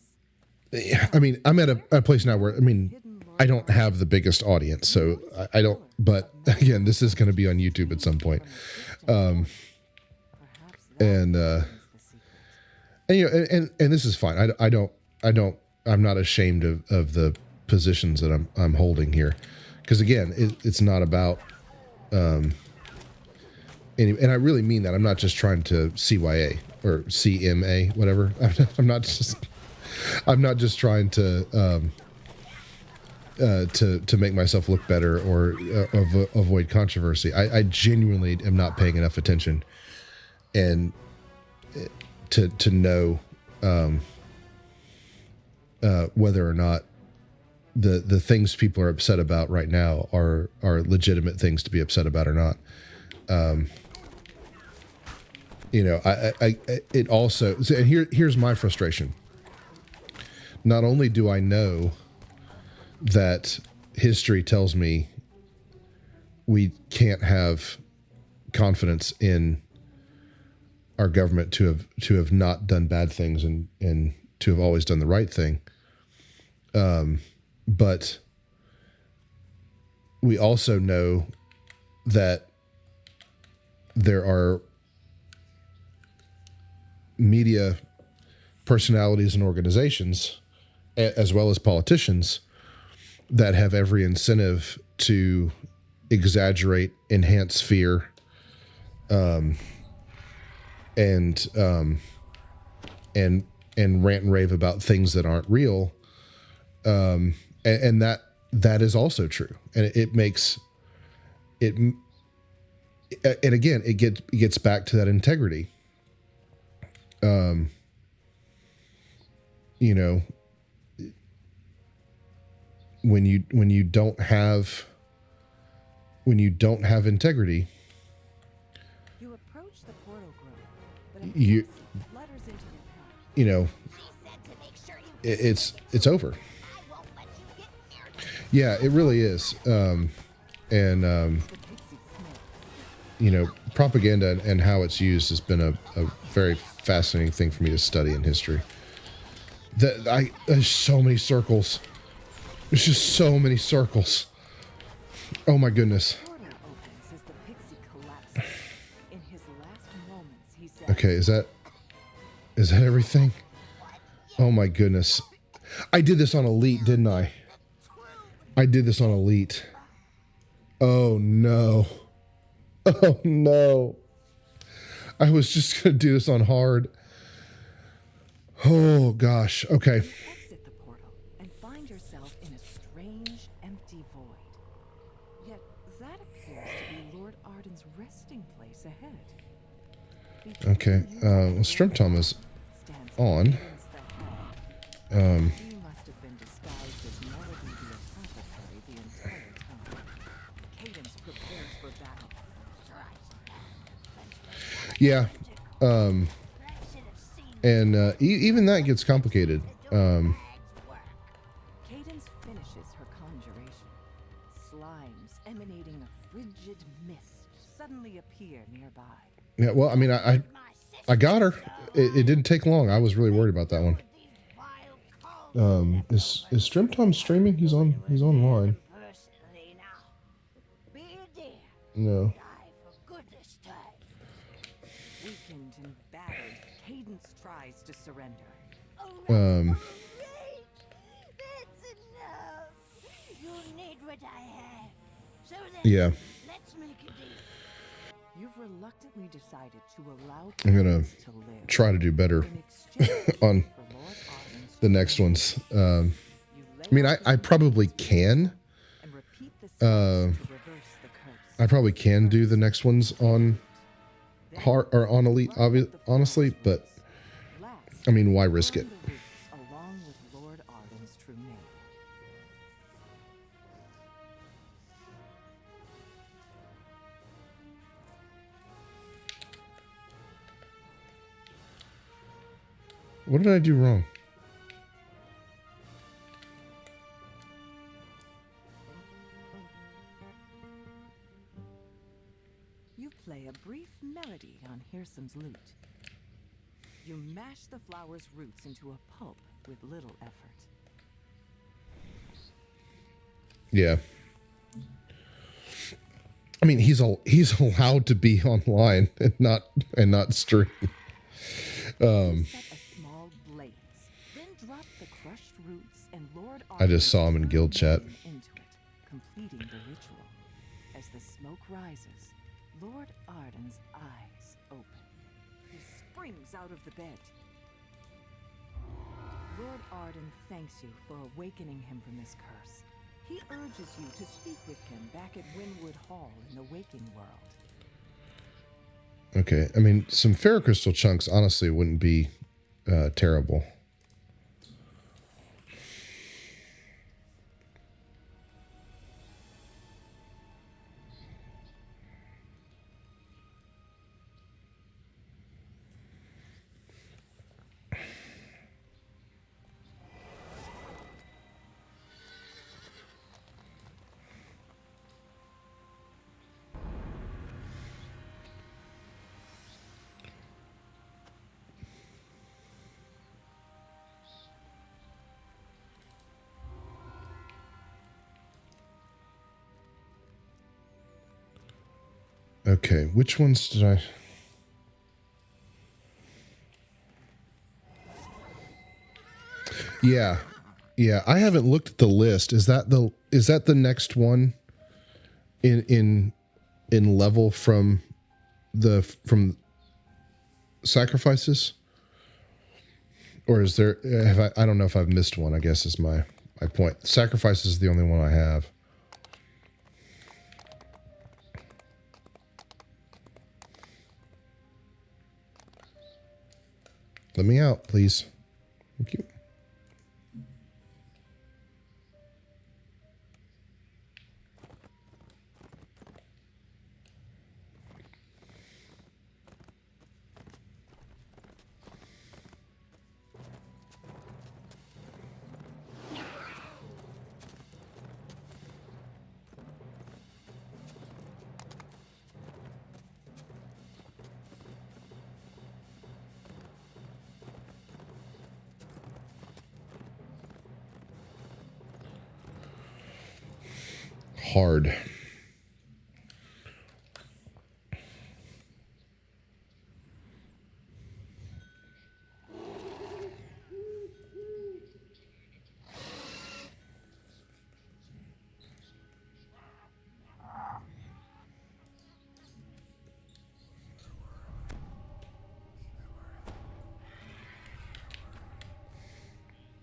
at a place now where, I mean, I don't have the biggest audience, so I don't, but again, this is going to be on YouTube at some point. And you know, and this is fine. I'm not ashamed of the positions that I'm holding here. Because again, it's not about, and I really mean that. I'm not just trying to CYA or CMA, whatever. I'm not just trying to make myself look better or avoid controversy. I genuinely am not paying enough attention, and to know whether or not the things people are upset about right now are legitimate things to be upset about or not. You know, it also, and here's my frustration. Not only do I know that history tells me we can't have confidence in our government to have not done bad things and to have always done the right thing. But we also know that there are media personalities and organizations, as well as politicians, that have every incentive to exaggerate, enhance fear, and rant and rave about things that aren't real. And that is also true. And it makes it, and again, it gets back to that integrity. You know, when you don't have integrity, You approach the portal grove, but you flutters into your path. you know, She said to make sure you it's over. I won't let you get near me. Yeah, it really is. You know, propaganda and how it's used has been a very fascinating thing for me to study in history. There's so many circles. There's just so many circles. Oh my goodness. Portal opens as the pixie collapses. In his last moments, he said, Okay, is that everything? Oh my goodness. I did this on Elite, didn't I? I did this on Elite. Oh no. Oh no. I was just going to do this on hard. Oh gosh. Okay. exit the portal and find yourself in a strange, empty void. Yet that appears to be Lord Arden's resting place ahead. Okay. Well, Strimtom is on. He must have been disguised as Melody the Apothecary the entire time. Cadence prepares for battle. Yeah. And even that gets complicated. Cadence finishes her conjuration. Slimes emanating a frigid mist suddenly appear nearby. Yeah, well, I mean, I got her. It didn't take long. I was really worried about that one. Is Strimtom streaming? He's online. Personally now. Be a dear. No. Die for goodness sake. Weakened and battered, Cadence tries to surrender. Um. That's enough. You need what I have. So then, Yeah. let's make a deal. You've reluctantly decided to allow I'm gonna Cadence to live. try to do better In exchange on for Lord Arden's the next ones. you lay I mean, out I the probably plans can. and repeat the steps to reverse the curse. I probably can do the next ones on hard or honestly, but I mean, why risk it? Along with Lord Arden's true name. What did I do wrong? You play a brief melody on Hirsam's lute. You mash the flower's roots into a pulp with little effort. Yeah. I mean, he's allowed to be online and not stream. Set a small blaze, then drop the crushed roots and Lord I just saw him in guild chat. into it, completing the ritual. As the smoke rises, Lord Arden's eyes open. He springs out of the bed. Lord Arden thanks you for awakening him from his curse. He urges you to speak with him back at Winwood Hall in the waking world. Okay, I mean, some ferrocrystal chunks honestly wouldn't be terrible. Okay, which ones did I... Yeah. Yeah, I haven't looked at the list. Is that the next one in level from sacrifices? Or is there I don't know if I've missed one, I guess is my point. Sacrifices is the only one I have. Let me out, please. Thank you. Hard.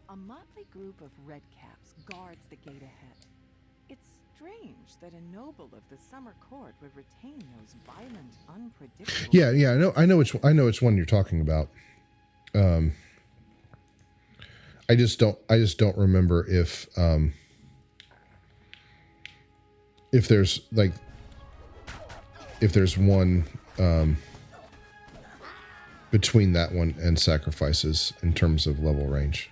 A motley group of redcaps guards the gate ahead. It's strange that a noble of the summer court would retain those violent, unpredictable... Yeah, I know which one you're talking about. I just don't remember if there's one between that one and sacrifices in terms of level range.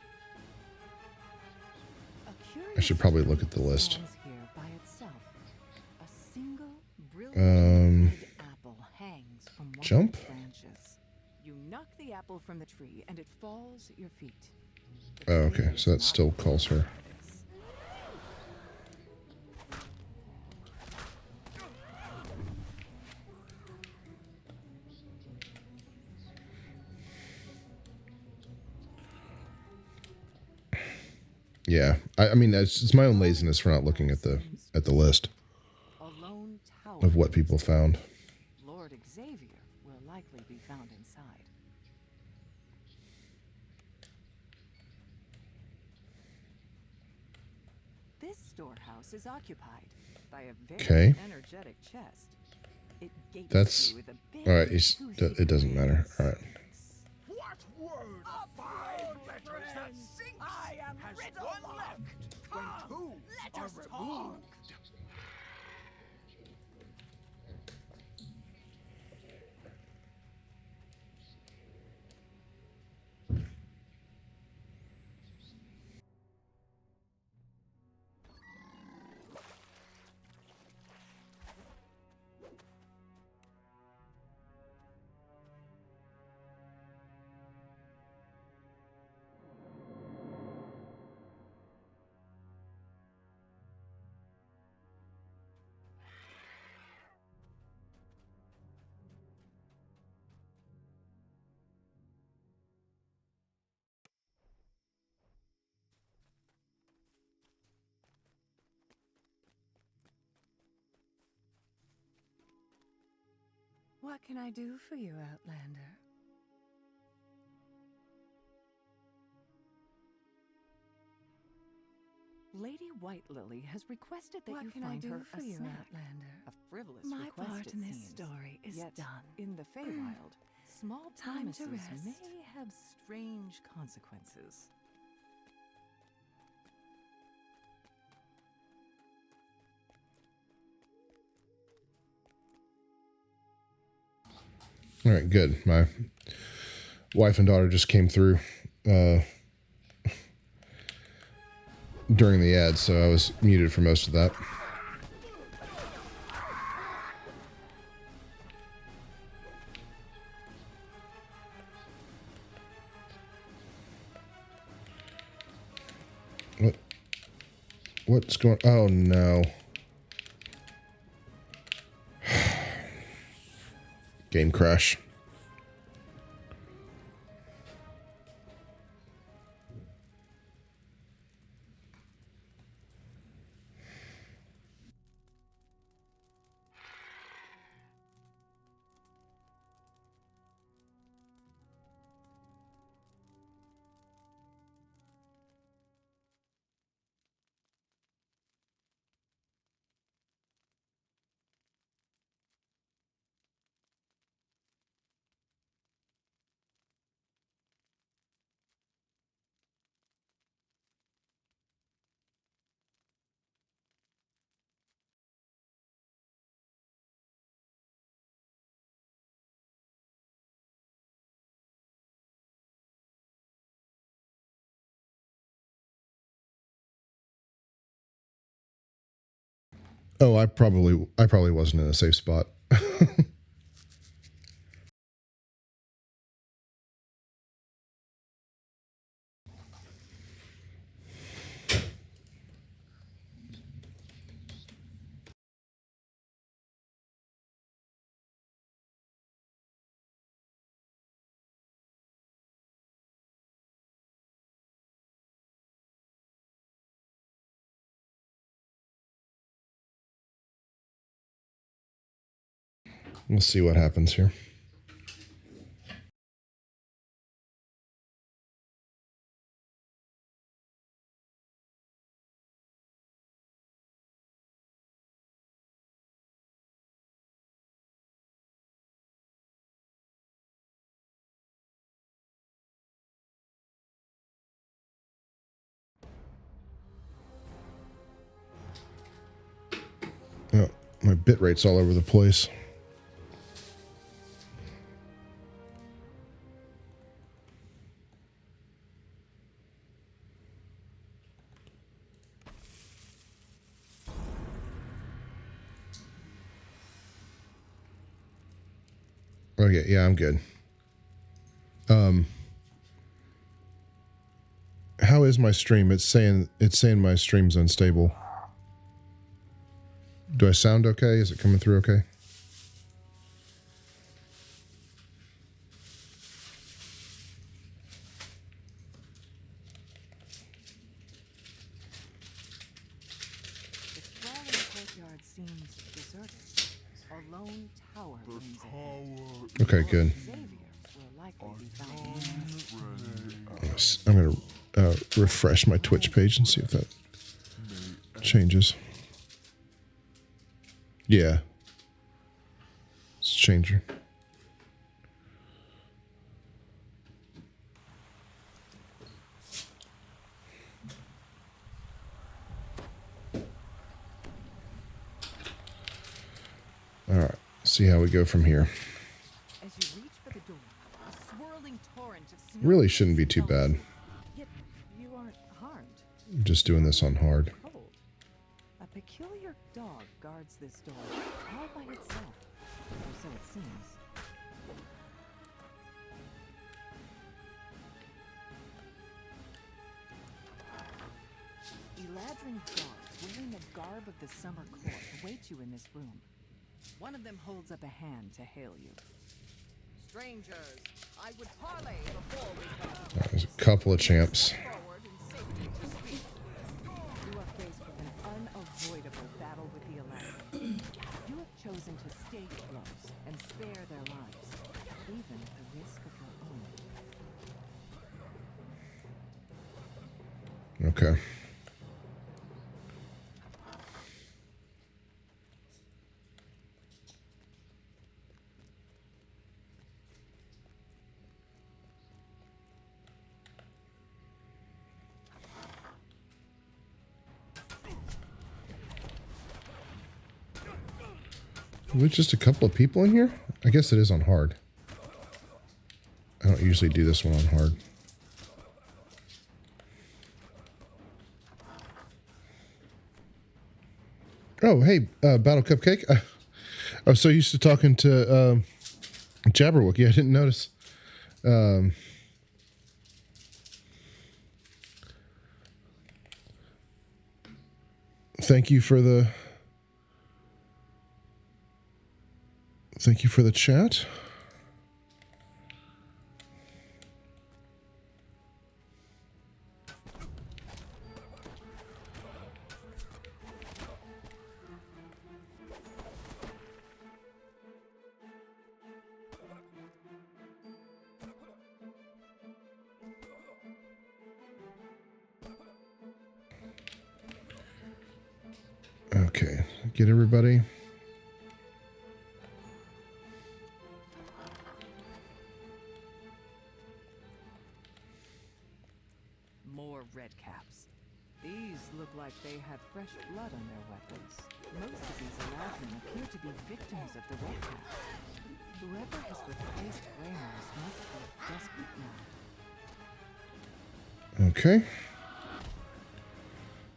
I should probably look at the list. Here by itself. A single brilliant apple hangs from one Jump? of the branches. You knock the apple from the tree and it falls at your feet. Oh, okay, so that still calls her. Yeah, I mean, it's my own laziness for not looking at the list A lone tower of what people found. Lord Xavier will likely be found inside. This storehouse is occupied by a very Okay. energetic chest. It gapes That's you with a big, all right. toothy It doesn't matter. All right. What word? 5 letters that sinks. I am has one left. When 2 are removed. What can I do for you, Outlander? Lady White Lily has requested that What you can I find do her for a you, snack. Outlander? A frivolous My request, part it in this seems. story is Yet, done. in the Feywild, small Time to promises rest. may have strange consequences. All right, good. My wife and daughter just came through during the ad, so I was muted for most of that. What's going? Oh no! Game crash. Oh, I probably wasn't in a safe spot. We'll see what happens here. Oh, my bit rate's all over the place. Okay, yeah, I'm good. How is my stream? It's saying my stream's unstable. Do I sound okay? Is it coming through okay? The sprawling courtyard seems deserted. A lone tower looms ahead. Okay, good. Xavier will likely be found. Yes, I'm gonna refresh my Twitch page and see if that changes. Yeah. change her. All right, see how we go from here. As you reach for the door, a swirling torrent of snow Really shouldn't be too bad. Yet you aren't harmed. I'm just doing this on hard. Cold. A peculiar dog guards this door all by itself, or so it seems. Eladrin guards wearing the garb of the summer court await you in this room. One of them holds up a hand to hail you. Strangers, I would parley before we come There's a couple of champs. forward in safety to speak. You are faced with an unavoidable battle with the Eladrin. You have chosen to stay close and spare their lives, even at the risk of your own. Okay. There's just a couple of people in here? I guess it is on hard. I don't usually do this one on hard. Oh, hey, Battle Cupcake. I was so used to talking to Jabberwocky, I didn't notice. Thank you for the chat. Okay, get everybody. More redcaps. These look like they had fresh blood on their weapons. Most of these Eladrin appear to be victims of the redcaps. Whoever has replaced Raynors must be desperate now. Okay.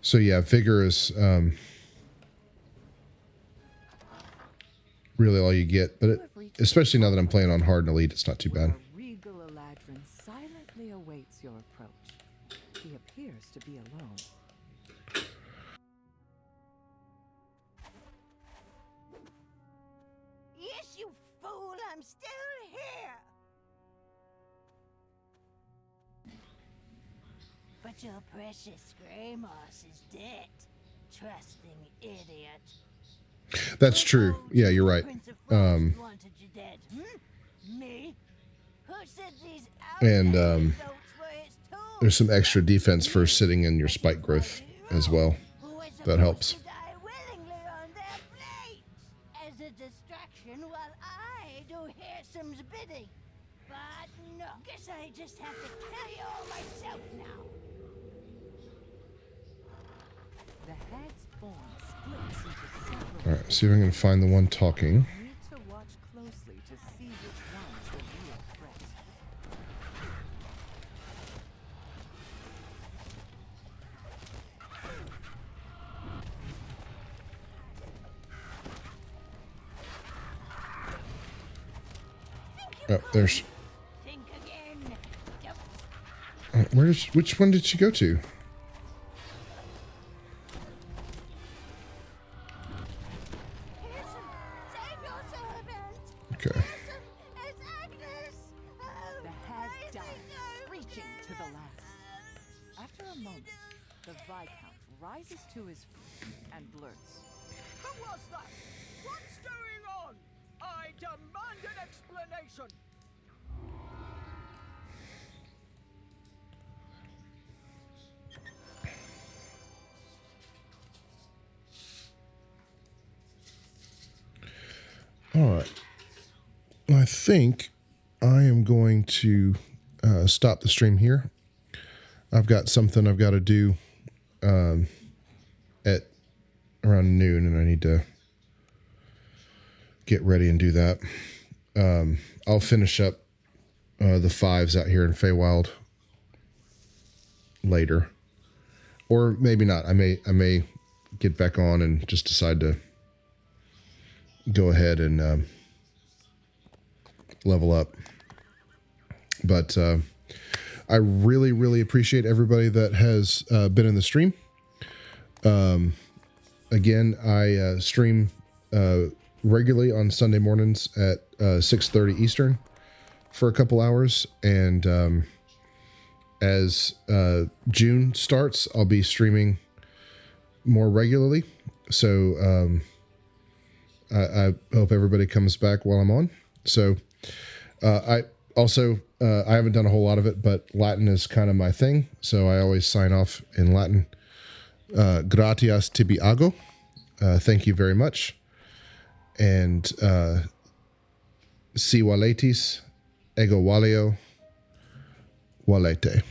So yeah, vigor is really all you get, but especially now that I'm playing on hard and elite, it's not too bad. Where a regal Eladrin silently awaits your approach. He appears to be alone. Yes, you fool, I'm still here. But your precious Grey Moss is dead. Trusting idiot. That's true. Yeah, you're right. Prince of Frost wanted you dead. Me? Who said these And outlandish notes were his tools? there's some extra defense for sitting in your spike growth as well. Who was That helps. supposed to die willingly on their blades as a distraction while I do Harrison's bidding. But no, guess I just have to carry all myself now. The hag's form splits into several. All right, see if I can find the one talking. Need to watch closely to see which one's the real threat. Oh, there's. Think again. Which one did she go to? Harrison, save your servant. Okay. Harrison, it's Agnes. Oh, The hag I dies, think I'm screeching to the last. After a moment, the Viscount rises to his feet and blurts. Who was that? What's going on? I demand an explanation. All right. I think I am going to stop the stream here. I've got something I've got to do at around noon, and I need to get ready and do that. I'll finish up the 5s out here in Feywild later, or maybe not. I may get back on and just decide to go ahead and level up. But I really, really appreciate everybody that has been in the stream. Again, I stream regularly on Sunday mornings at 6:30 Eastern for a couple hours, and as June starts, I'll be streaming more regularly. So I hope everybody comes back while I'm on. So I also I haven't done a whole lot of it, but Latin is kind of my thing, so I always sign off in Latin. Gratias tibi ago. Thank you very much. And si waletis ego valeo valete.